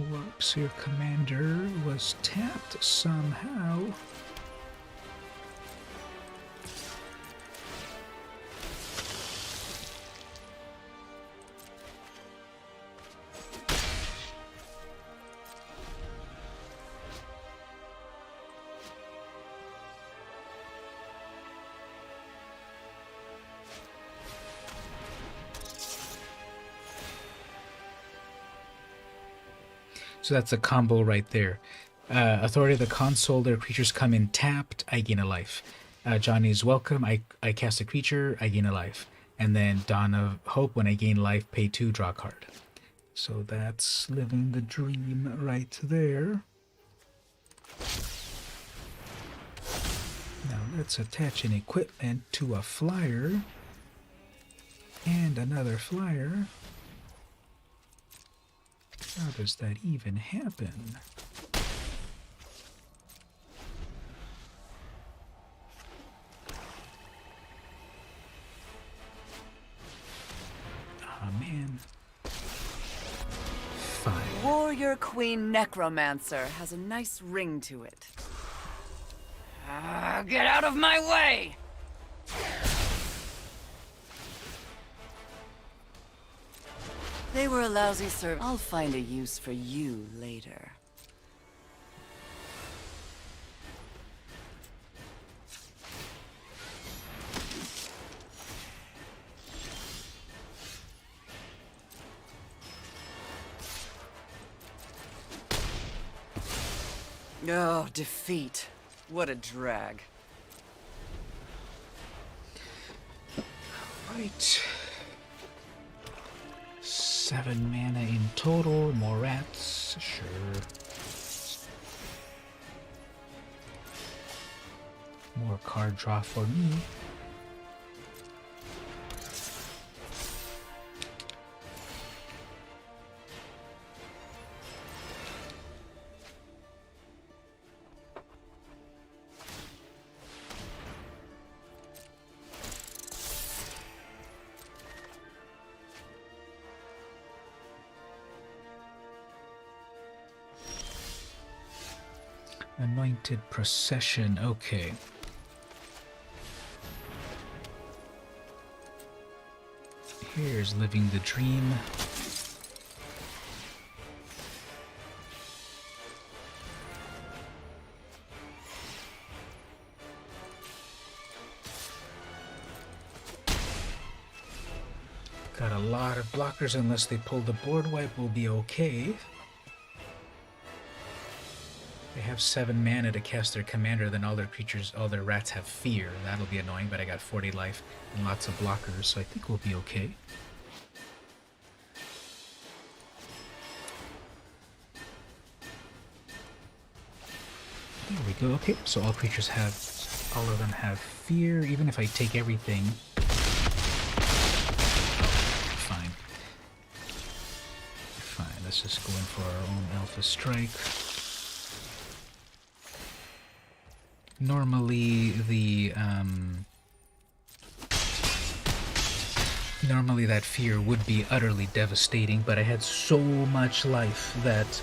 Whoops, your commander was tapped somehow. So that's a combo right there. Authority of the console, their creatures come in tapped, I gain a life. Johnny's Welcome, I cast a creature, I gain a life. And then Dawn of Hope, when I gain life, pay 2, draw a card. So that's living the dream right there. Now let's attach an equipment to a flyer. And another flyer. How does that even happen? Ah, man. Fine. Warrior Queen Necromancer has a nice ring to it. Get out of my way! They were a lousy servant. I'll find a use for you later. Oh, defeat. What a drag. Right. 7 mana in total. More rats. Sure. More card draw for me. Anointed Procession, okay. Here's living the dream. Got a lot of blockers. Unless they pull the board wipe, we'll be okay. They have 7 mana to cast their commander, then all their creatures, all their rats have fear. That'll be annoying, but I got 40 life and lots of blockers, so I think we'll be okay. There we go. Okay, so all creatures have, all of them have fear. Even if I take everything, fine. Fine, let's just go in for our own Alpha Strike. Normally normally that fear would be utterly devastating, but I had so much life that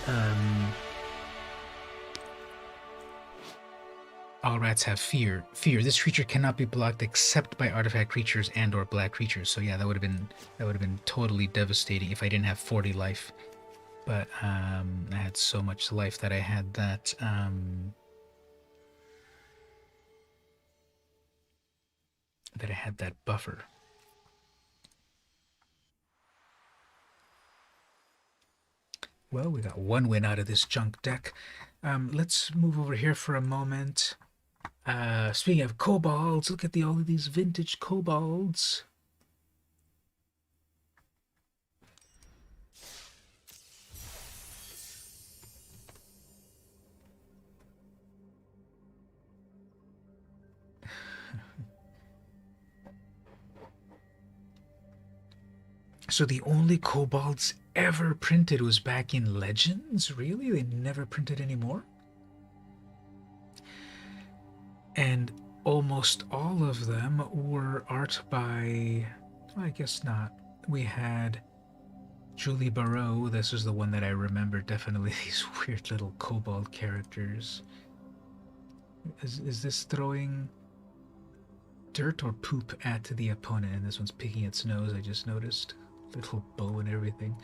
all rats have fear. This creature cannot be blocked except by artifact creatures and or black creatures. So yeah, that would have been totally devastating if I didn't have 40 life. But I had so much life that I had that buffer. Well, we got 1 win out of this junk deck. Let's move over here for a moment. Speaking of kobolds, look at all of these vintage kobolds. So the only kobolds ever printed was back in Legends? Really? They never printed anymore? And almost all of them were art by... well, I guess not. We had Julie Barreau. This is the one that I remember definitely. These weird little kobold characters. Is this throwing dirt or poop at the opponent? And this one's picking its nose, I just noticed. Little bow and everything.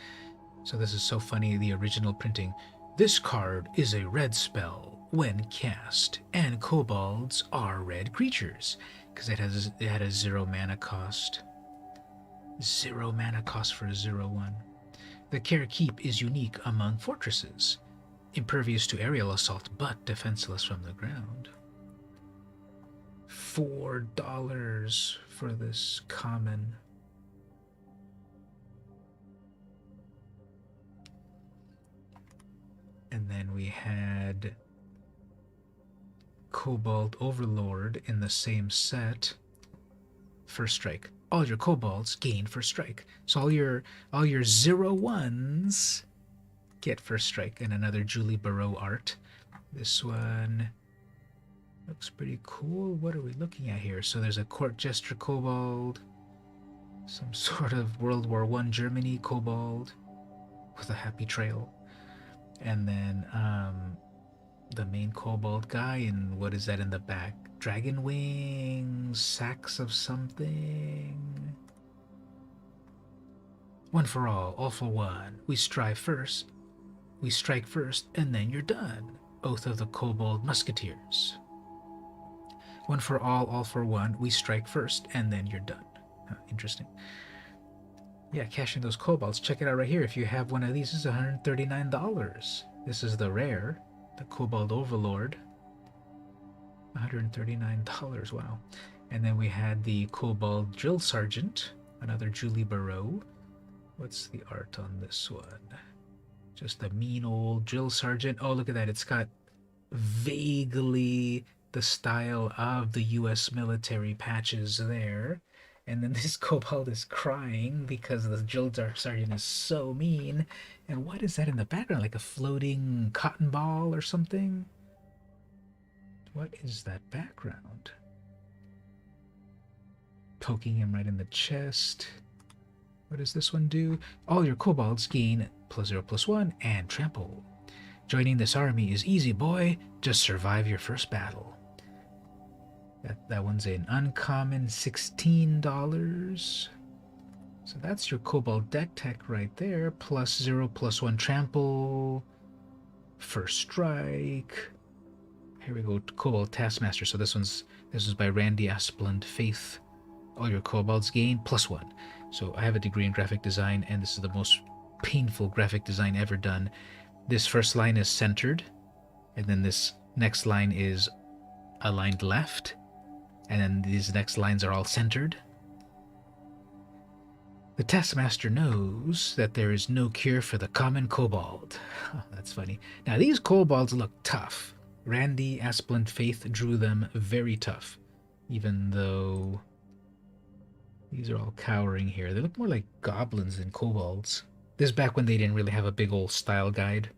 So this is so funny, the original printing. This card is a red spell when cast, and kobolds are red creatures. Because it had a 0 mana cost. 0 mana cost for a 0/1. The Care Keep is unique among fortresses. Impervious to aerial assault, but defenseless from the ground. $4 for this common. And then we had Cobalt Overlord in the same set. First strike. All your kobolds gain first strike. So all your 0/1s get first strike. And another Julie Barreau art. This one looks pretty cool. What are we looking at here? So there's a Court Jester kobold. Some sort of World War I Germany kobold with a happy trail. And then the main kobold guy, and what is that in the back? Dragon wings, sacks of something. One for all for one. We strike first, and then you're done. Oath of the Kobold Musketeers. One for all for one. We strike first, and then you're done. Interesting. Yeah, cashing those kobolds. Check it out right here. If you have one of these, it's $139. This is the rare, the Kobold Overlord. $139. Wow. And then we had the Kobold Drill Sergeant, another Julie Barreau. What's the art on this one? Just a mean old Drill Sergeant. Oh, look at that. It's got vaguely the style of the U.S. military patches there. And then this kobold is crying because the drill sergeant is so mean. And what is that in the background? Like a floating cotton ball or something? What is that background? Poking him right in the chest. What does this one do? All your kobolds gain +0/+1 and trample. Joining this army is easy, boy. Just survive your first battle. That one's an uncommon $16. So that's your Cobalt deck tech right there. +0/+1 trample. First strike. Here we go. Cobalt Taskmaster. So this is by Randy Asplund Faith. All your kobolds gain +1. So I have a degree in graphic design, and this is the most painful graphic design ever done. This first line is centered, and then this next line is aligned left, and then these next lines are all centered. The Taskmaster knows that there is no cure for the common kobold. That's funny. Now these kobolds look tough. Randy Asplund Faith drew them very tough, even though these are all cowering here. They look more like goblins than kobolds. This is back when they didn't really have a big old style guide.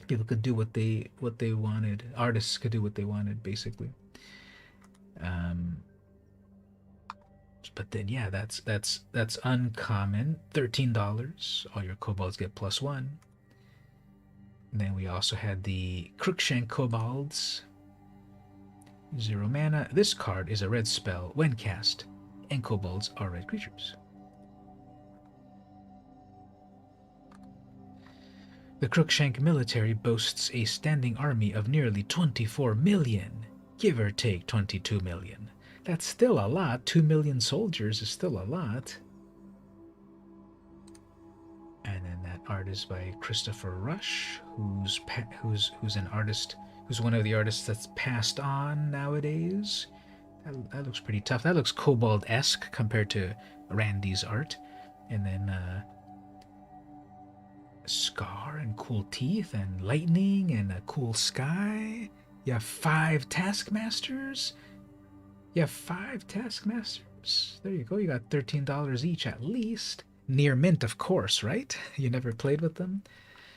People could do what they wanted. Artists could do what they wanted, basically. But then, yeah, that's uncommon. $13. All your kobolds get +1. And then we also had the Crookshank kobolds. 0 mana. This card is a red spell when cast, and kobolds are red creatures. The Crookshank military boasts a standing army of nearly 24 million, give or take 22 million. That's still a lot. 2 million soldiers is still a lot. And then that art is by Christopher Rush, who's an artist, who's one of the artists that's passed on nowadays. That looks pretty tough. That looks kobold-esque compared to Randy's art. And then scar and cool teeth and lightning and a cool sky. You have 5 Taskmasters. You have 5 Taskmasters. There you go. You got $13 each at least. Near mint, of course, right? You never played with them?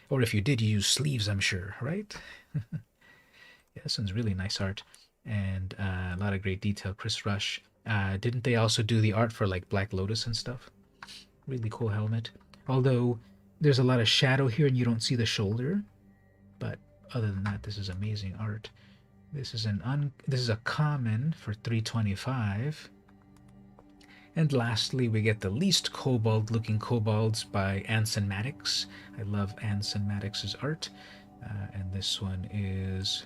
Or if you did, you use sleeves, I'm sure, right? Yeah, this one's really nice art. And a lot of great detail. Chris Rush. Didn't they also do the art for like Black Lotus and stuff? Really cool helmet. Although there's a lot of shadow here and you don't see the shoulder. But other than that, this is amazing art. This is a common for $3.25. And lastly, we get the least kobold-looking kobolds by Anson Maddox. I love Anson Maddox's art. And this one is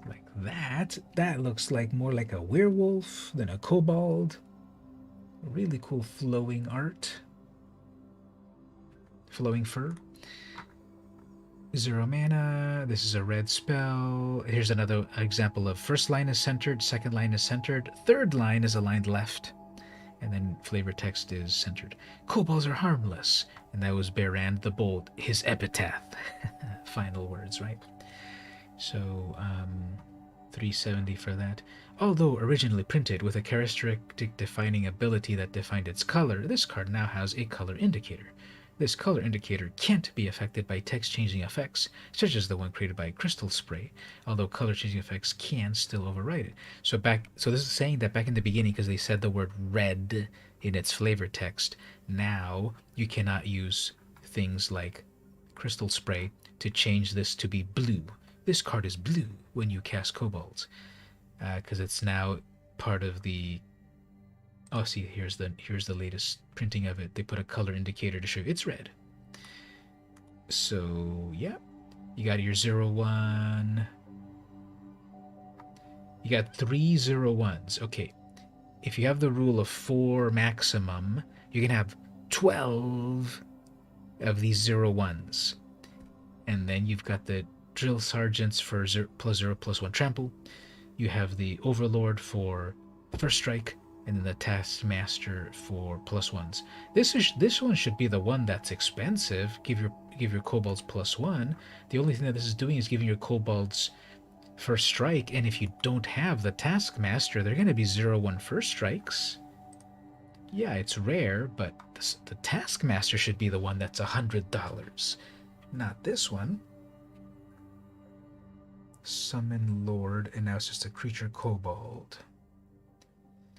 like that. That looks like more like a werewolf than a kobold. Really cool flowing art. Flowing fur. 0 mana. This is a red spell. Here's another example of first line is centered, second line is centered, third line is aligned left, and then flavor text is centered. Kobolds are harmless, and that was Berand the Bold, his epitaph. Final words, right? So, $3.70 for that. Although originally printed with a characteristic defining ability that defined its color, this card now has a color indicator. This color indicator can't be affected by text-changing effects, such as the one created by Crystal Spray, although color-changing effects can still override it. So this is saying that back in the beginning, because they said the word red in its flavor text, now you cannot use things like Crystal Spray to change this to be blue. This card is blue when you cast kobolds, because it's now part of the... Oh, see, here's the latest printing of it. They put a color indicator to show you it's red. So, yeah. You got your 0/1. You got 3 0/1s. Okay. If you have the rule of 4 maximum, you can have 12 of these 0/1s. And then you've got the drill sergeants for +0/+1 trample. You have the overlord for first strike. And then the Taskmaster for +1s. This one should be the one that's expensive. Give your kobolds +1. The only thing that this is doing is giving your kobolds first strike. And if you don't have the Taskmaster, they're going to be 0/1 first strikes. Yeah, it's rare, but the Taskmaster should be the one that's $100, not this one. Summon Lord, and now it's just a creature kobold.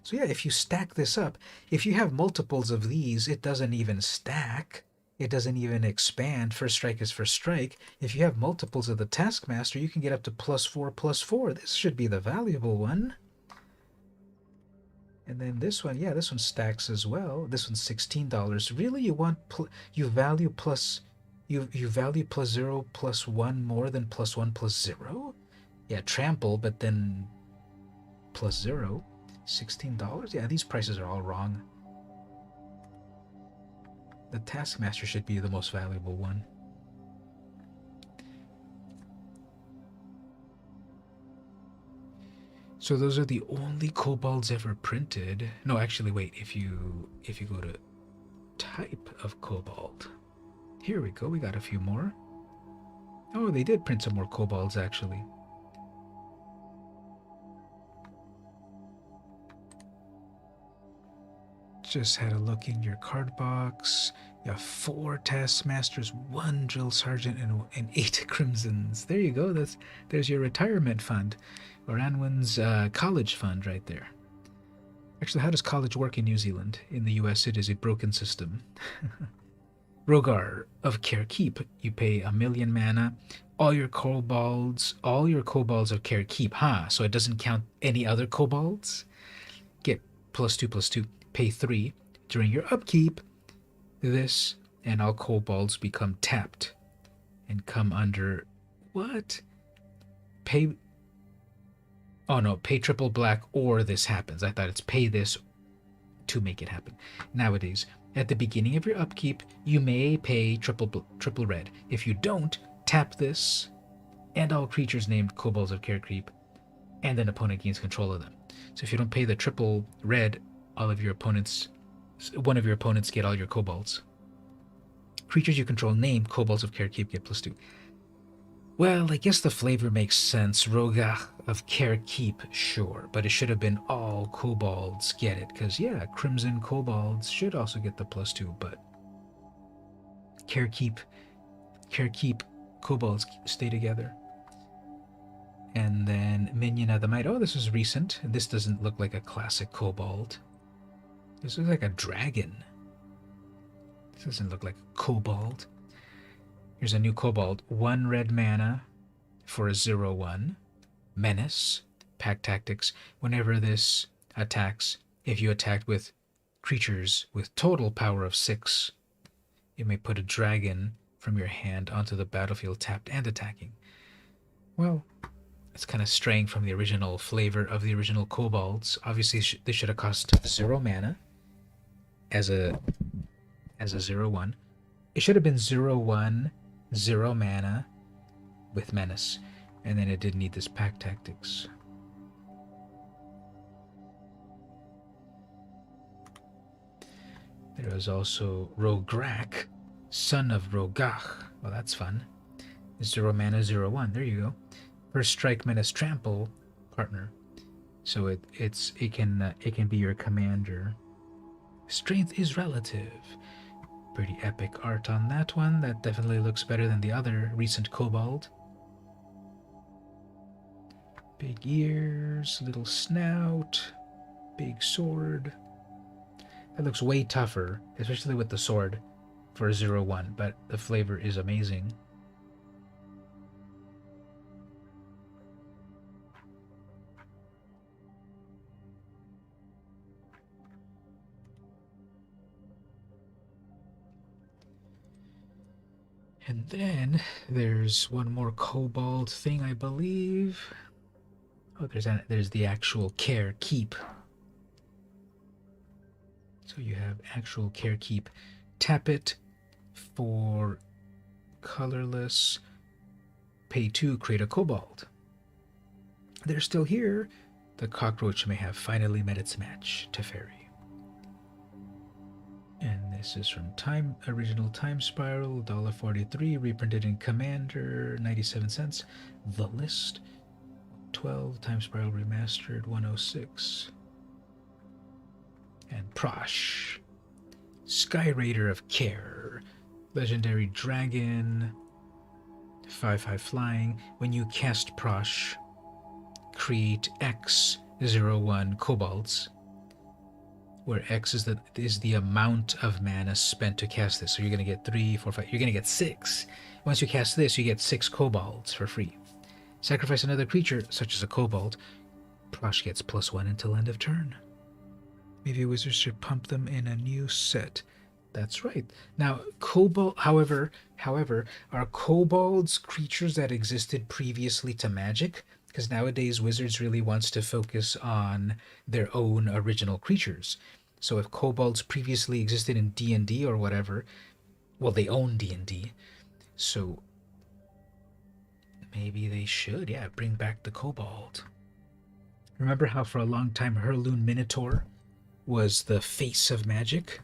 So yeah, if you stack this up, if you have multiples of these, it doesn't even stack. It doesn't even expand. First strike is first strike. If you have multiples of the Taskmaster, you can get up to +4/+4. This should be the valuable one. And then this one, yeah, this one stacks as well. This one's $16. Really, you want you value plus you value plus 0 plus 1 more than plus 1 plus 0? Yeah, trample, but then plus 0. $16? Yeah, these prices are all wrong. The Taskmaster should be the most valuable one. So those are the only kobolds ever printed. No, actually, wait. If you go to type of kobold, here we go. We got a few more. Oh, they did print some more kobolds actually. Just had a look in your card box. You have 4 Taskmasters, 1 Drill Sergeant, and 8 Crimsons. There you go. There's your retirement fund, or Anwin's college fund right there. Actually, how does college work in New Zealand? In the US, it is a broken system. Rogar of Carekeep, you pay 1,000,000 mana. All your kobolds of Carekeep, huh? So it doesn't count any other kobolds? Get +2/+2. Pay 3 during your upkeep. This and all kobolds become tapped and come under what? Pay. Oh no, pay triple black or this happens. I thought it's pay this to make it happen. Nowadays, at the beginning of your upkeep, you may pay triple red. If you don't, tap this and all creatures named kobolds of Carekeep, and then opponent gains control of them. So if you don't pay the triple red, one of your opponents get all your kobolds. Creatures you control named kobolds of Carekeep get +2. Well, I guess the flavor makes sense. Rogach of Carekeep, sure, but it should have been all kobolds get it, because yeah, Crimson kobolds should also get the +2, but Carekeep kobolds stay together. And then Minion of the Might. Oh, this is recent. This doesn't look like a classic kobold. This looks like a dragon. This doesn't look like a kobold. Here's a new kobold. 1 red mana for a 0/1. Menace. Pack Tactics. Whenever this attacks, if you attacked with creatures with total power of 6, you may put a dragon from your hand onto the battlefield tapped and attacking. Well, it's kind of straying from the original flavor of the original kobolds. Obviously, they should have cost 0 mana as a 0/1. It should have been 0/1, 0 mana with Menace, and then it did need this Pack Tactics. There was also Rograk, son of Rogach. Well, that's fun. 0 mana, 0/1. There you go. First strike, Menace, trample, partner. So it can be your commander. Strength is relative. Pretty epic art on that one. That definitely looks better than the other recent kobold. Big ears, little snout, big sword. That looks way tougher, especially with the sword for a 0/1, but the flavor is amazing. And then there's one more kobold thing, I believe. Oh, there's the actual Carekeep. So you have actual Carekeep. Tap it for colorless. Pay 2, create a kobold. They're still here. The cockroach may have finally met its match, Teferi. And this is from original Time Spiral, $1.43, reprinted in Commander, 97 cents. The List, 12, Time Spiral Remastered, 106. And Prosh, Sky Raider of Care, Legendary Dragon, 5/5 flying. When you cast Prosh, create X 0/1 kobolds, where X is the amount of mana spent to cast this. So you're going to get 3, 4, 5. You're going to get 6. Once you cast this, you get 6 kobolds for free. Sacrifice another creature, such as a kobold. Prosh gets +1 until end of turn. Maybe wizards should pump them in a new set. That's right. Now, kobold, however, are kobolds creatures that existed previously to magic? Because nowadays wizards really wants to focus on their own original creatures. So if kobolds previously existed in D&D or whatever, well, they own D&D. So maybe they should, yeah, bring back the kobold. Remember how for a long time Herloon Minotaur was the face of magic?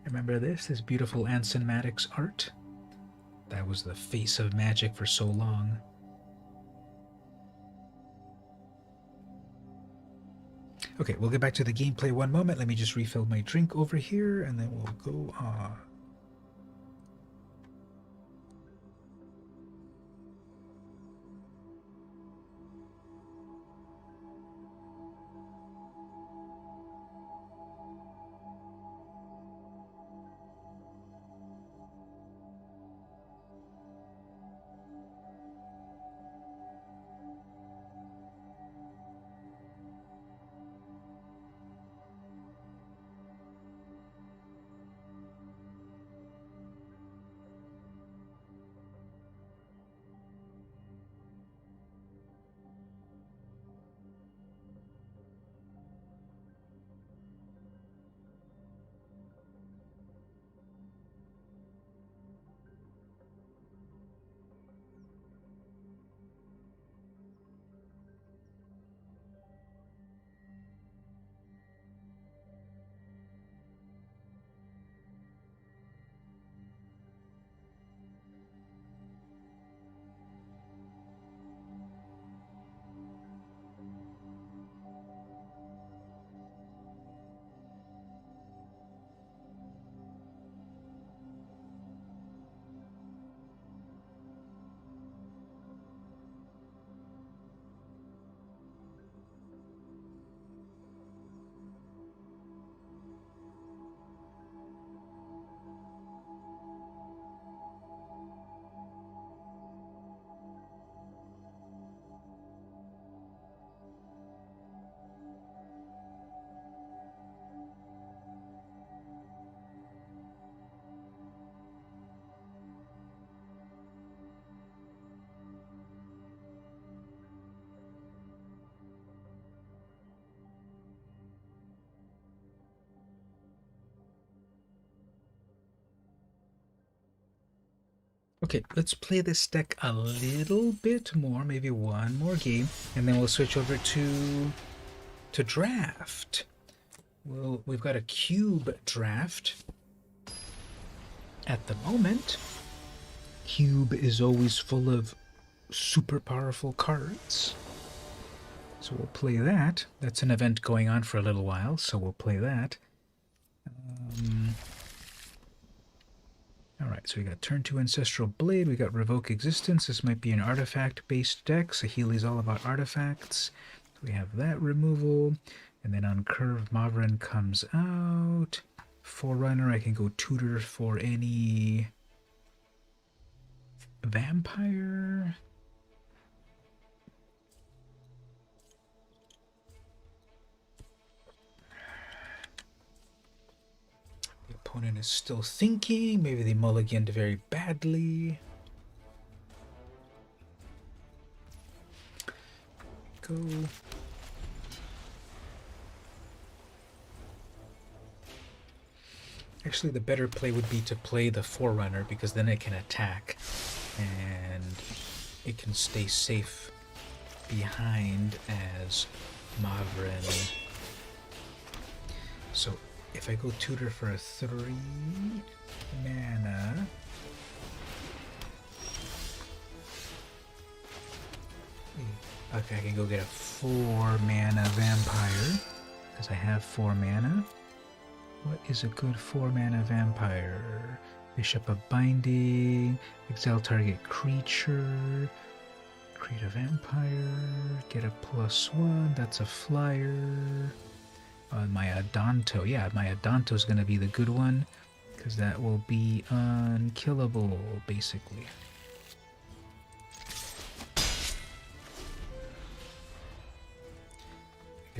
Remember this beautiful Anson Maddox art? That was the face of magic for so long. Okay, we'll get back to the gameplay one moment. Let me just refill my drink over here, and then we'll go on. Okay, let's play this deck a little bit more, maybe one more game, and then we'll switch over to draft. Well, we've got a cube draft at the moment. Cube is always full of super powerful cards. So we'll play that. That's an event going on for a little while, so we'll play that. Alright, so we got turn 2 Ancestral Blade, we got Revoke Existence. This might be an artifact-based deck. Saheeli's all about artifacts. So we have that removal. And then on curve, Maverin comes out. Forerunner, I can go tutor for any vampire. The opponent is still thinking. Maybe they mulliganed very badly. Go. Actually, the better play would be to play the Forerunner, because then it can attack and it can stay safe behind as Maverin. So if I go tutor for a 3 mana, okay, I can go get a 4 mana vampire because I have 4 mana. What is a good 4 mana vampire? Bishop of Binding, exile target creature, create a vampire, get a +1, that's a flyer. My Adanto, yeah, my Adanto is going to be the good one, because that will be unkillable, basically.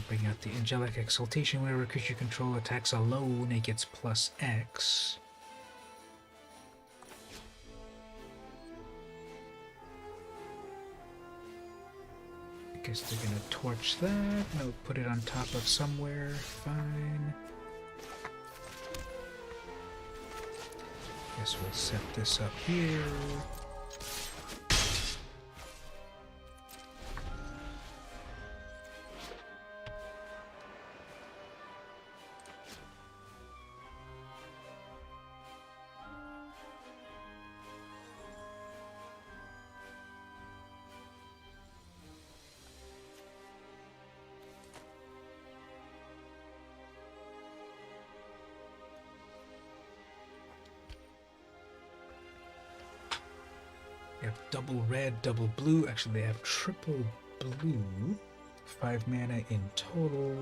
Bring out the Angelic Exaltation. Whenever a creature you control attacks alone, it gets plus X. I guess they're gonna torch that. No, put it on top of somewhere. Fine. Guess we'll set this up here. They have double red, double blue. Actually, they have triple blue. 5 mana in total.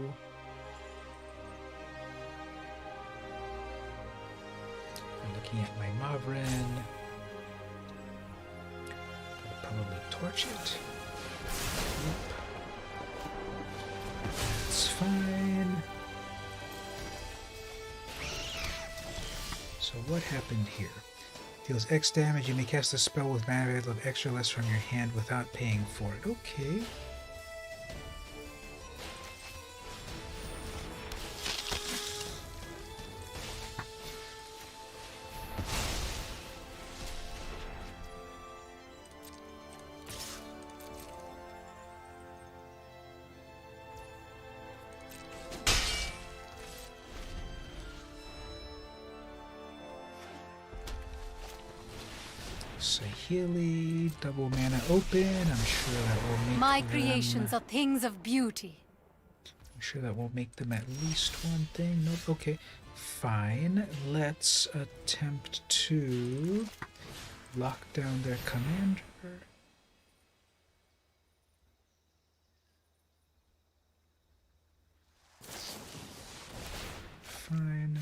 I'm looking at my Mavren. I'll probably torch it. Yep. That's fine. So what happened here? Deals X damage. You may cast a spell with mana value of X or less from your hand without paying for it. Okay. Sahili, double mana open. I'm sure that will make My them, creations are things of beauty. I'm sure that will make them at least one thing. Nope. Okay. Fine. Let's attempt to lock down their commander. Fine.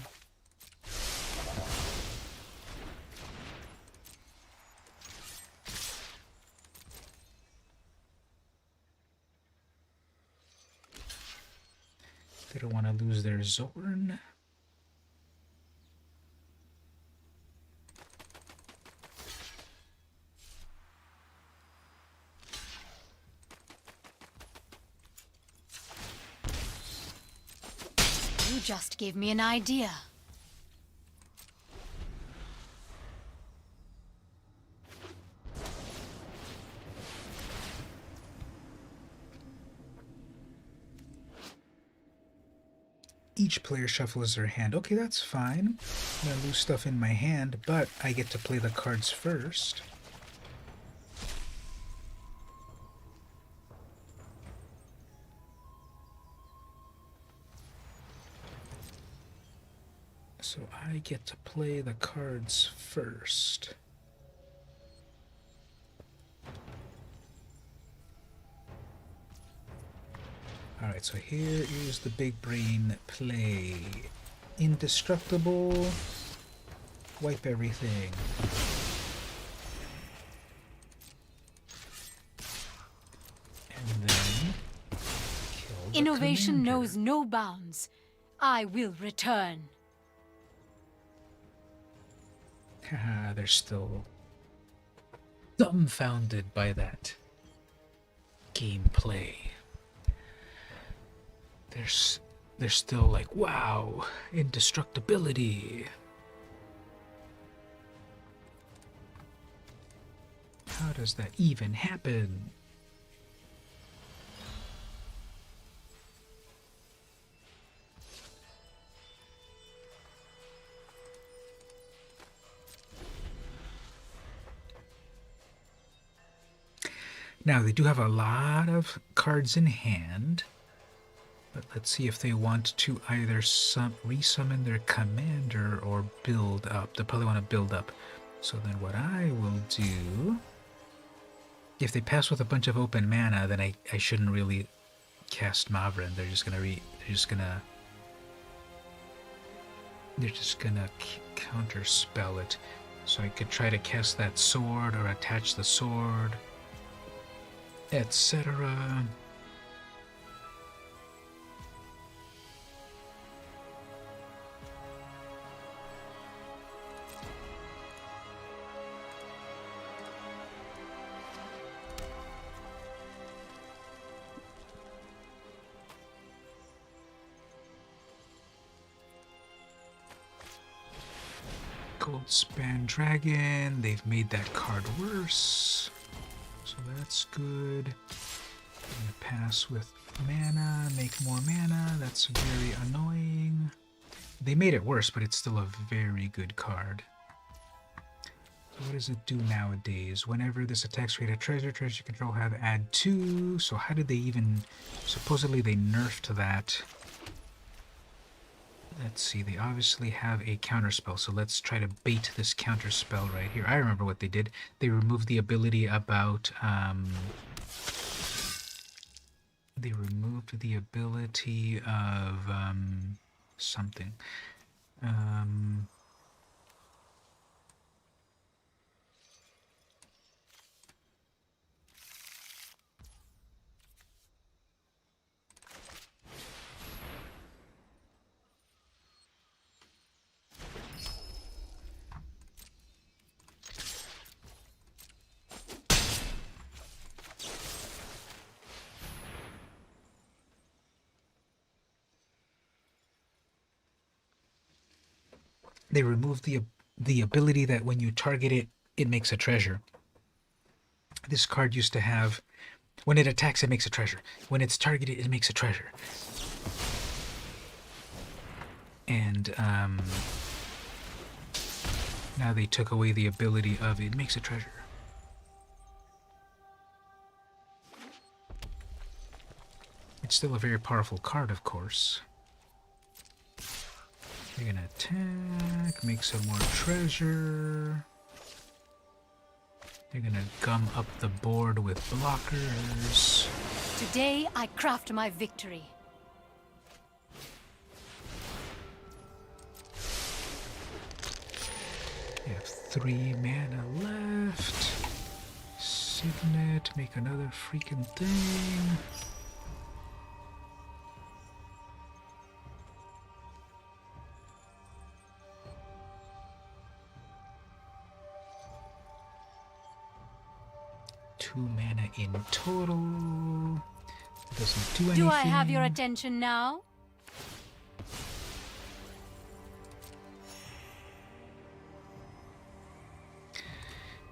They don't want to lose their Zorn. You just gave me an idea. Each player shuffles their hand. Okay, that's fine. I'm gonna lose stuff in my hand, but I get to play the cards first. So I get to play the cards first. Alright, so here is the big brain play. Indestructible. Wipe everything. And then kill the Innovation commander. knows no bounds. I will return. Haha, they're still dumbfounded by that gameplay. They're still like, wow, indestructibility. How does that even happen? Now, they do have a lot of cards in hand, but let's see if they want to either resummon their commander or build up. They'll probably want to build up. So then what I will do, if they pass with a bunch of open mana, then I shouldn't really cast Mavren. They're just gonna counter spell it. So I could try to cast that sword or attach the sword, etc. Gold Span Dragon. They've made that card worse. So that's good. I'm gonna pass with mana, make more mana. That's very annoying. They made it worse, but it's still a very good card. So what does it do nowadays? Whenever this attacks create a treasure you control have add 2. So how did they even... Supposedly they nerfed that. Let's see, they obviously have a counterspell, so let's try to bait this counterspell right here. I remember what they did. They removed the ability about... They removed the ability of something. They removed the ability that when you target it, it makes a treasure. This card used to have, when it attacks, it makes a treasure. When it's targeted, it makes a treasure. And now they took away the ability of it makes a treasure. It's still a very powerful card, of course. You're gonna attack, make some more treasure. You're gonna gum up the board with blockers. Today I craft my victory. You have 3 mana left. Signet, make another freaking thing. Mana in total. Doesn't do anything. Do I have your attention now?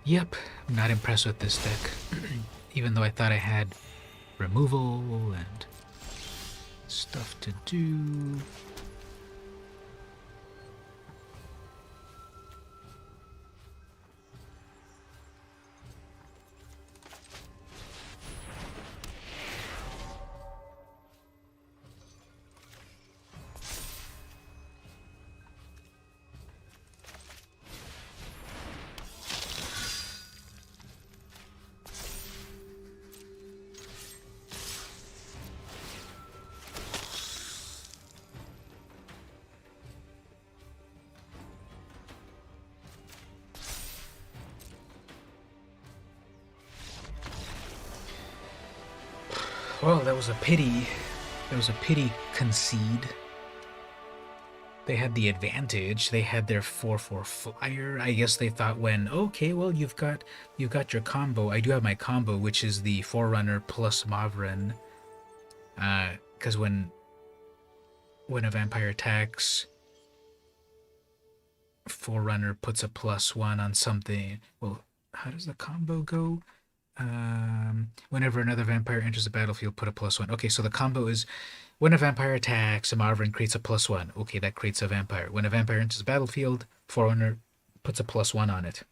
Yep, I'm not impressed with this deck. Even though I thought I had removal and stuff to do. Well, that was a pity. That was a pity concede. They had the advantage. They had their 4/4 flyer. I guess they thought when, okay, well, you've got your combo. I do have my combo, which is the Forerunner plus Mavren. Because when a vampire attacks, Forerunner puts a +1 on something. Well, how does the combo go? Whenever another vampire enters the battlefield, put a +1. Okay, so the combo is when a vampire attacks, a Marvin creates a +1. Okay, that creates a vampire. When a vampire enters the battlefield, Forerunner puts a +1 on it.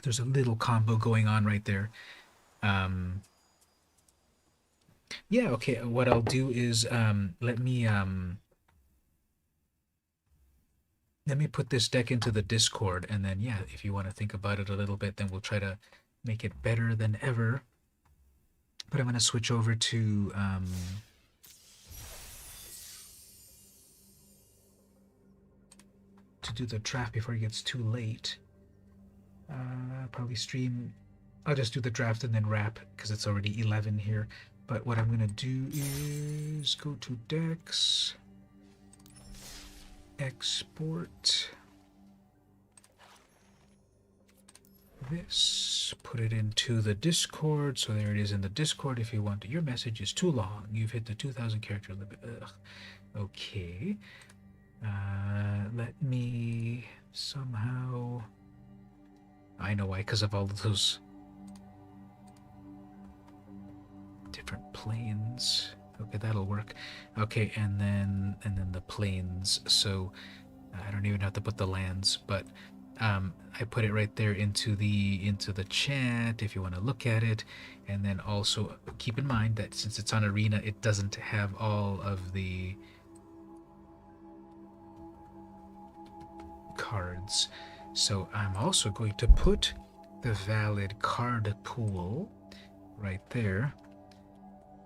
There's a little combo going on right there. Yeah, okay, what I'll do is let me put this deck into the Discord, and then yeah, if you want to think about it a little bit, then we'll try to make it better than ever. But I'm going to switch over to do the draft before it gets too late. Probably stream. I'll just do the draft and then wrap because it's already 11 here. But what I'm going to do is go to decks, export this, put it into the Discord. So there it is in the Discord. If you want to, your message is too long. You've hit the 2,000 character limit. Ugh. Okay. Let me somehow. I know why, because of all of those different planes. Okay, that'll work. Okay, and then the planes. So I don't even have to put the lands, but I put it right there into the chat if you want to look at it. And then also keep in mind that since it's on Arena, it doesn't have all of the cards. So I'm also going to put the valid card pool right there.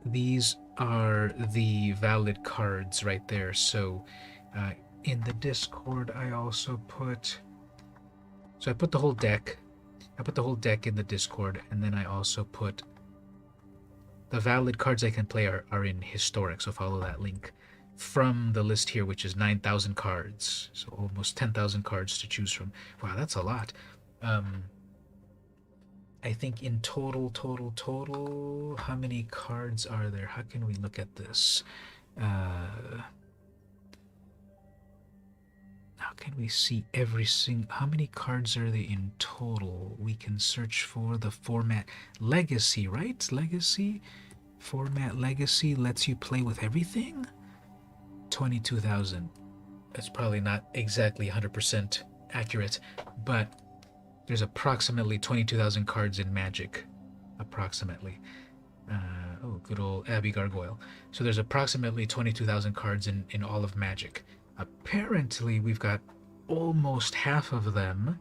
These are the valid cards right there. So in the Discord, I also put. So I put the whole deck. I put the whole deck in the Discord, and then I also put the valid cards I can play are in historic. So follow that link from the list here, which is 9,000 cards. So almost 10,000 cards to choose from. Wow, that's a lot. I think in total, how many cards are there? How can we look at this? How can we see every single... How many cards are there in total? We can search for the format Legacy, right? Legacy? Format Legacy lets you play with everything? 22,000. That's probably not exactly 100% accurate, but there's approximately 22,000 cards in Magic. Approximately. Oh, good old Abby Gargoyle. So there's approximately 22,000 cards in all of Magic. Apparently, we've got almost half of them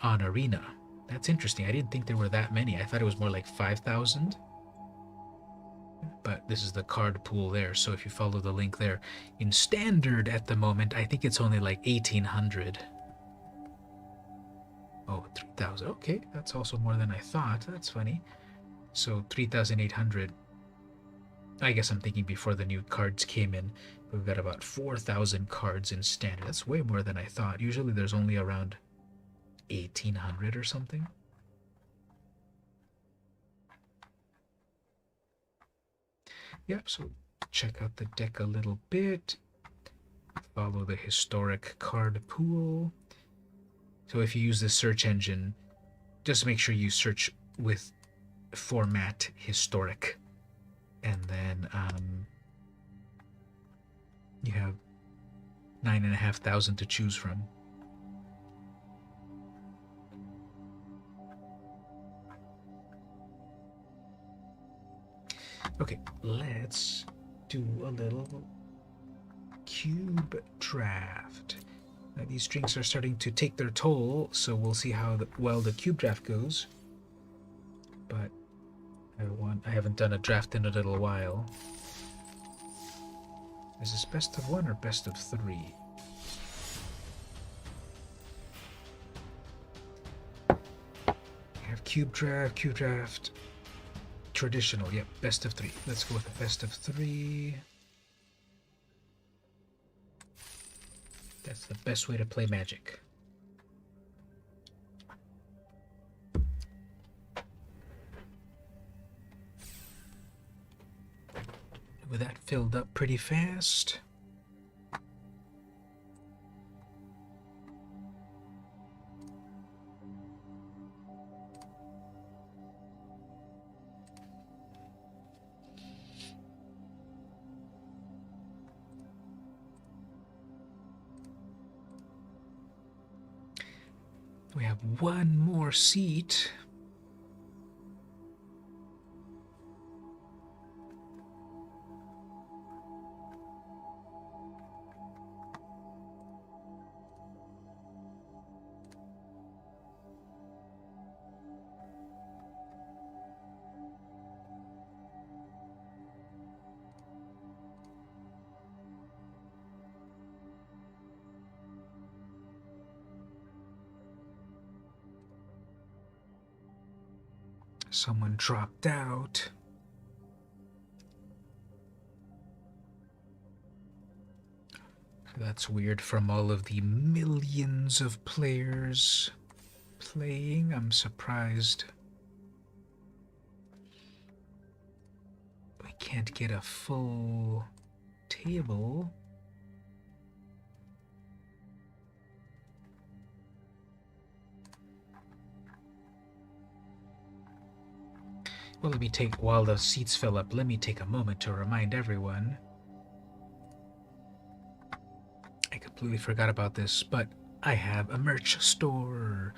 on Arena. That's interesting. I didn't think there were that many. I thought it was more like 5,000. But this is the card pool there. So if you follow the link there, in Standard at the moment, I think it's only like 1,800. Oh, 3,000. Okay, that's also more than I thought. That's funny. So 3,800. I guess I'm thinking before the new cards came in. We've got about 4,000 cards in Standard. That's way more than I thought. Usually there's only around 1,800 or something. Yep, so check out the deck a little bit. Follow the historic card pool. So if you use the search engine, just make sure you search with format historic. And then you have 9,500 to choose from. Okay, let's do a little cube draft. Now these drinks are starting to take their toll, so we'll see how well the cube draft goes. But I haven't done a draft in a little while. Is this best of one or best of three? I have cube draft, traditional. Yep, best of three. Let's go with a best of three. That's the best way to play Magic. With that filled up pretty fast. We have one more seat. Someone dropped out. That's weird from all of the millions of players playing. I'm surprised we can't get a full table. Well, while the seats fill up, let me take a moment to remind everyone. I completely forgot about this, but I have a merch store.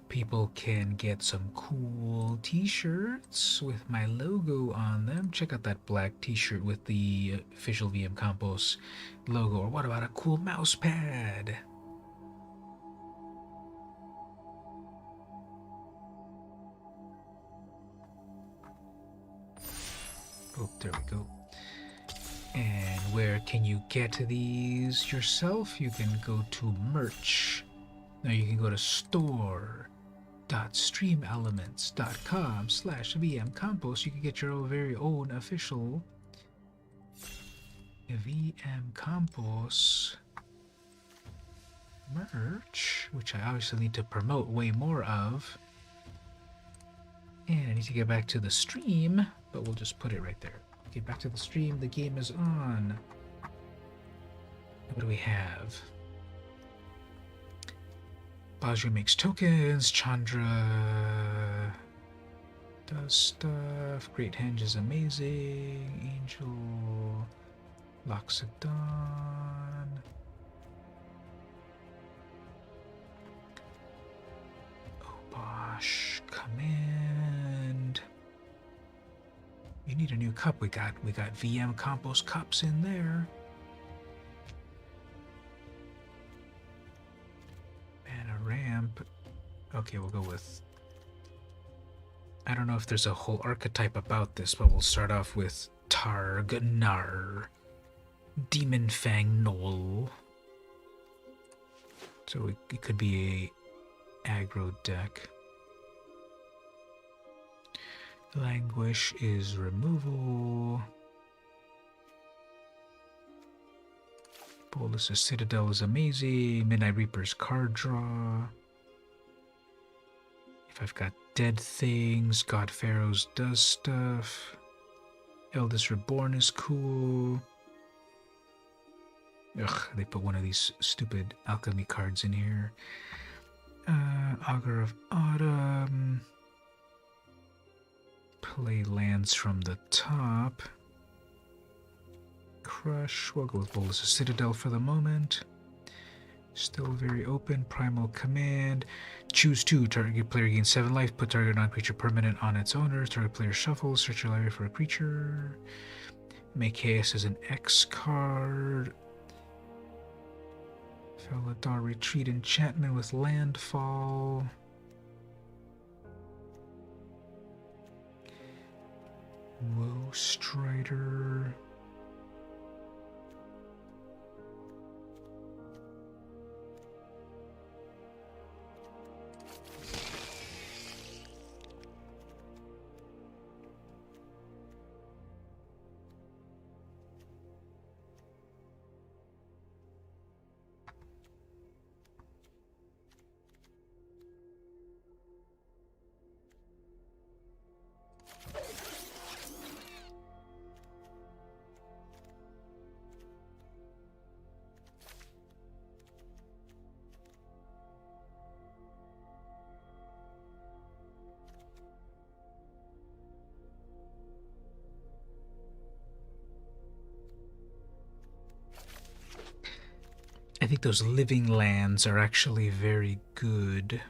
People can get some cool t-shirts with my logo on them. Check out that black t-shirt with the official VM Campos logo. Or what about a cool mouse pad? Oh, there we go. And where can you get these yourself? You can go to merch. Now you can go to store.streamelements.com/vmcampos. You can get your very own official VM Campos merch, which I obviously need to promote way more of. And I need to get back to the stream, but we'll just put it right there. Get back to the stream. The game is on. What do we have? Baju makes tokens. Chandra does stuff. Great Henge is amazing. Angel Loxodon. Obosh Command. You need a new cup. We got VM Campos cups in there. And a ramp. Okay, we'll go with... I don't know if there's a whole archetype about this, but we'll start off with Targnar. Demon Fang Knoll. So it could be a aggro deck. Languish is removal. Bolus's Citadel is amazing. Midnight Reaper's card draw. If I've got dead things, God Pharaohs does stuff. Eldest Reborn is cool. Ugh, they put one of these stupid alchemy cards in here. Augur of Autumn. Play lands from the top. Crush. We'll go with Bolus's Citadel for the moment. Still very open. Primal Command. Choose 2. Target player gains 7 life. Put target non-creature permanent on its owner. Target player shuffles. Search your library for a creature. Make Chaos as an X card. Felidar Retreat enchantment with landfall. Woe Strider. I think those living lands are actually very good.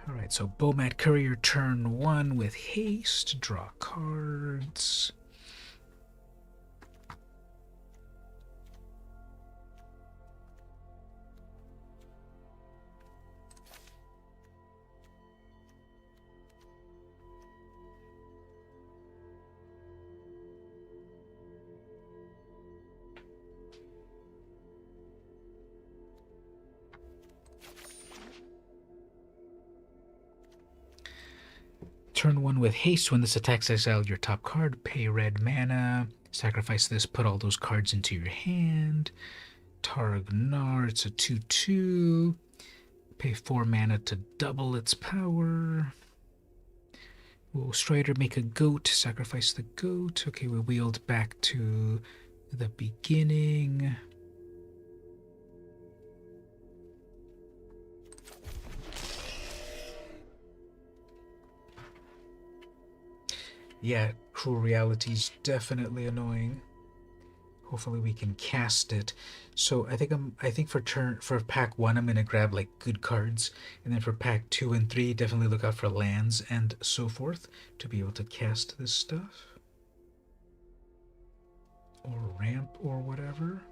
Alright, so Bomat Courier turn 1 with haste. Draw cards. Turn 1 with haste. When this attacks, exile your top card. Pay red mana. Sacrifice this. Put all those cards into your hand. Targnar. It's a 2/2. Pay 4 mana to double its power. Will Strider make a goat? Sacrifice the goat. Okay, we wheeled back to the beginning. Yeah, Cruel Reality's definitely annoying. Hopefully we can cast it. So I think for pack 1 I'm gonna grab like good cards, and then for pack 2 and 3 definitely look out for lands and so forth to be able to cast this stuff. Or ramp or whatever.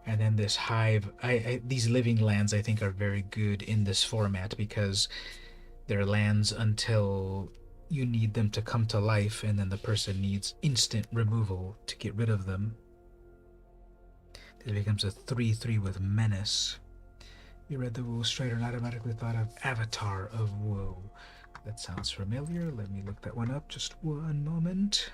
And then this hive, these living lands I think are very good in this format because they're lands until you need them to come to life, and then the person needs instant removal to get rid of them. This becomes a 3/3 with menace. You read the Woe Strider and automatically thought of Avatar of Woe. That sounds familiar. Let me look that one up. Just one moment.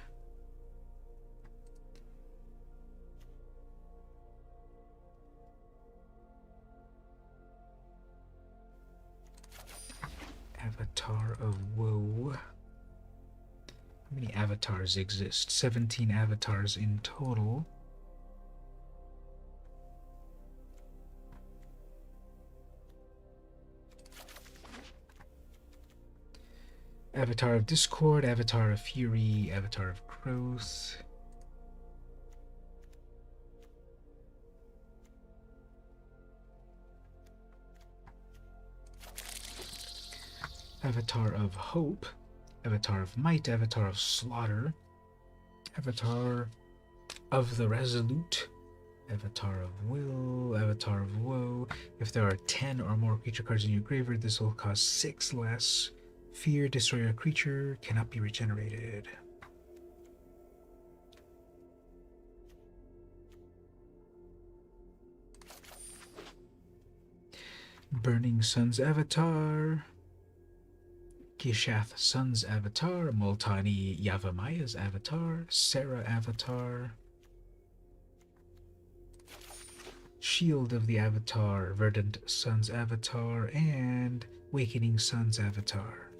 Avatar of Woe. How many avatars exist? 17 avatars in total. Avatar of Discord, Avatar of Fury, Avatar of Growth. Avatar of Hope, Avatar of Might, Avatar of Slaughter, Avatar of the Resolute, Avatar of Will, Avatar of Woe. If there are 10 or more creature cards in your graveyard, this will cost 6 less. Fear, destroy a creature, cannot be regenerated. Burning Sun's Avatar, Gishath Sun's Avatar, Multani Yavamaya's Avatar, Sarah Avatar, Shield of the Avatar, Verdant Sun's Avatar, and Wakening Sun's Avatar.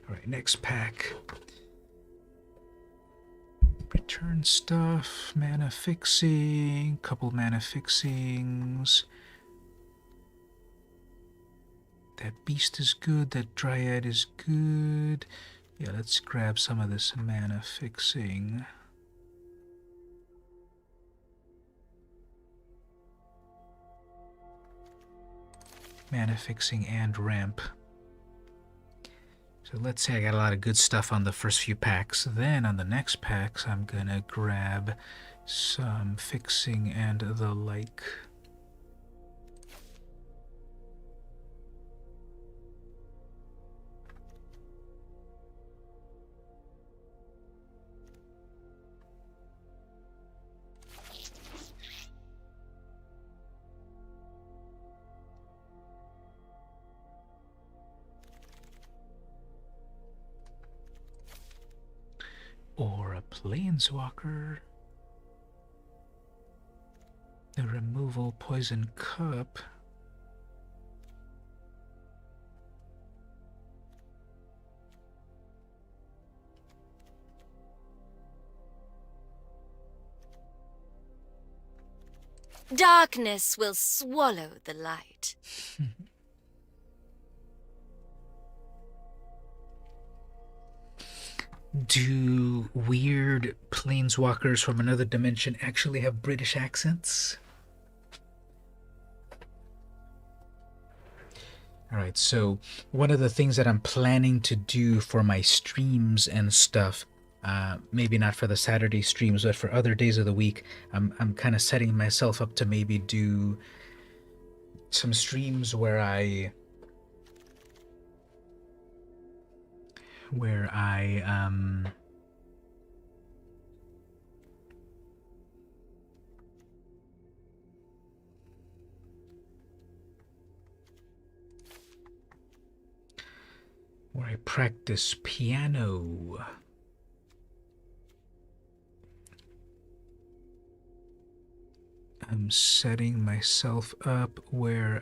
Alright, next pack. Return stuff, mana fixing, couple mana fixings. That beast is good, that dryad is good. Yeah, let's grab some of this mana fixing. Mana fixing and ramp. So let's say I got a lot of good stuff on the first few packs. Then on the next packs, I'm gonna grab some fixing and the like. Or a planeswalker. The removal poison cup. Darkness will swallow the light. Do weird planeswalkers from another dimension actually have British accents? Alright, so one of the things that I'm planning to do for my streams and stuff, maybe not for the Saturday streams, but for other days of the week, I'm kind of setting myself up to maybe do some streams where I I practice piano. I'm setting myself up where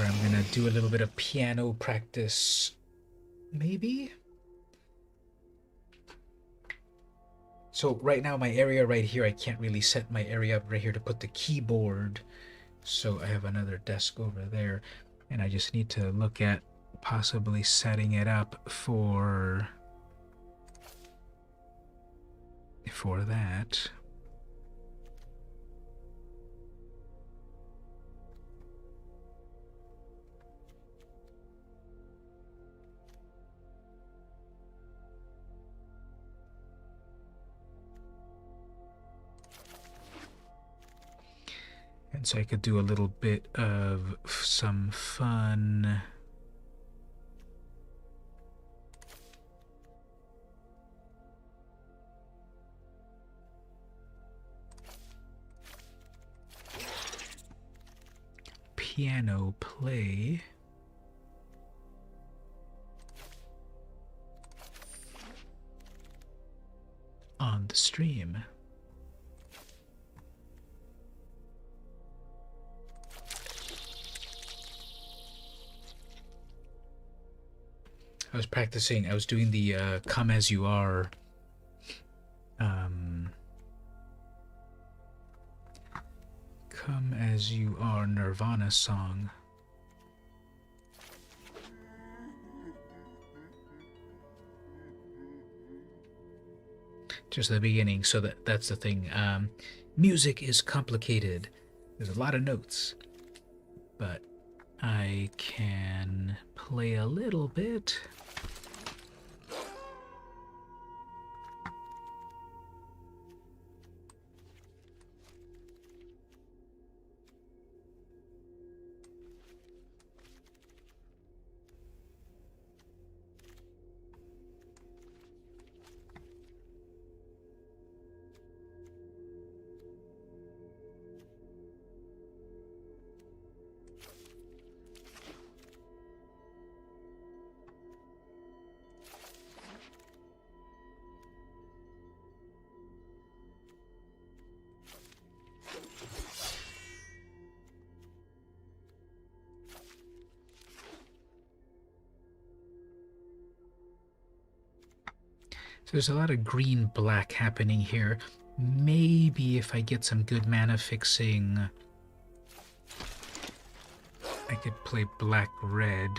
I'm gonna do a little bit of piano practice, maybe? So right now my area right here, I can't really set my area up right here to put the keyboard. So I have another desk over there, and I just need to look at possibly setting it up for that. And so I could do a little bit of some fun piano play. On the stream. I was practicing, I was doing the Come As You Are Come As You Are Nirvana song. Just the beginning, so that's the thing. Music is complicated. There's a lot of notes, but I can play a little bit. So there's a lot of green-black happening here. Maybe if I get some good mana fixing, I could play black-red.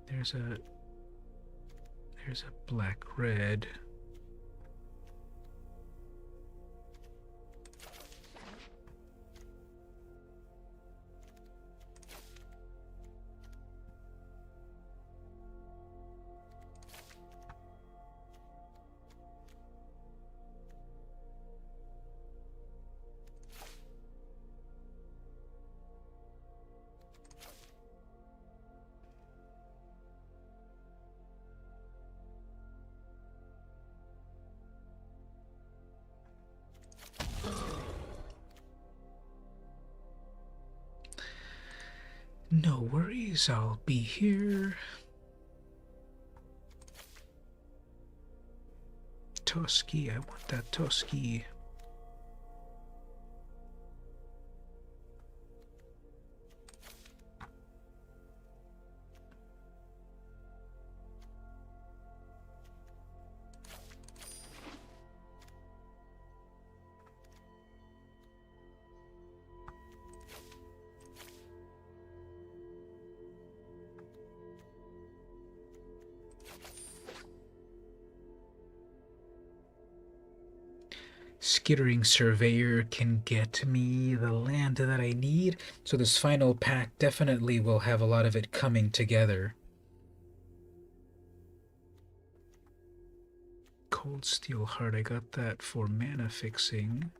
There's a black-red. No worries, I'll be here. Toski, I want that Toski. Skittering Surveyor can get me the land that I need. So this final pack definitely will have a lot of it coming together. Cold Steel Heart, I got that for mana fixing.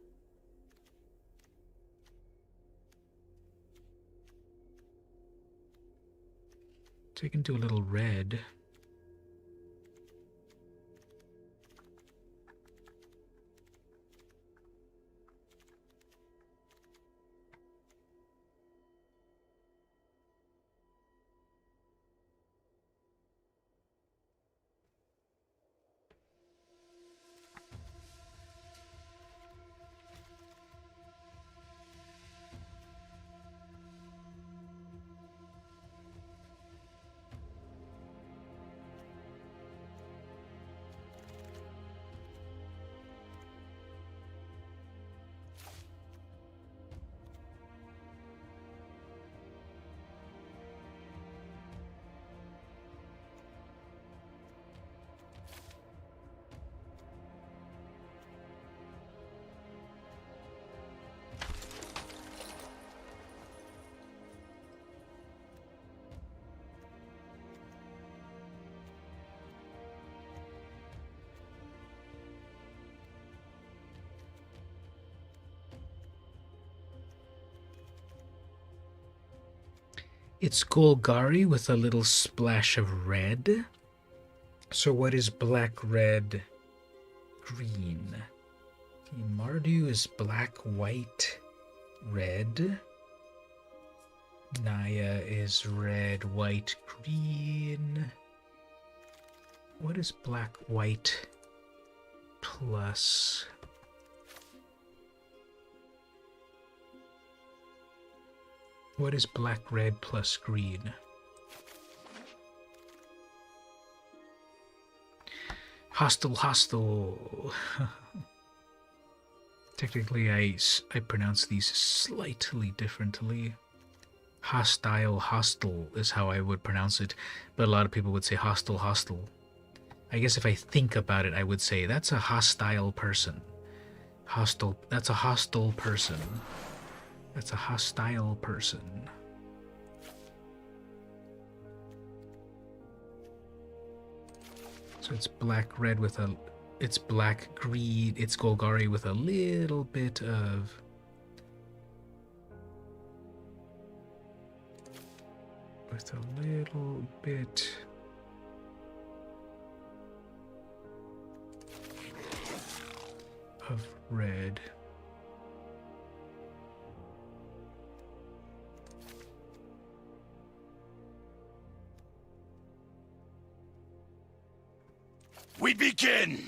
So I can do a little red. It's Golgari with a little splash of red. So what is black, red, green? Okay, Mardu is black, white, red. Naya is red, white, green. What is black, white, plus... What is black, red, plus green? Hostile, hostile. Technically, I pronounce these slightly differently. Hostile, hostile is how I would pronounce it, but a lot of people would say hostile, hostile. I guess if I think about it, I would say that's a hostile person. Hostile, that's a hostile person. That's a hostile person. So it's black red with a, it's black green, it's Golgari with a little bit of of red. We begin!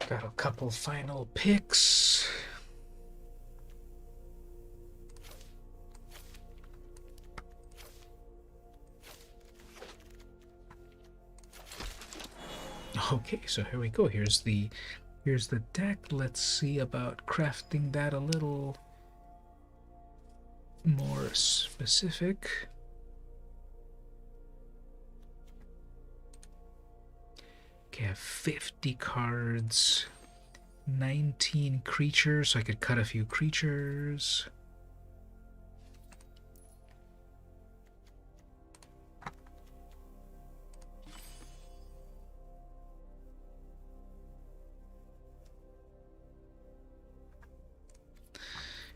Got a couple final picks. Okay, so here we go. Here's the deck. Let's see about crafting that a little more specific. Okay, I have 50 cards, 19 creatures, so I could cut a few creatures.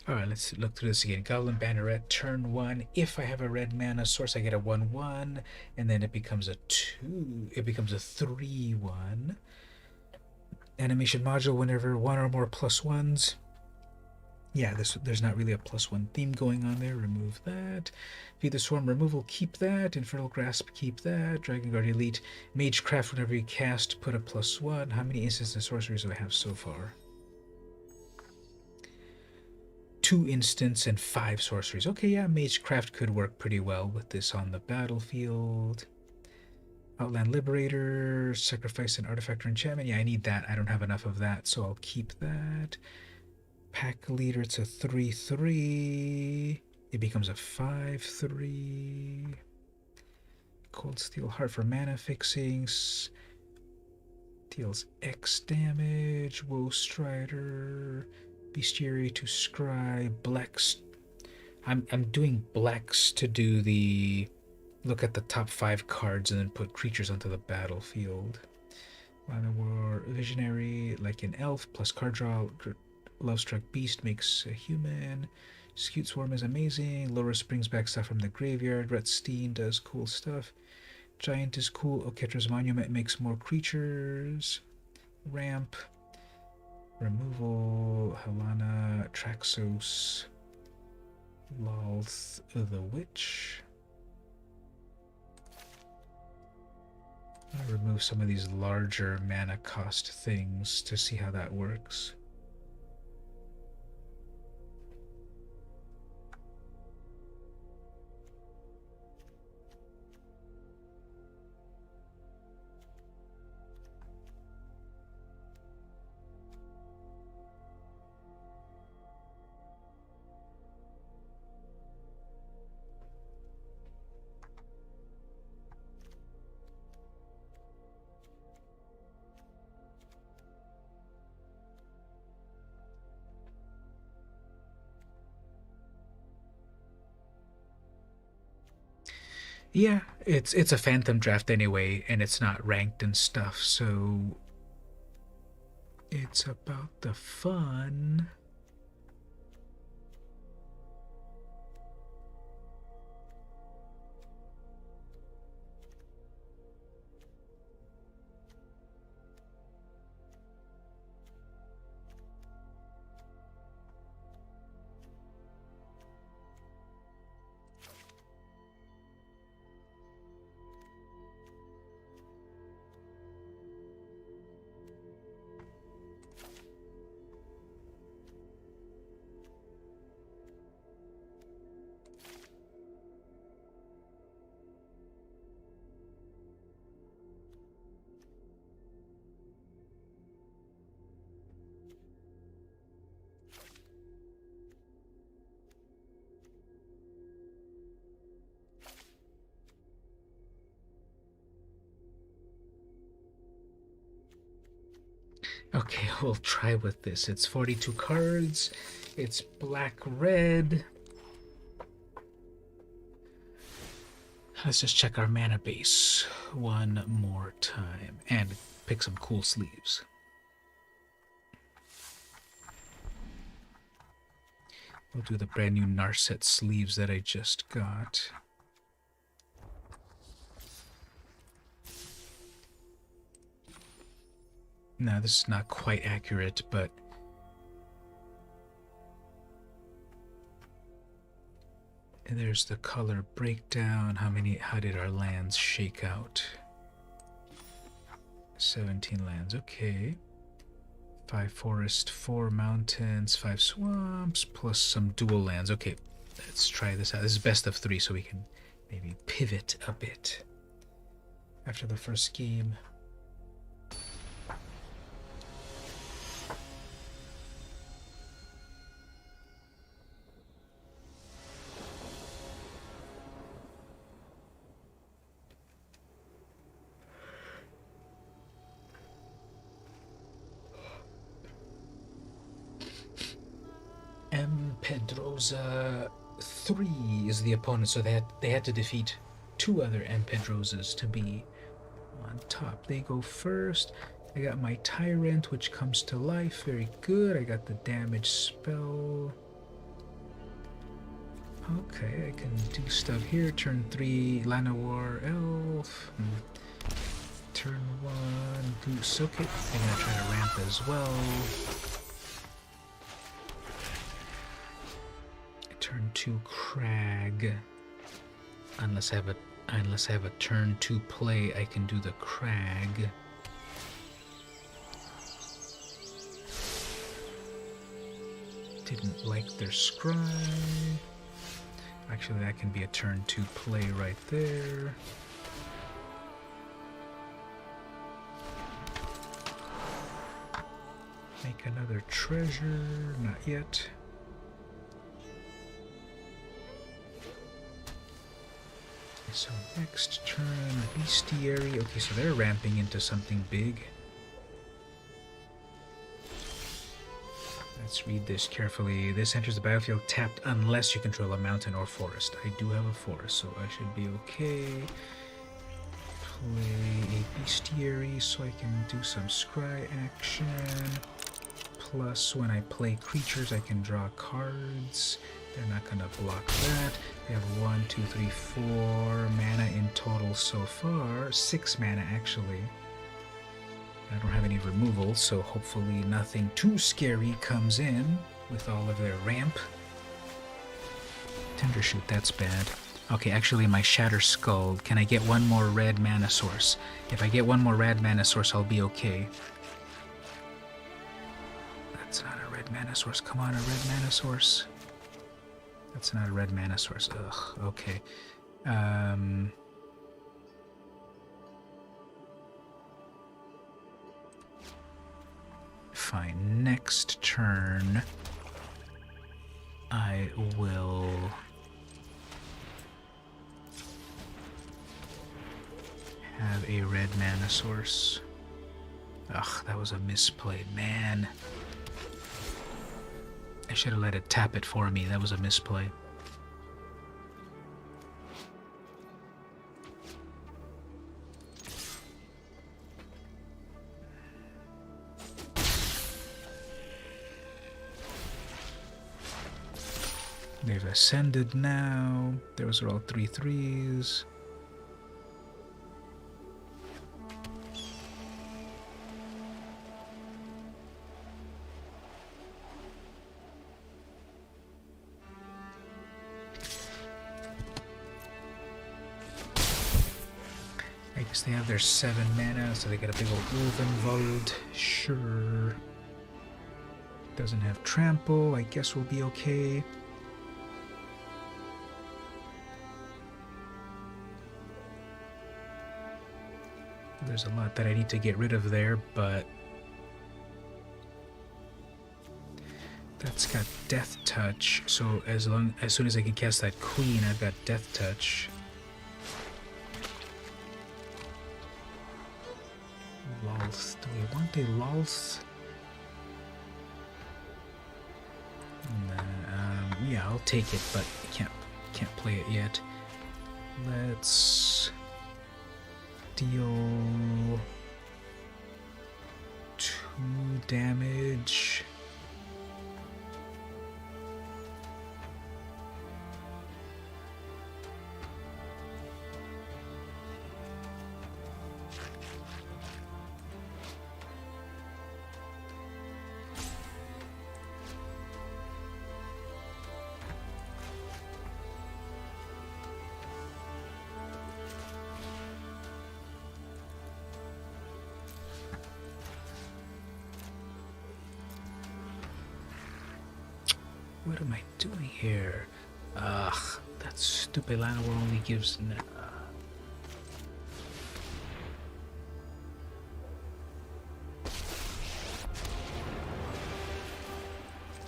Alright, let's look through this again. Goblin Banneret, turn 1. If I have a red mana source, I get a 1/1, and then it becomes a 2. It becomes a 3/1. Animation module, whenever one or more +1s. Yeah, there's not really a +1 theme going on there. Remove that. Feed the Swarm removal, keep that. Infernal Grasp, keep that. Dragon Guard Elite. Magecraft, whenever you cast, put a +1. How many instants and sorceries do I have so far? 2 instants and 5 sorceries. Okay, yeah, Magecraft could work pretty well with this on the battlefield. Outland Liberator, Sacrifice an Artifact or Enchantment. Yeah, I need that. I don't have enough of that, so I'll keep that. Pack Leader, it's a 3/3. It becomes a 5/3. Cold Steel Heart for mana fixings. Deals X damage. Woe Strider. Bestiary to scry. Blacks. I'm doing Blacks to do the look at the top 5 cards and then put creatures onto the battlefield. Line War Visionary, like an elf, plus card draw. Lovestruck Beast makes a human. Scute Swarm is amazing. Loris brings back stuff from the graveyard. Retstein does cool stuff. Giant is cool. Oketra's Monument makes more creatures. Ramp. Removal. Helana. Traxos. Lolth the Witch. I'll remove some of these larger mana cost things to see how that works. Yeah, it's a phantom draft anyway, and it's not ranked and stuff, so it's about the fun. Okay, we'll try with this. It's 42 cards. It's black-red. Let's just check our mana base one more time and pick some cool sleeves. We'll do the brand new Narset sleeves that I just got. Now, this is not quite accurate, but and there's the color breakdown. How did our lands shake out? 17 lands, okay. 5 forest, 4 mountains, 5 swamps, plus some dual lands. Okay, let's try this out. This is best of 3, so we can maybe pivot a bit after the first game. Pedrosa 3 is the opponent, so they had to defeat 2 other M. Pedrosas to be on top. They go first. I got my Tyrant, which comes to life. Very good. I got the damage spell. Okay, I can do stuff here. Turn 3, Llanowar Elf. Turn 1, Goose. Okay, I'm gonna try to ramp as well. Turn 2 Crag. Unless I have a turn 2 play, I can do the Crag. Didn't like their scry. Actually, that can be a turn 2 play right there. Make another treasure. Not yet. so next turn, Bestiary. Okay, so they're ramping into something big. Let's read this carefully. This enters the battlefield tapped unless you control a mountain or forest. I do have a forest, so I should be okay. Play a Bestiary so I can do some scry action. Plus, when I play creatures, I can draw cards. They're not going to block that. We have 1, 2, 3, 4 mana in total so far. 6 mana, actually. I don't have any removal, so hopefully nothing too scary comes in with all of their ramp. Tendershoot, that's bad. Okay, actually my Shatter Skull. Can I get one more red mana source? If I get one more red mana source, I'll be okay. That's not a red mana source. Come on, a red mana source. That's not a red mana source. Ugh, okay. Fine. Next turn, I will have a red mana source. Ugh, that was a misplay, man. I should have let it tap it for me. That was a misplay. They've ascended now. Those are all 3/3s. I guess they have their 7 mana, so they got a big old Ulvenwald. Sure. Doesn't have trample. I guess we'll be okay. There's a lot that I need to get rid of there, but that's got Death Touch. So as soon as I can cast that Queen, I've got Death Touch. Lulth. Do we want a Lulth? Yeah, I'll take it, but I can't play it yet. Let's deal 2 damage. What am I doing here? Ugh, that stupid Llanowar only gives...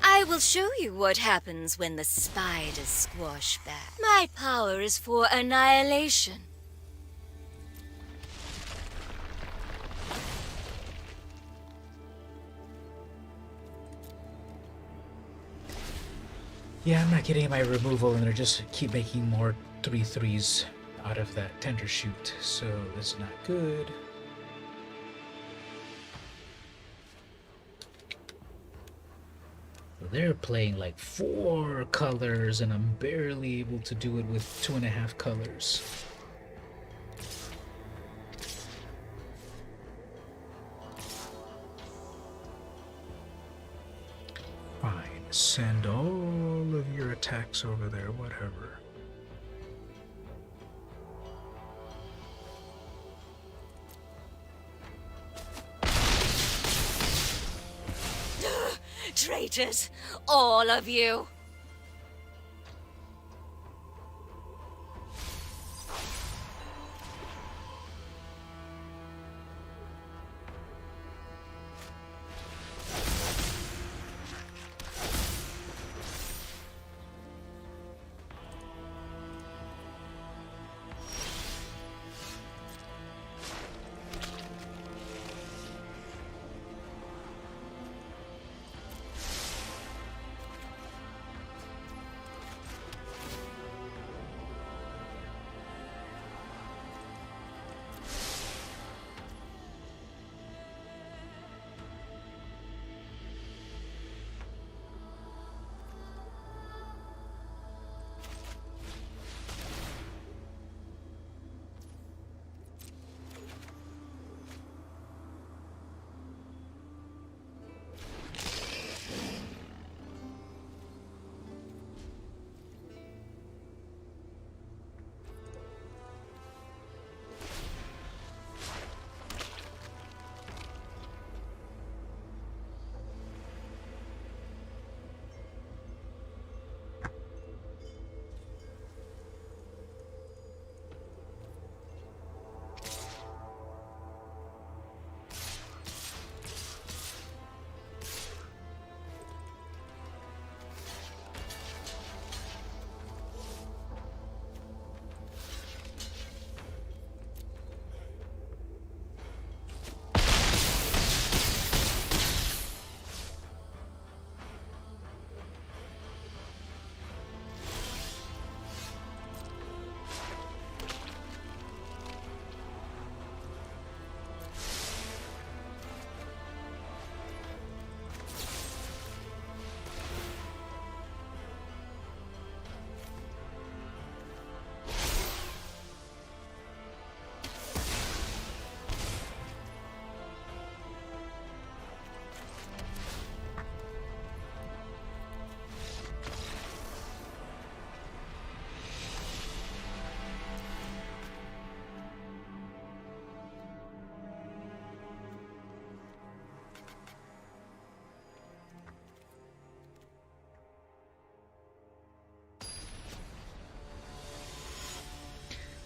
I will show you what happens when the spiders squash back. My power is for annihilation. Yeah, I'm not getting my removal, and they're just keep making more 3/3s out of that Tendershoot, so that's not good. They're playing like 4 colors, and I'm barely able to do it with 2.5 colors. Fine, send all of your attacks over there, whatever. Traitors, all of you.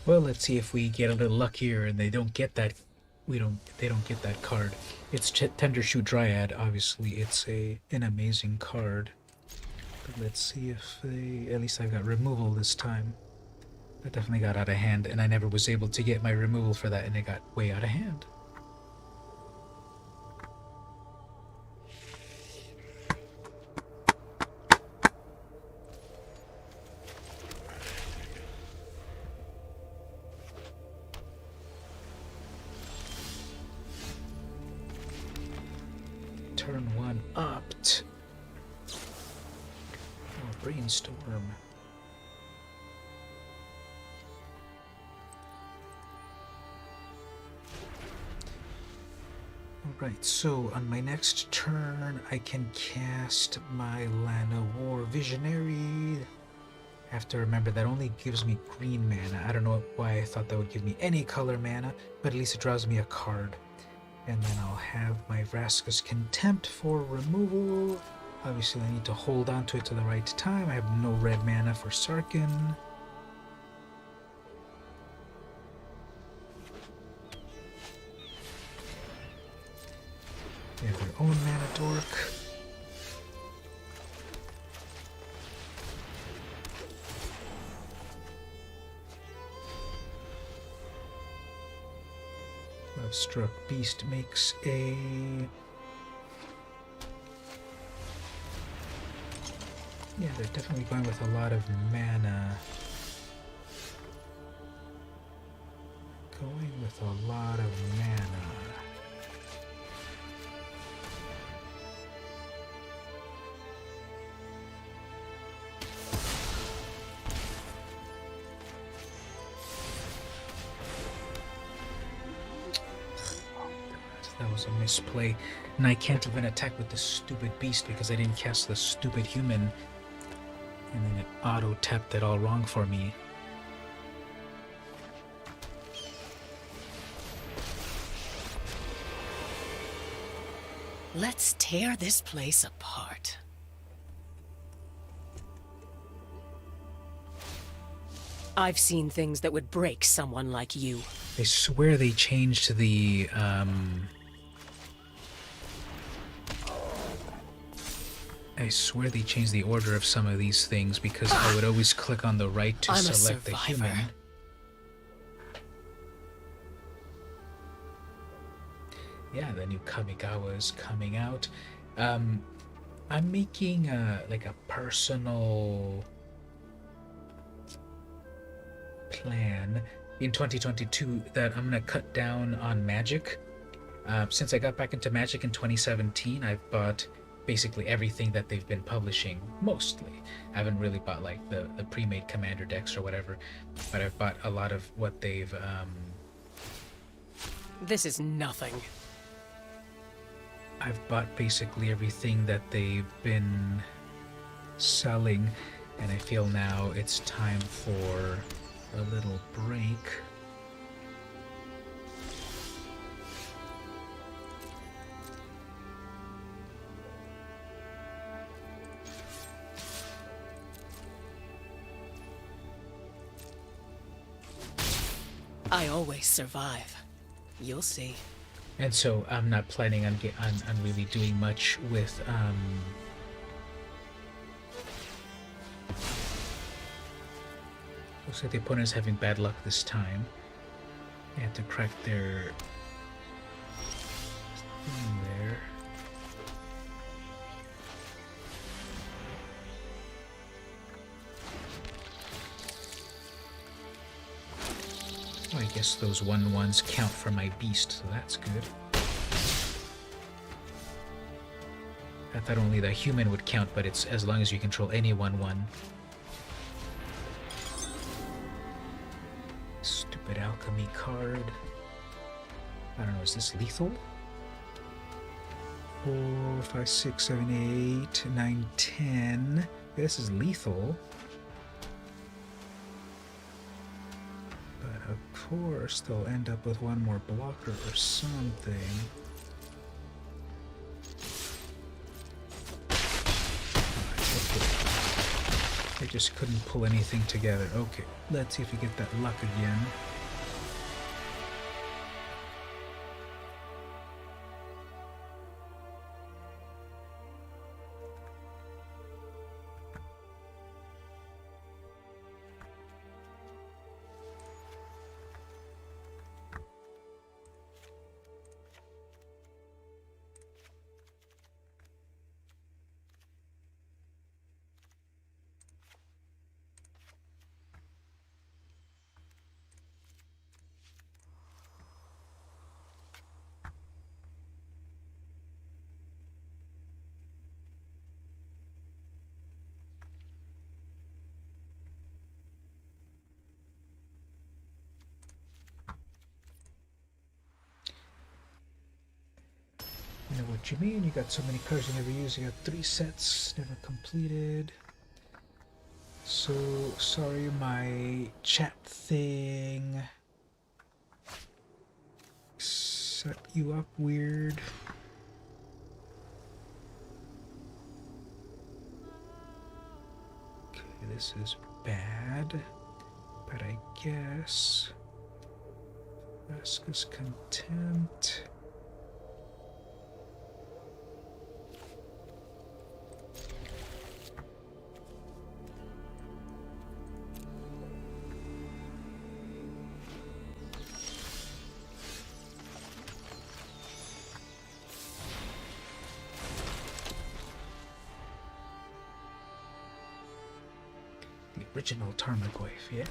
Well, let's see if we get a little luckier and they don't get that. They don't get that card. It's Tender Shoe Dryad. Obviously, it's an amazing card. But let's see if they. At least I got removal this time. That definitely got out of hand, and I never was able to get my removal for that, and it got way out of hand. Turn one opt. Oh, brainstorm. Alright, so on my next turn, I can cast my Lana War Visionary. I have to remember that only gives me green mana. I don't know why I thought that would give me any color mana, but at least it draws me a card. And then I'll have my Vraska's Contempt for removal. Obviously, I need to hold on to it to the right time. I have no red mana for Sarkin. They have their own mana dork. Struck Beast makes a... Yeah, they're definitely going with a lot of mana. Going with a lot of mana. That was a misplay. And I can't even attack with the stupid beast because I didn't cast the stupid human. And then it auto-tapped it all wrong for me. Let's tear this place apart. I've seen things that would break someone like you. I swear they changed the, I swear they changed the order of some of these things because I would always click on the right to select the human. Yeah, the new Kamigawa is coming out. I'm making like a personal plan in 2022 that I'm gonna cut down on Magic. Since I got back into Magic in 2017, I've bought basically everything that they've been publishing, mostly. I haven't really bought like the pre-made commander decks or whatever, but I've bought a lot of what they've This is nothing. I've bought basically everything that they've been selling, and I feel now it's time for a little break. I always survive. You'll see. And so I'm not planning on really doing much with looks like the opponent is having bad luck this time. They had to crack their thing there. Oh, I guess those 1/1s count for my beast, so that's good. I thought only the human would count, but it's as long as you control any 1/1. Stupid alchemy card. I don't know, is this lethal? 4, 5, 6, 7, 8, 9, 10. Yeah, this is lethal. But of course, they'll end up with one more blocker or something. I just couldn't pull anything together. Okay, let's see if we get that luck again. I know what you mean. You got so many cards you never use. You got 3 sets never completed. So sorry, my chat thing set you up weird. Okay, this is bad, but I guess Vasquez Contempt. The original Tarmogoyf, yeah.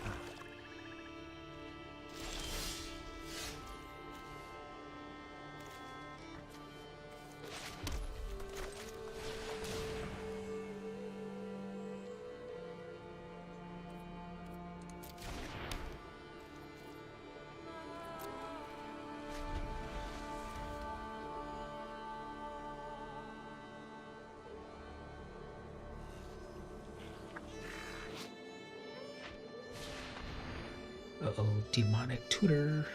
Uh-oh, demonic tutor.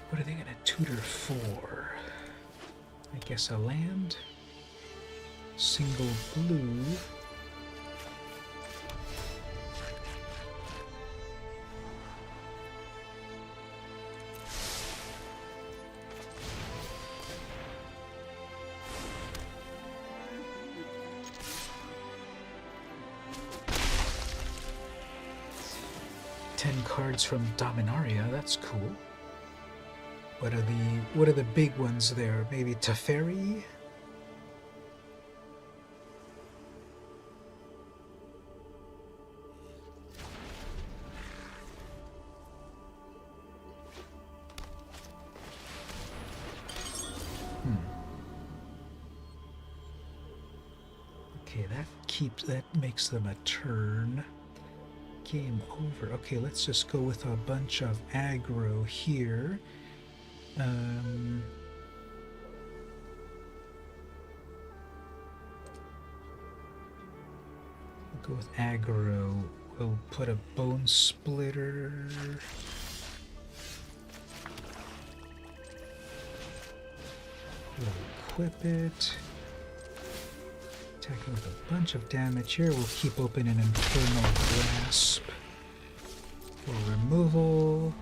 What are they gonna tutor for? I guess a land? Single blue. Cards from Dominaria, that's cool. What are the big ones there? Maybe Teferi? Okay, that makes them a turn. Game over. Okay, let's just go with a bunch of aggro here. We'll go with aggro. We'll put a bone splitter. We'll equip it. Attacking with a bunch of damage here. We'll keep open an Infernal Grasp for removal.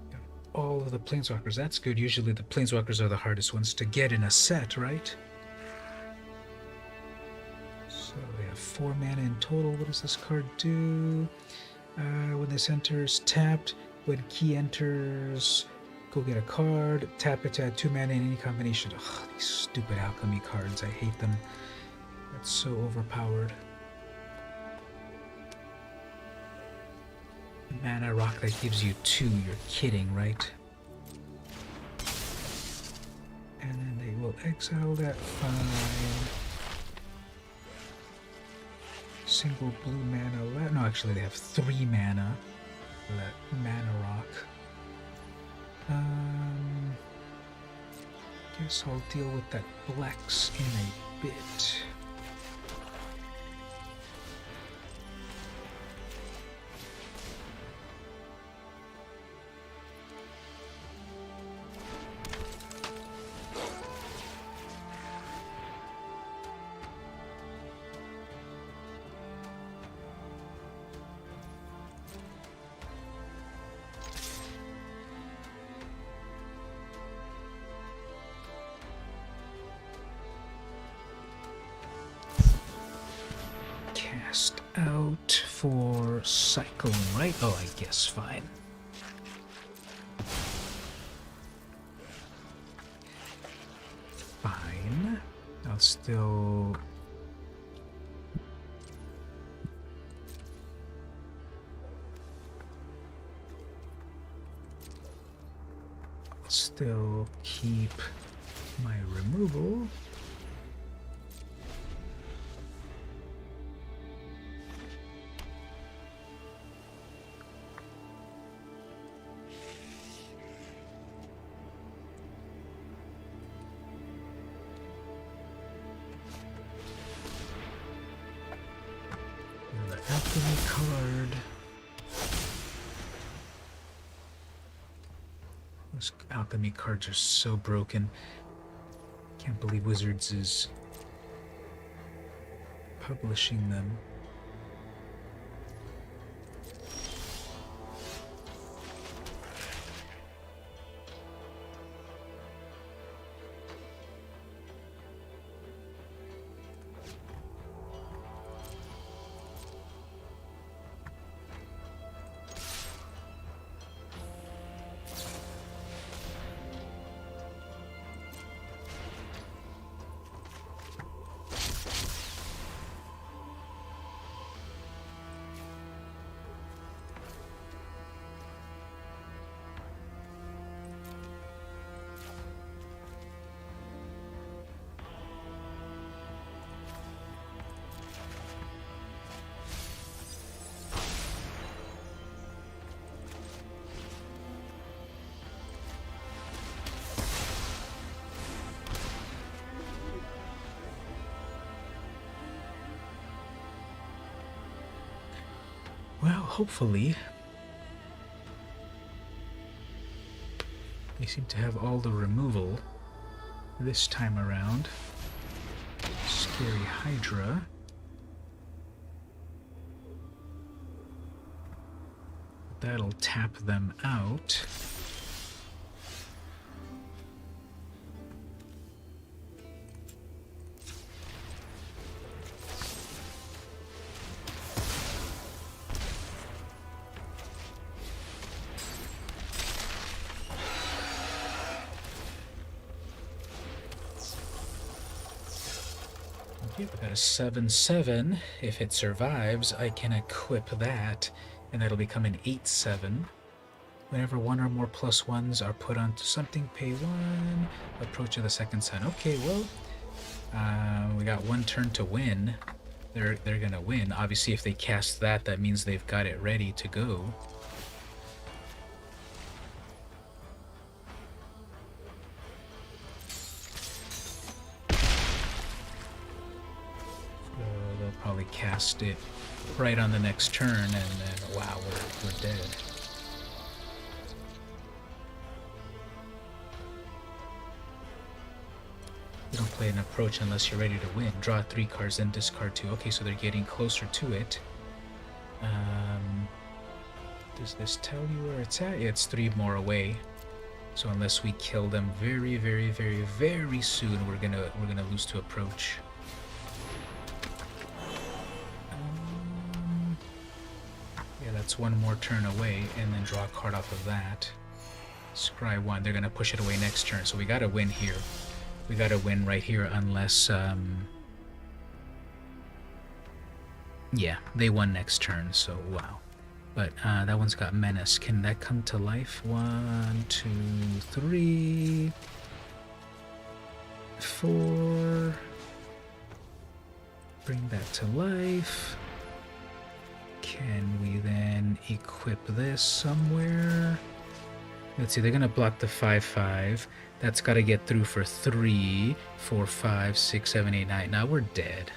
Got all of the Planeswalkers. That's good. Usually the Planeswalkers are the hardest ones to get in a set, right? So we have 4 mana in total. What does this card do? When this enters, tapped. When key enters, go get a card, tap it to add 2 mana in any combination. Ugh, these stupid alchemy cards, I hate them. That's so overpowered. Mana rock that gives you 2, you're kidding, right? And then they will exile that, fine. Single blue mana, no actually they have 3 mana. That mana rock. Guess I'll deal with that Blex in a bit. Cast out for cycling, right? Oh, I guess fine. Fine. I'll still... still keep my removal. The alchemy card. Those alchemy cards are so broken. Can't believe Wizards is publishing them. Well, hopefully they seem to have all the removal this time around. Scary Hydra. That'll tap them out. Okay, we got a 7/7. If it survives, I can equip that, and that'll become an 8/7. Whenever one or more +1s are put onto something, pay 1. Approach of the second sun. Okay, well, we got one turn to win. They're gonna win. Obviously, if they cast that, that means they've got it ready to go. They'll probably cast it right on the next turn, and then wow, we're dead. You don't play an approach unless you're ready to win. Draw 3 cards, then discard 2. Okay, so they're getting closer to it. Does this tell you where it's at? Yeah, it's 3 more away. So unless we kill them very, very, very, very soon, we're gonna lose to approach. Yeah, that's 1 more turn away, and then draw a card off of that. Scry 1. They're gonna push it away next turn, so we gotta win here. We gotta win right here unless, yeah, they won next turn, so wow. But that one's got Menace. Can that come to life? 1, 2, 3, 4. Bring that to life. Can we then equip this somewhere? Let's see, they're gonna block the 5/5. That's gotta get through for 3, 4, 5, 6, 7, 8, 9. Now we're dead.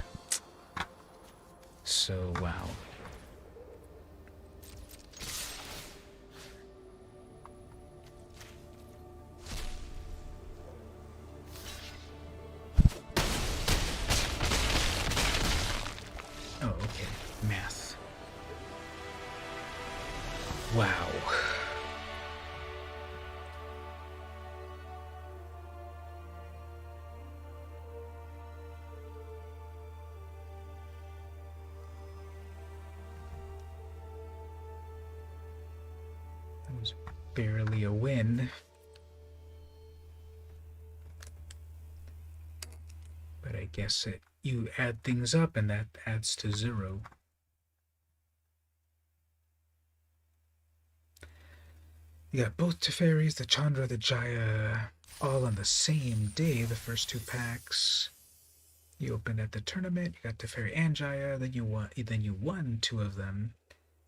So, wow. Oh, okay. Math. Wow. That was barely a win. But I guess you add things up and that adds to 0. You got both Teferis, the Chandra, the Jaya, all on the same day, the first 2 packs. You opened at the tournament, you got Teferi and Jaya, then you won 2 of them.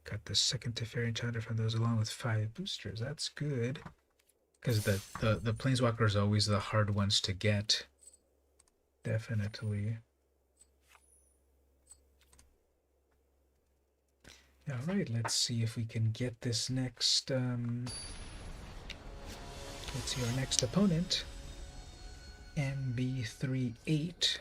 Got the second Teferi and Chandra from those along with 5 boosters. That's good. Because the Planeswalker are always the hard ones to get. Definitely. Alright, let's see if we can get this next, let's see our next opponent. MB38.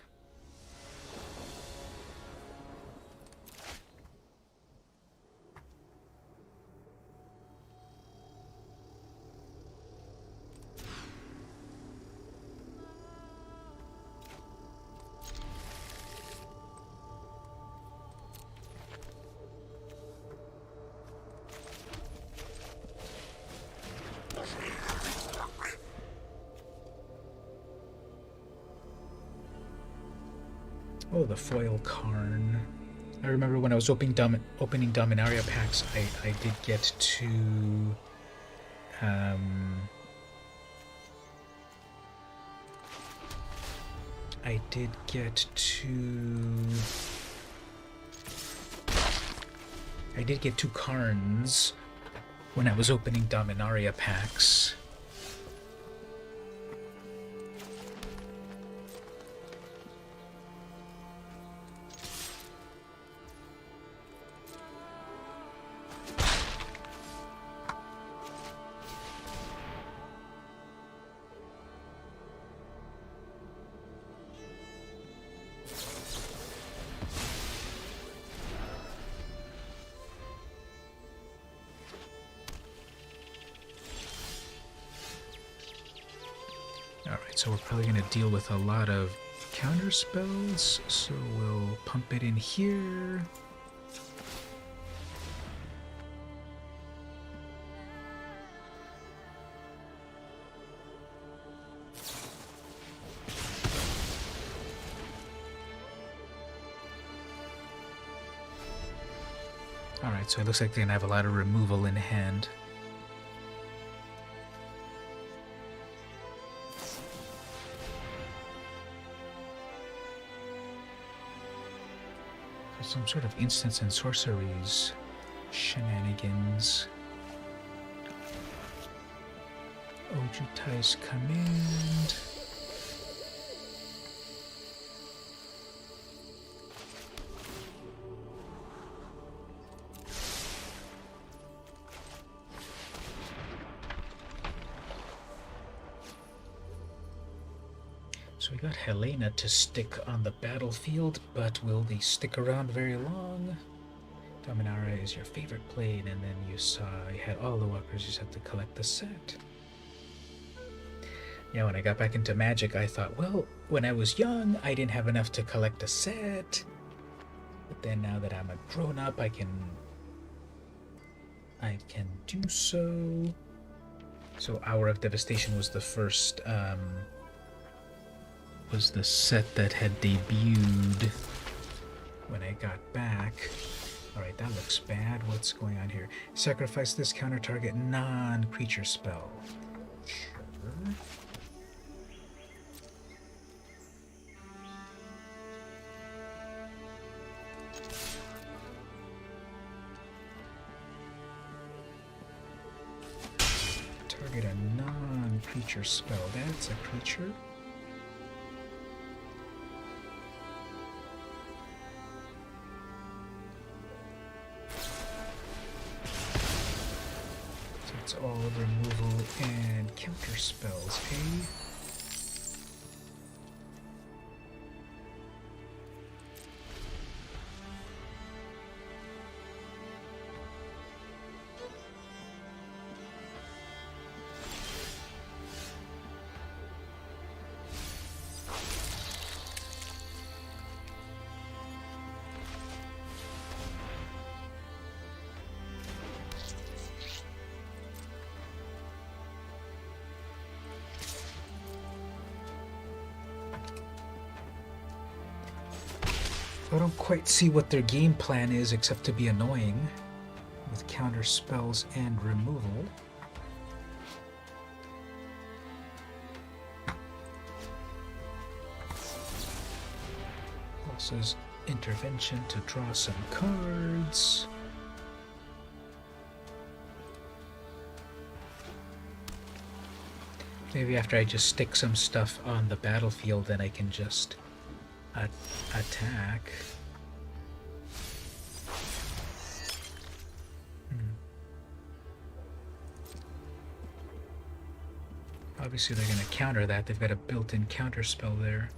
Oh, the foil Karn. I remember when I was opening Dominaria packs, I did get to I did get 2 Karns when I was opening Dominaria packs. Alright, so we're probably going to deal with a lot of counter spells, so we'll pump it in here. Alright, so it looks like they're going to have a lot of removal in hand. Some sort of instants and sorceries shenanigans. Ojutai's command. So we got Helena to stick on the battlefield, but will they stick around very long? Dominaria is your favorite plane, and then you saw you had all the walkers, you just had to collect the set. Yeah, when I got back into Magic, I thought, well, when I was young, I didn't have enough to collect a set. But then now that I'm a grown-up, I can do so. So Hour of Devastation was the first, was the set that had debuted when I got back. Alright, that looks bad. What's going on here? Sacrifice this counter target non-creature spell. Sure. Target a non-creature spell. That's a creature. So it's all removal and counter spells, eh? I don't quite see what their game plan is except to be annoying with counter spells and removal. Also is intervention to draw some cards. Maybe after I just stick some stuff on the battlefield, then I can just attack. Obviously they're going to counter that. They've got a built-in counter spell there.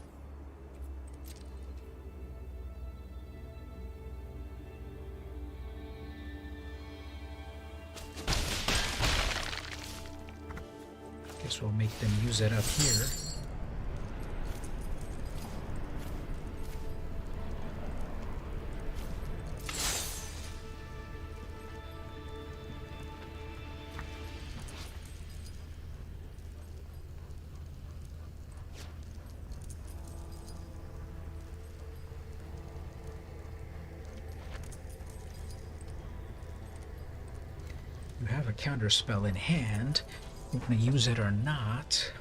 Guess we'll make them use it up here. You have a counter spell in hand. We're going to use it or not.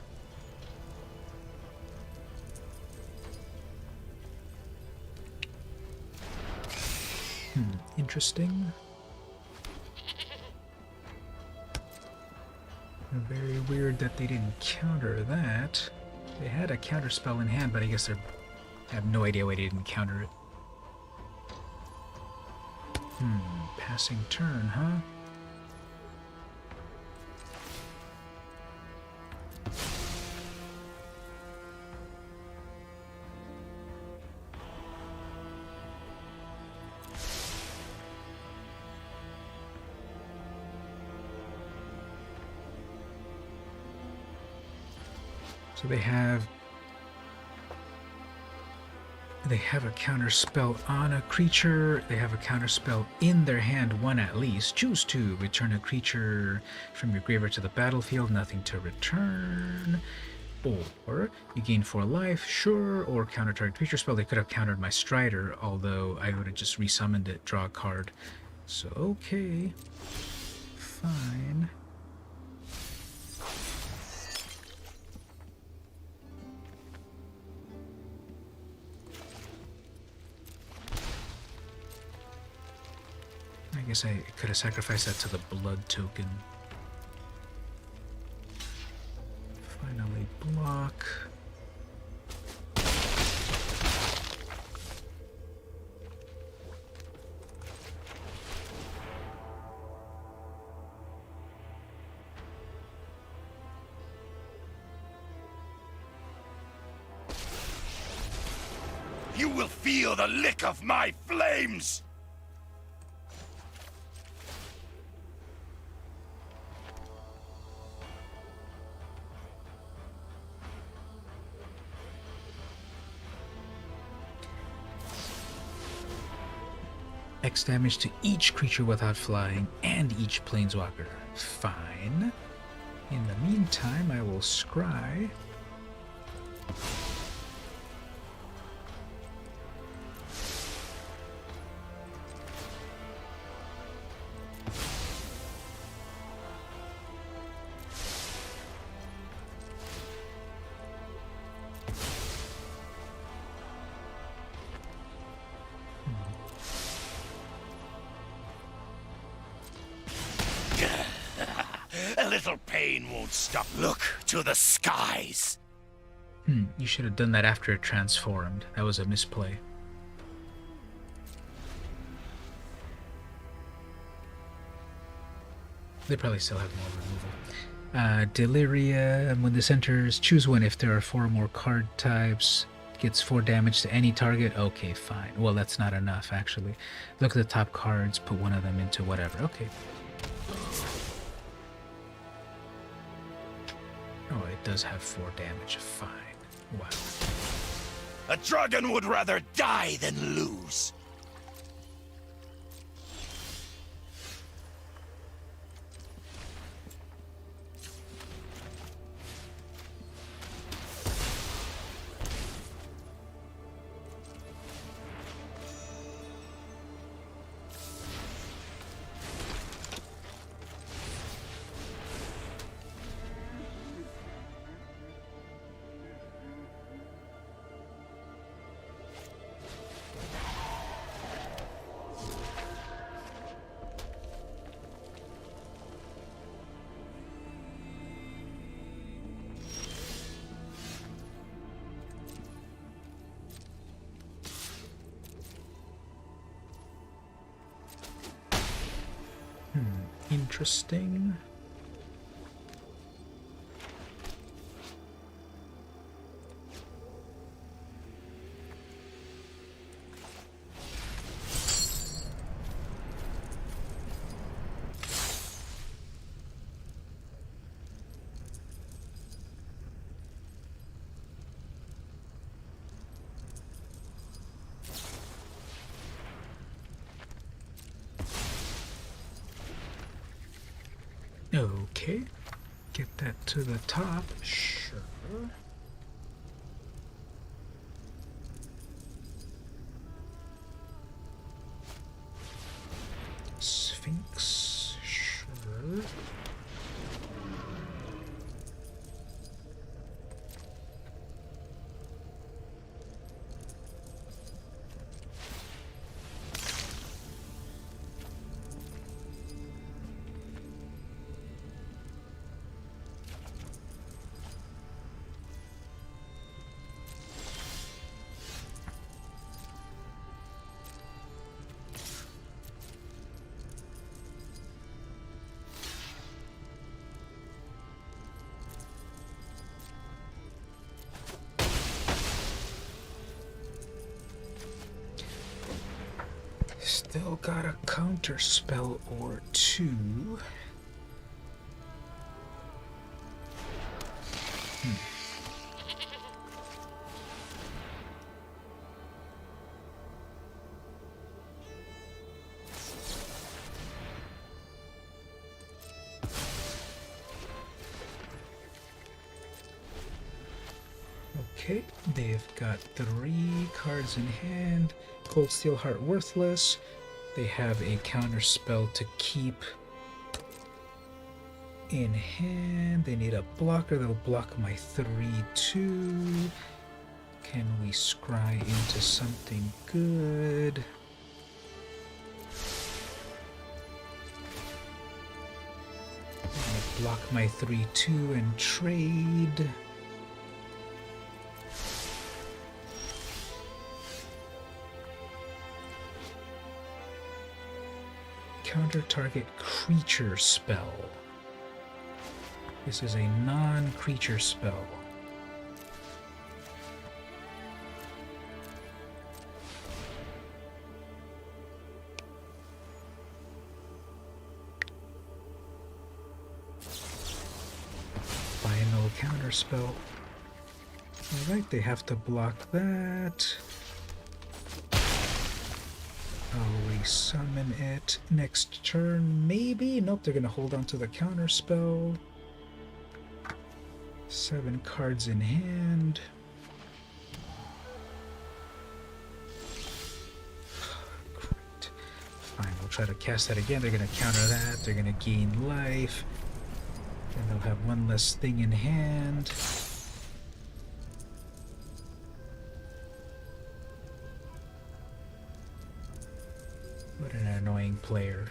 Interesting. Very weird that they didn't counter that. They had a counter spell in hand, but I guess they have no idea why they didn't counter it. Passing turn, huh? So they have a counter spell on a creature. They have a counter spell in their hand, one at least. Choose to return a creature from your graveyard to the battlefield, nothing to return. Or you gain 4 life, sure, or counter target creature spell. They could have countered my Strider, although I would have just resummoned it, draw a card. So, okay. Fine. I guess I could have sacrificed that to the blood token. Finally block. You will feel the lick of my flames! X damage to each creature without flying and each planeswalker. Fine. In the meantime, I will scry. little pain won't stop. Look to the skies. You should have done that after it transformed. That was a misplay. They probably still have more removal. Deliria, when this enters, choose one. If there are 4 more card types, gets 4 damage to any target. Okay, fine. Well, that's not enough, actually. Look at the top cards, put one of them into whatever. Okay. Oh, it does have 4 damage. Fine. Wow. A dragon would rather die than lose. Interesting. Okay, get that to the top, sure. Sphinx, sure. Still got a counter spell or 2. Okay, they've got 3 cards in hand. Cold Steel Heart worthless. They have a counter spell to keep in hand. They need a blocker that'll block my 3/2. Can we scry into something good? Block my 3/2 and trade. Counter target creature spell. This is a non-creature spell. Final counter spell. Alright, they have to block that. I'll resummon it next turn, maybe? Nope, they're gonna hold on to the counter spell. 7 cards in hand. Great. Fine, we'll try to cast that again. They're gonna counter that, they're gonna gain life. And they'll have 1 less thing in hand. What an annoying player.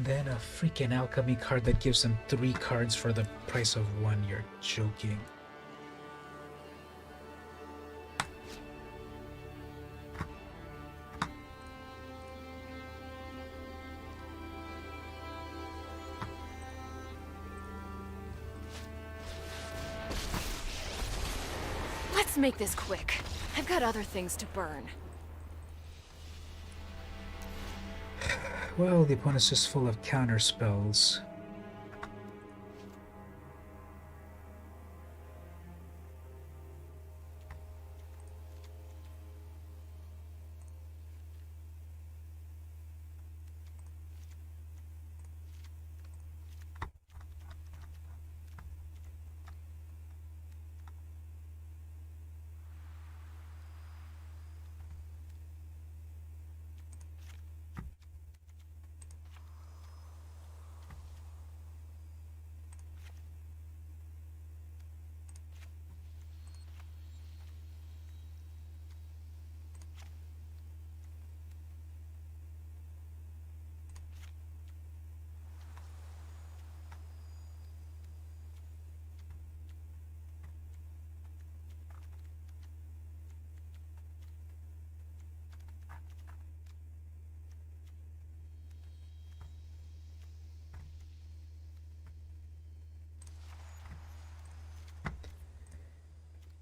then a freaking alchemy card that gives them 3 cards for the price of 1. You're joking. Let's make this quick. I've got other things to burn. Well, the opponent's just full of counter spells.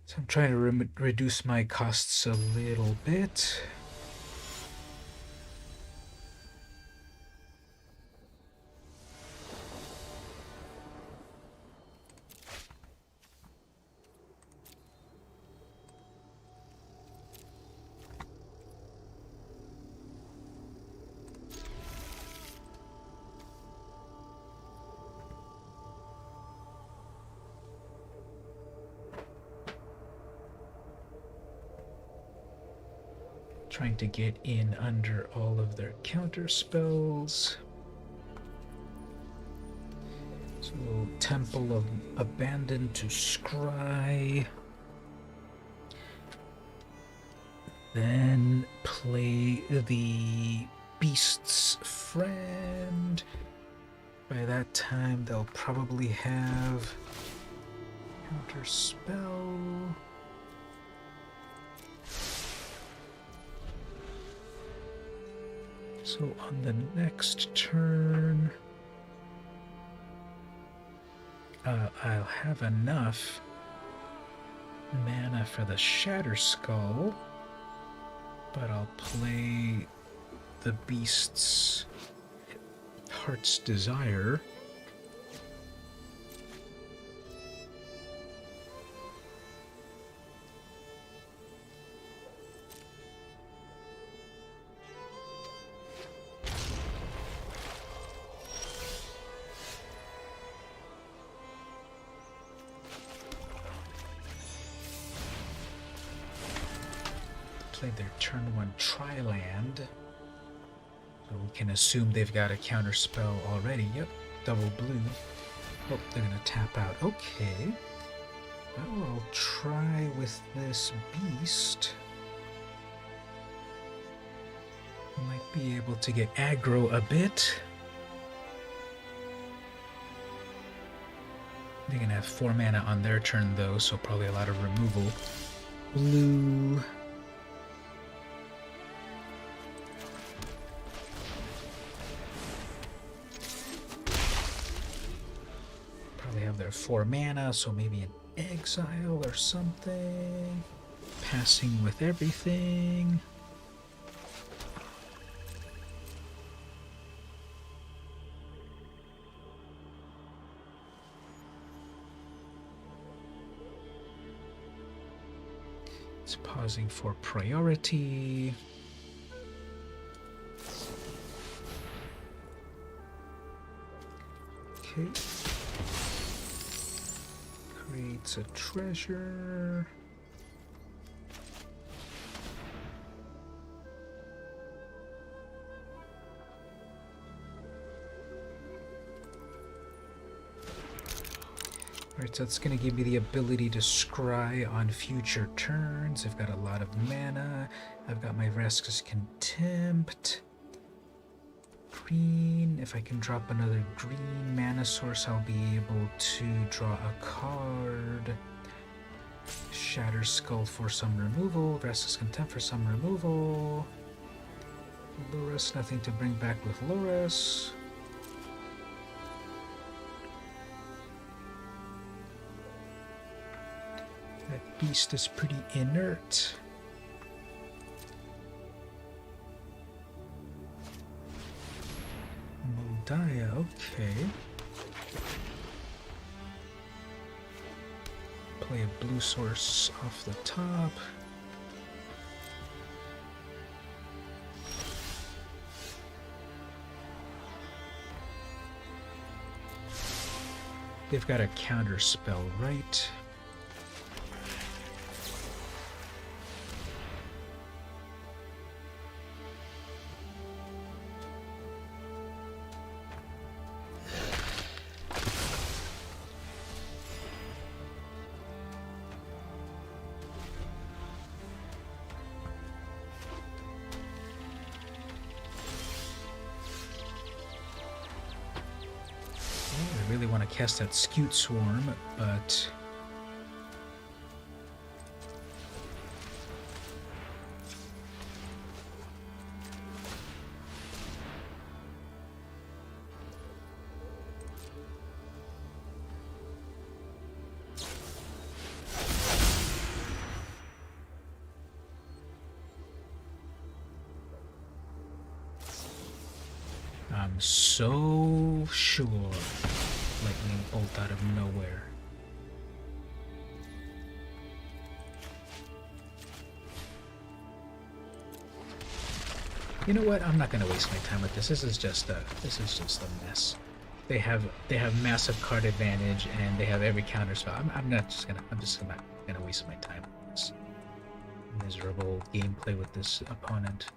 So I'm trying to reduce my costs a little bit. Trying to get in under all of their counter spells. So Temple of Abandon to Scry. Then play the Beast's Friend. By that time they'll probably have counter spell. So on the next turn, I'll have enough mana for the Shatter Skull, but I'll play the Beast's Heart's Desire. Played their turn 1 Tri-land. So we can assume they've got a counter spell already. Yep, double blue. Oh, they're gonna tap out. Okay. Well, I'll try with this beast. Might be able to get aggro a bit. They're gonna have 4 mana on their turn though, so probably a lot of removal. Blue. Probably have their 4 mana, so maybe an exile or something. Passing with everything. It's pausing for priority. Okay. Creates a treasure. Alright, so it's going to give me the ability to scry on future turns. I've got a lot of mana. I've got my Vraska's Contempt. green. If I can drop another green mana source, I'll be able to draw a card. Shatter Skull for some removal. Restless Contempt for some removal. Loris, nothing to bring back with Loris. That beast is pretty inert. Moldaya, okay. Play a blue source off the top. They've got a counter spell, right? I really want to cast that Scute Swarm, but I'm so sure lightning bolt out of nowhere. You know what? I'm not gonna waste my time with this. This is just a mess. They have massive card advantage and they have every counter spell. I'm just not gonna waste my time with this miserable gameplay with this opponent.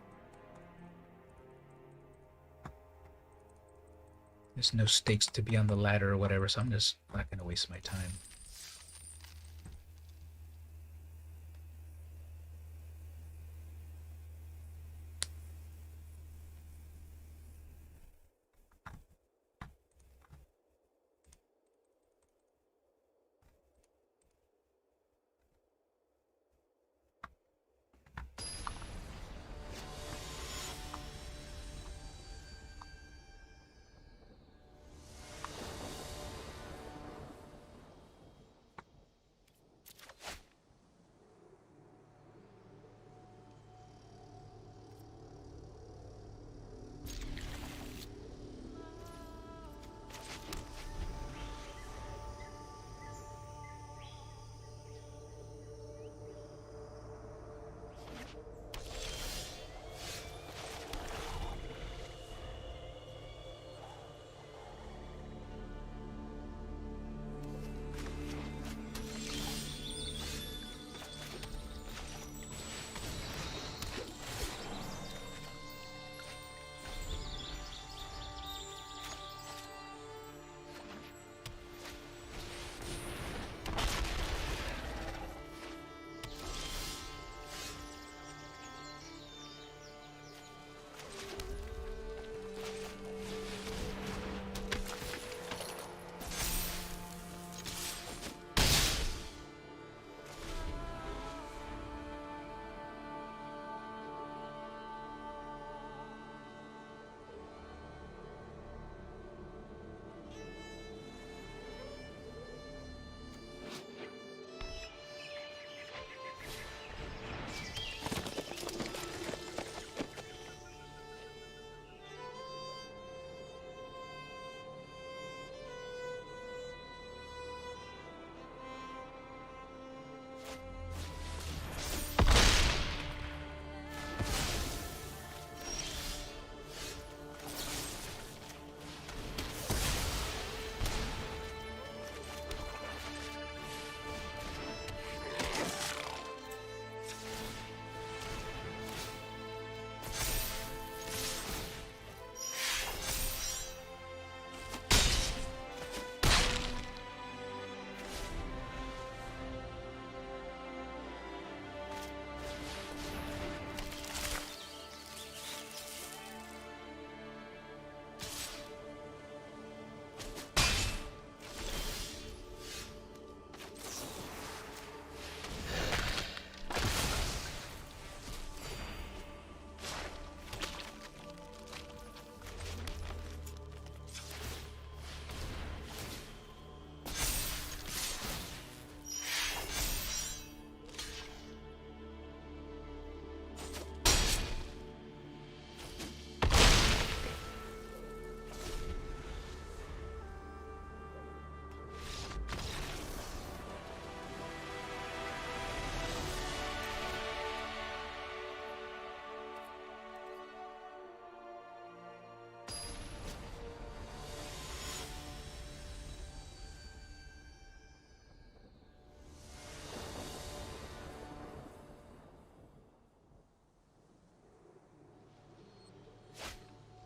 There's no stakes to be on the ladder or whatever, so I'm just not going to waste my time.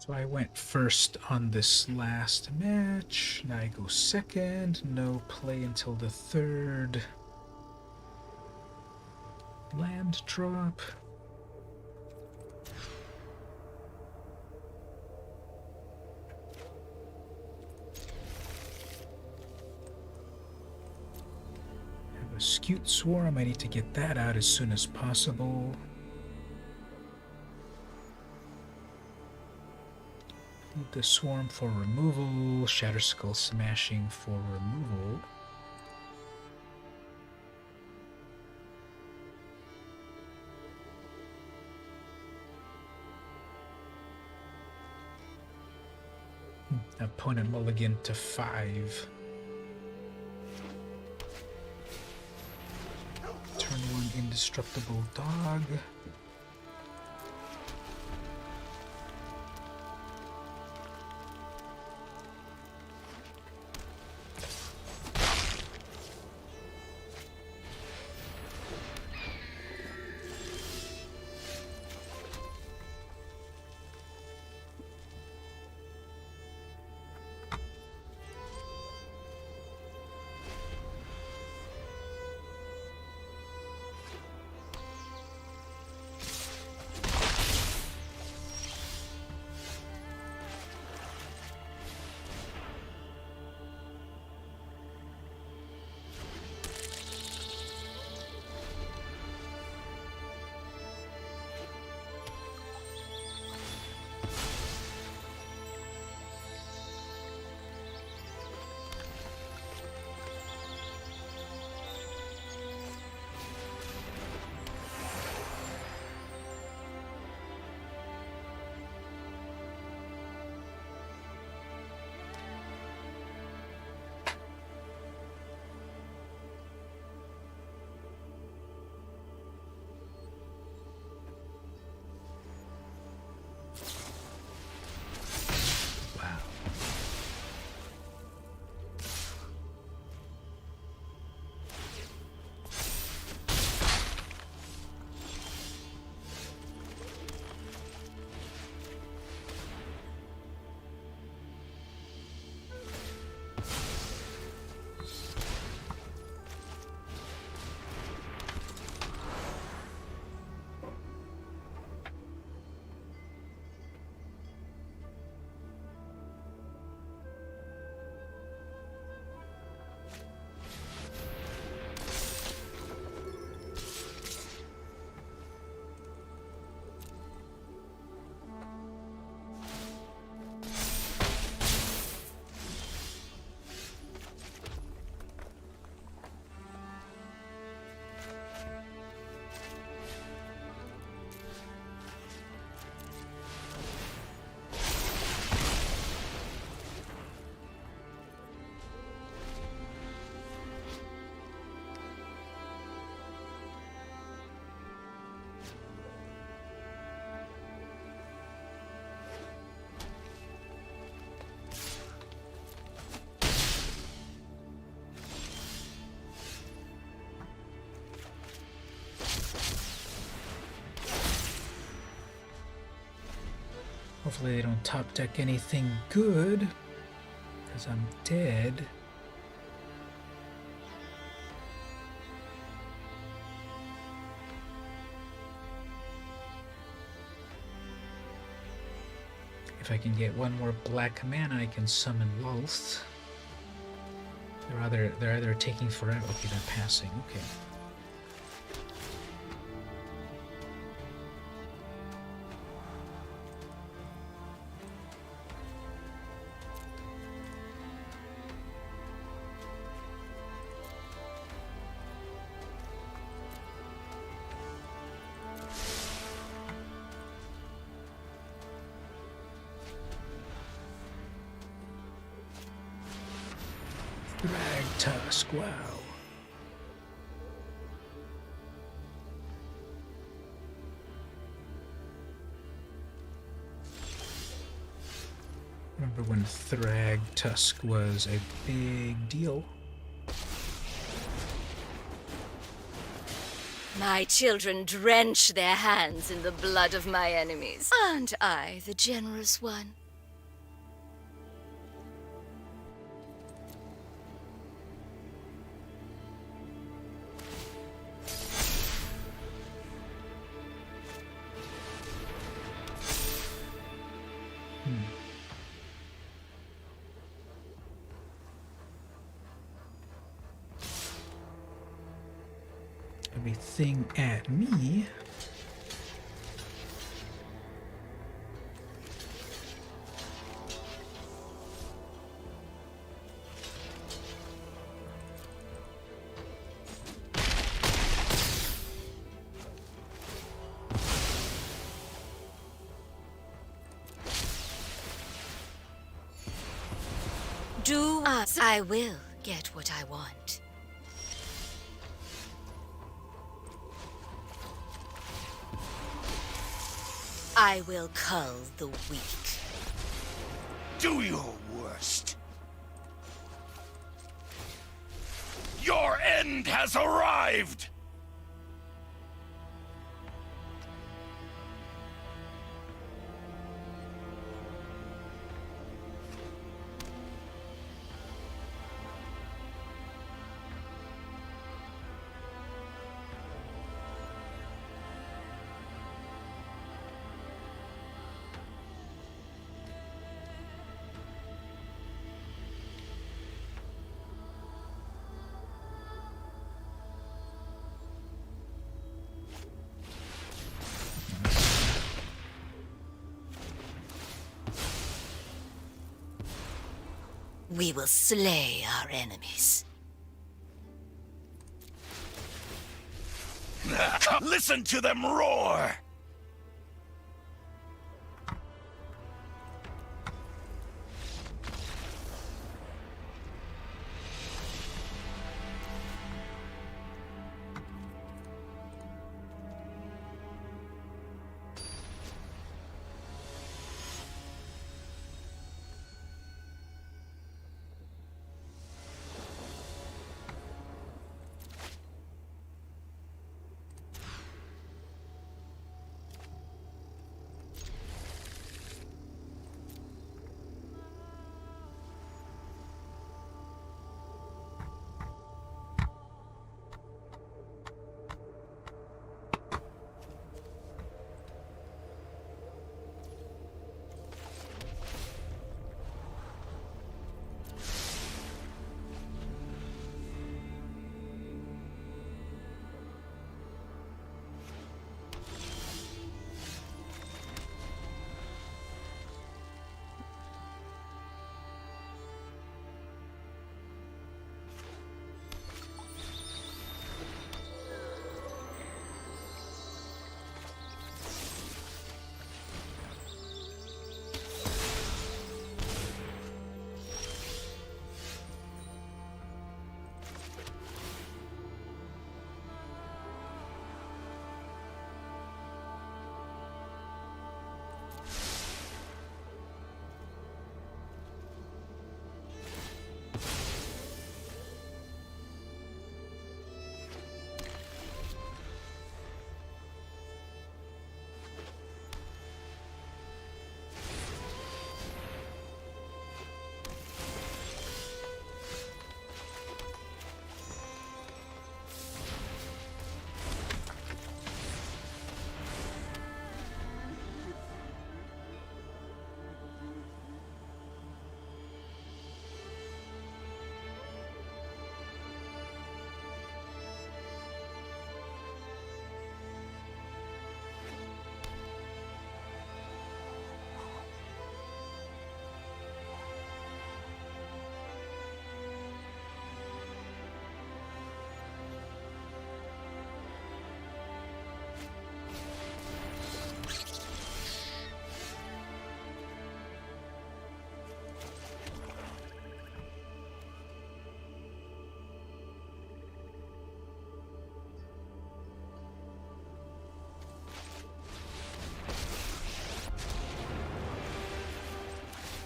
So I went first on this last match. Now I go second. No play until the third. Land drop. Have a Skewed Swarm. I need to get that out as soon as possible. The Swarm for removal. Shatter Skull Smashing for removal. Opponent mulligan to 5. Turn 1 Indestructible Dog. Hopefully they don't top deck anything good, because I'm dead. If I can get one more black mana, I can summon Lulth. They're either taking forever. Okay, they're passing. Okay. Drag Tusk, wow. Remember when Thrag Tusk was a big deal? My children drench their hands in the blood of my enemies. Aren't I the generous one? Everything at me. Do as I will get what I want. I will cull the weak. Do your worst. Your end has arrived! We will slay our enemies. Listen to them roar!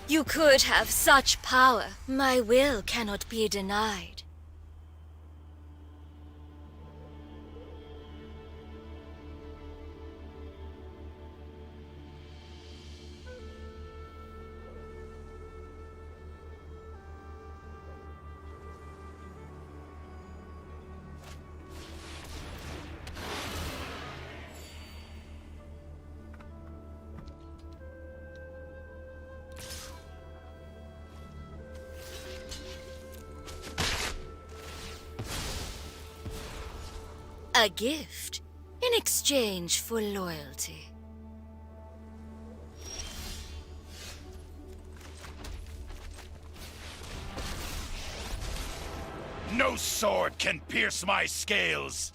You could have such power. My will cannot be denied. A gift in exchange for loyalty. No sword can pierce my scales.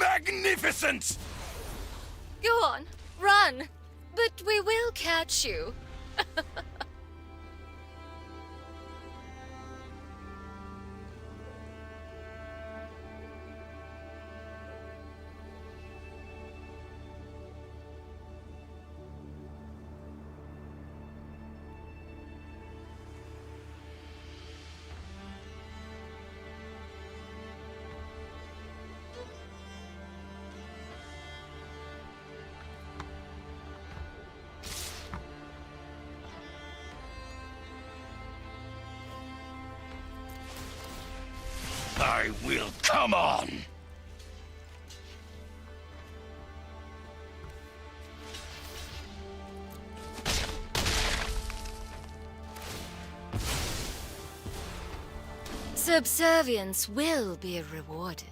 Magnificent! Go on, run! But we will catch you. I will come on! Subservience will be rewarded.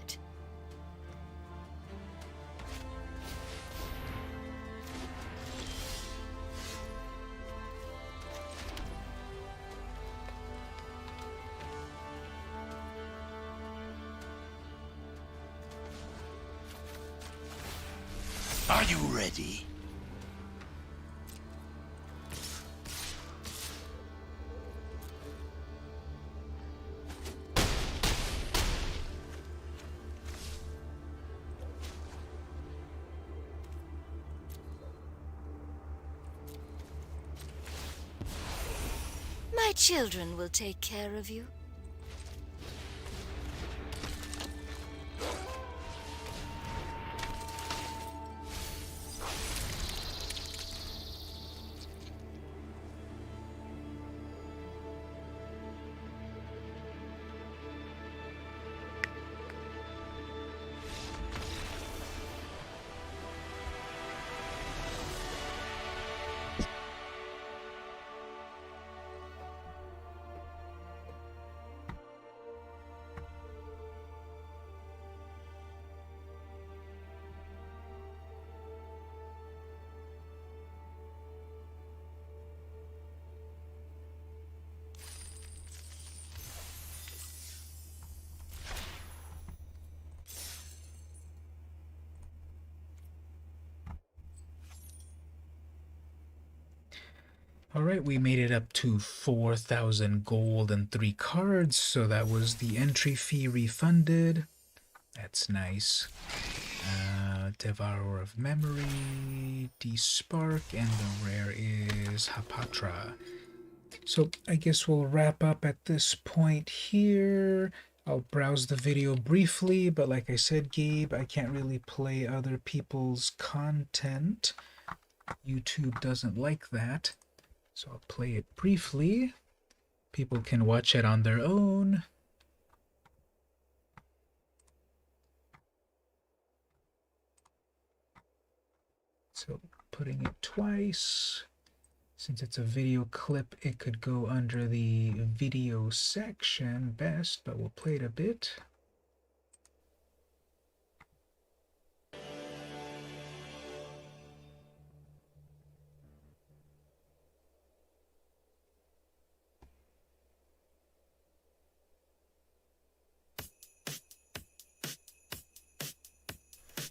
Are you ready? My children will take care of you. All right, we made it up to 4,000 gold and 3 cards, so that was the entry fee refunded. That's nice. Devourer of Memory, D-Spark, and the rare is Hapatra. So I guess we'll wrap up at this point here. I'll browse the video briefly, but like I said, Gabe, I can't really play other people's content. YouTube doesn't like that. So I'll play it briefly. People can watch it on their own. So putting it twice. Since it's a video clip, it could go under the video section best, but we'll play it a bit.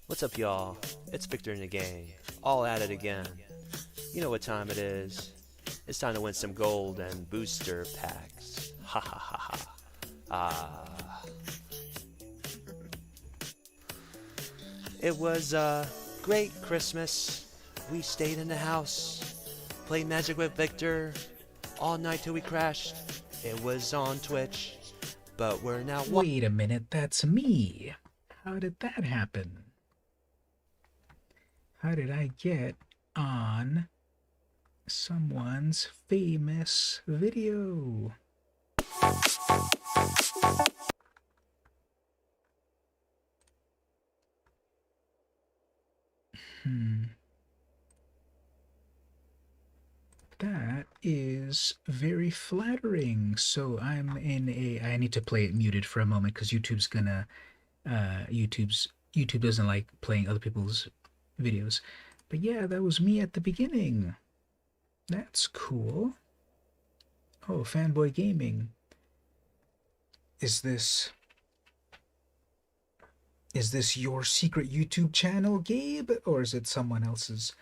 What's up, y'all? It's Victor and the gang, all at it again. You know what time it is. It's time to win some gold and booster packs. Ha ha ha ha. Ah. It was a great Christmas. We stayed in the house, played Magic with Victor all night till we crashed. It was on Twitch, but we're now... Wait a minute, that's me. How did that happen? How did I get on someone's famous video? That is is very flattering. So I'm in a. I need to play it muted for a moment because YouTube's gonna. YouTube doesn't like playing other people's videos. But yeah, that was me at the beginning. That's cool. Oh, Fanboy Gaming. Is this your secret YouTube channel, Gabe? Or is it someone else's?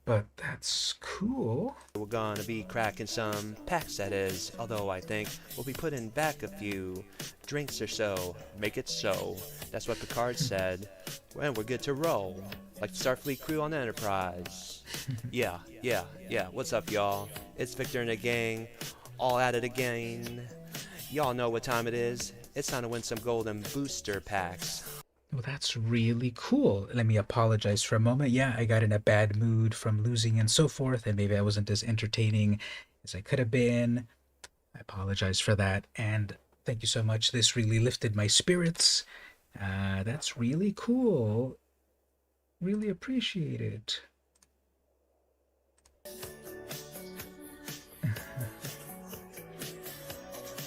But that's cool. We're gonna be cracking some packs, that is. Although I think we'll be putting back a few drinks or so. Make it so. That's what Picard said. And we're good to roll. Like the Starfleet crew on the Enterprise. Yeah. What's up, y'all? It's Victor and the gang. All at it again. Y'all know what time it is. It's time to win some golden booster packs. Well, that's really cool. Let me apologize for a moment. Yeah, I got in a bad mood from losing and so forth, and maybe I wasn't as entertaining as I could have been. I apologize for that, and thank you so much. This really lifted my spirits. That's really cool. Really appreciate it.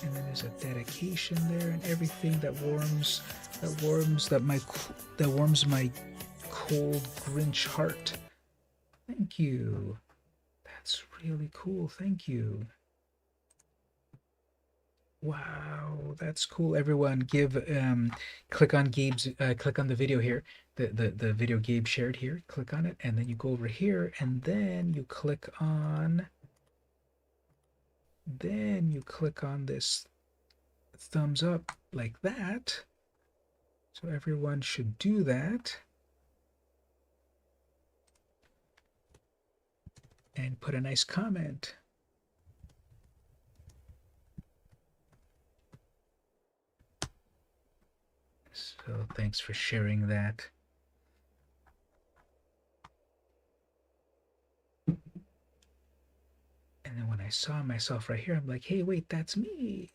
And then there's a dedication there and everything that warms my cold Grinch heart. Thank you. That's really cool. Thank you. Wow, that's cool. Everyone, click on click on the video here, the video Gabe shared here. Click on it, and then you go over here, and then you click on this thumbs up like that. So everyone should do that. And put a nice comment. So thanks for sharing that. And then when I saw myself right here, I'm like, hey, wait, that's me.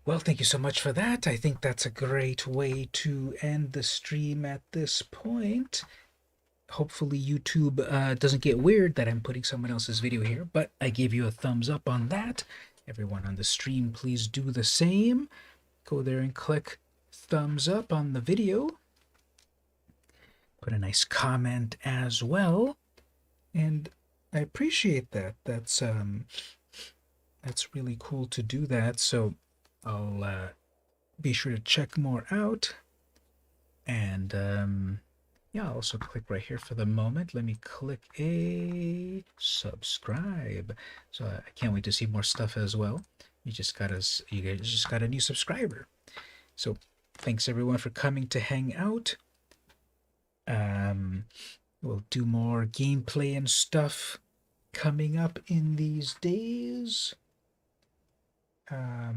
Well, thank you so much for that. I think that's a great way to end the stream at this point. Hopefully YouTube doesn't get weird that I'm putting someone else's video here, but I gave you a thumbs up on that. Everyone on the stream, please do the same. Go there and click thumbs up on the video. Put a nice comment as well. And I appreciate that. That's really cool to do that. So I'll be sure to check more out. And yeah, I'll also click right here for the moment. Let me click a subscribe. So I can't wait to see more stuff as well. You guys just got a new subscriber. So thanks everyone for coming to hang out. We'll do more gameplay and stuff coming up in these days. I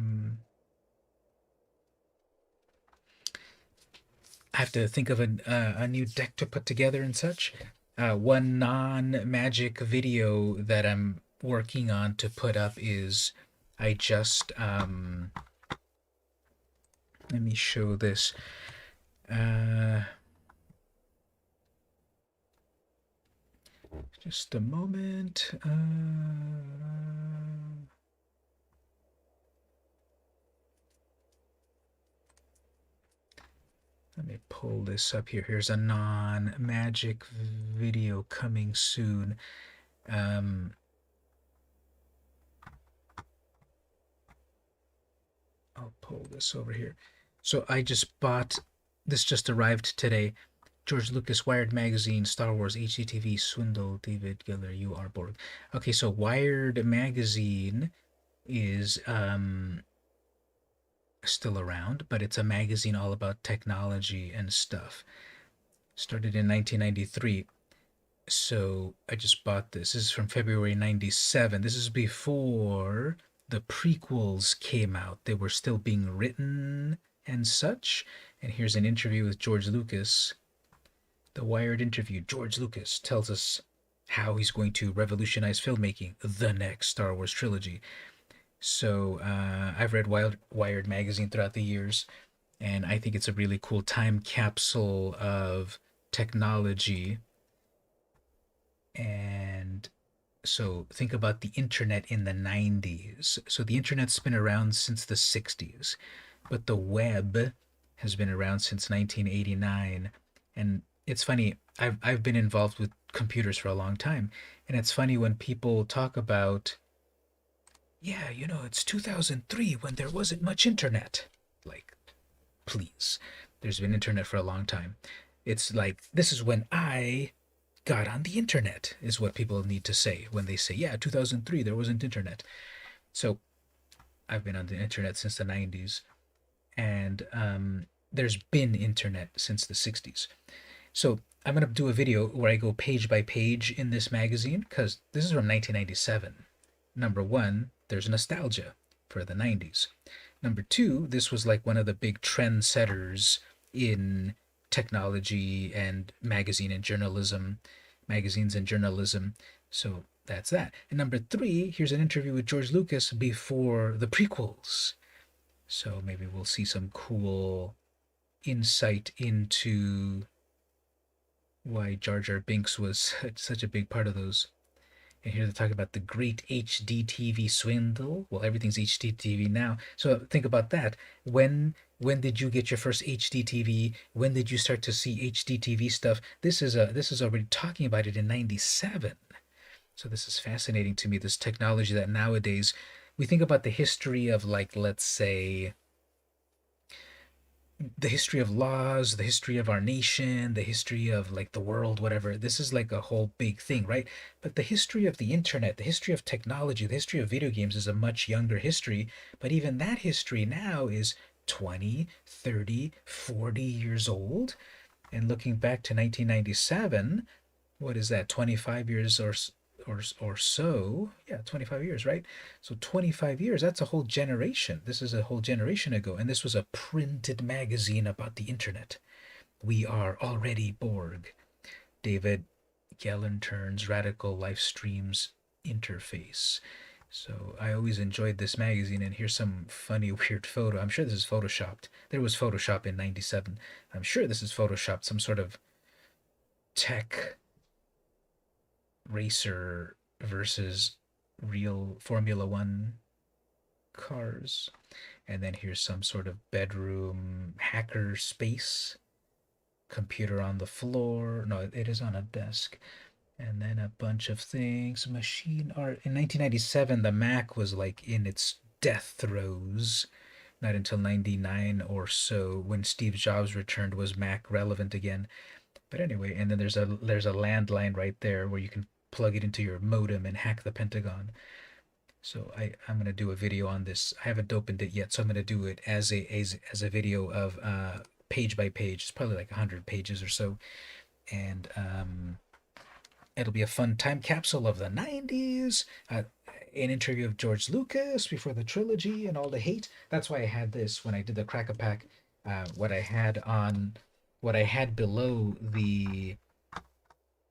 have to think of a new deck to put together and such. One non-magic video that I'm working on to put up is I just let me show this. Just a moment. Let me pull this up here. Here's a non-magic video coming soon. I'll pull this over here. So I just bought, this just arrived today. George Lucas Wired Magazine, Star Wars, HGTV, Swindle, David Giller, you are bored. Okay, so Wired Magazine is still around, but it's a magazine all about technology and stuff. Started in 1993. So I just bought this. This is from February 97. This is before the prequels came out. They were still being written and such. And here's an interview with George Lucas. The Wired interview, George Lucas tells us how he's going to revolutionize filmmaking, the next Star Wars trilogy. So I've read Wired magazine throughout the years, and I think it's a really cool time capsule of technology. And so think about the internet in the 90s. So the internet's been around since the 60s, but the web has been around since 1989. And it's funny, I've been involved with computers for a long time, and it's funny when people talk about, yeah, you know, it's 2003 when there wasn't much internet. Like, please, there's been internet for a long time. It's like, this is when I got on the internet, is what people need to say when they say, yeah, 2003, there wasn't internet. So I've been on the internet since the 90s, and there's been internet since the 60s. So I'm going to do a video where I go page by page in this magazine, because this is from 1997. Number one, there's nostalgia for the 90s. Number two, this was like one of the big trendsetters in technology and magazines and journalism. So that's that. And number three, here's an interview with George Lucas before the prequels. So maybe we'll see some cool insight into why Jar Jar Binks was such a big part of those. And here they're talking about the great HD TV swindle. Well, everything's HD TV now. So think about that. When did you get your first HD TV? When did you start to see HD TV stuff? This is already talking about it in 97. So this is fascinating to me, this technology that nowadays we think about the history of, like, let's say, the history of laws, the history of our nation, the history of like the world, whatever. This is like a whole big thing, right? But the history of the internet, the history of technology, the history of video games is a much younger history. But even that history now is 20, 30, 40 years old. And looking back to 1997, what is that, 25 years or so? Yeah, 25 years, right? So 25 years, that's a whole generation. This is a whole generation ago, and this was a printed magazine about the internet. We are already Borg. David Gellern's Radical Life Streams interface. So I always enjoyed this magazine, and here's some funny, weird photo. I'm sure this is photoshopped. There was Photoshop in 97. I'm sure this is photoshopped, some sort of tech racer versus real Formula One cars. And then here's some sort of bedroom hacker space. Computer on the floor. No, it is on a desk. And then a bunch of things. Machine art. In 1997, the Mac was like in its death throes. Not until 99 or so, when Steve Jobs returned, was Mac relevant again. But anyway, and then there's a landline right there where you can plug it into your modem and hack the Pentagon. So I'm going to do a video on this. I haven't opened it yet, so I'm going to do it as a video of page by page. It's probably like 100 pages or so. And it'll be a fun time capsule of the 90s. An interview of George Lucas before the trilogy and all the hate. That's why I had this when I did the Crack-a-Pack. What I had below the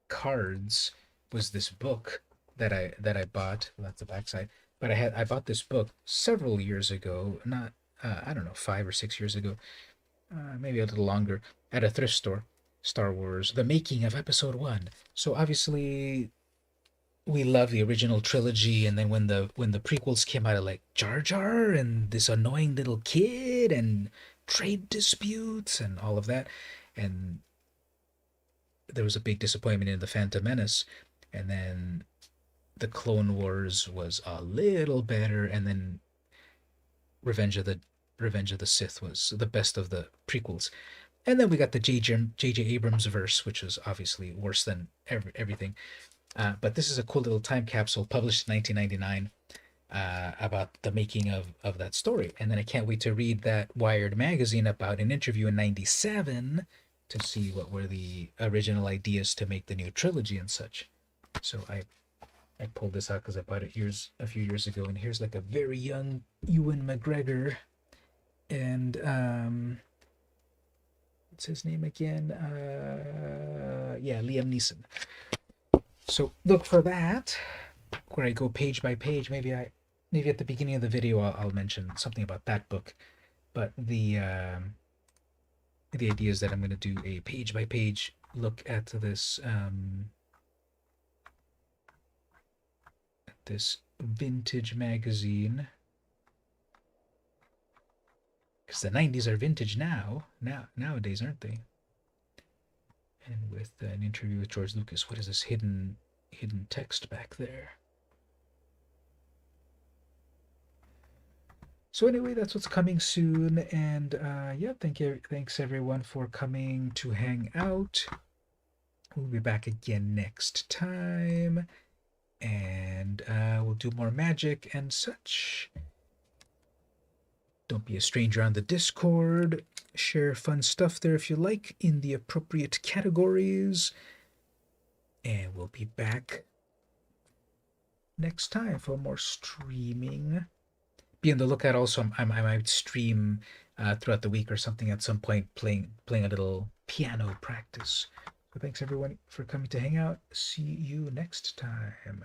cards was this book that I bought. Well, that's the backside. But I bought this book several years ago, not I don't know, 5 or 6 years ago, maybe a little longer, at a thrift store. Star Wars: The Making of Episode 1. So obviously we love the original trilogy, and then when the prequels came out, of like Jar Jar and this annoying little kid and trade disputes and all of that, and there was a big disappointment in The Phantom Menace. And then the Clone Wars was a little better, and then Revenge of the Sith was the best of the prequels. And then we got the J.J. Abrams verse, which was obviously worse than everything. But this is a cool little time capsule published in 1999 about the making of that story. And then I can't wait to read that Wired magazine about an interview in 97 to see what were the original ideas to make the new trilogy and such. So I pulled this out because I bought it a few years ago, and here's like a very young Ewan McGregor, and what's his name again? Yeah, Liam Neeson. So look for that, where I go page by page. Maybe at the beginning of the video I'll mention something about that book. But the idea is that I'm going to do a page by page look at this vintage magazine, because the 90s are vintage nowadays, aren't they? And with an interview with George Lucas. What is this hidden text back there? So anyway, that's what's coming soon, and yeah, thanks everyone for coming to hang out. We'll be back again next time, and we'll do more magic and such. Don't be a stranger on the Discord. Share fun stuff there if you like in the appropriate categories. And we'll be back next time for more streaming. Be on the lookout also. I might stream throughout the week or something at some point, playing a little piano practice. So thanks everyone for coming to hang out. See you next time.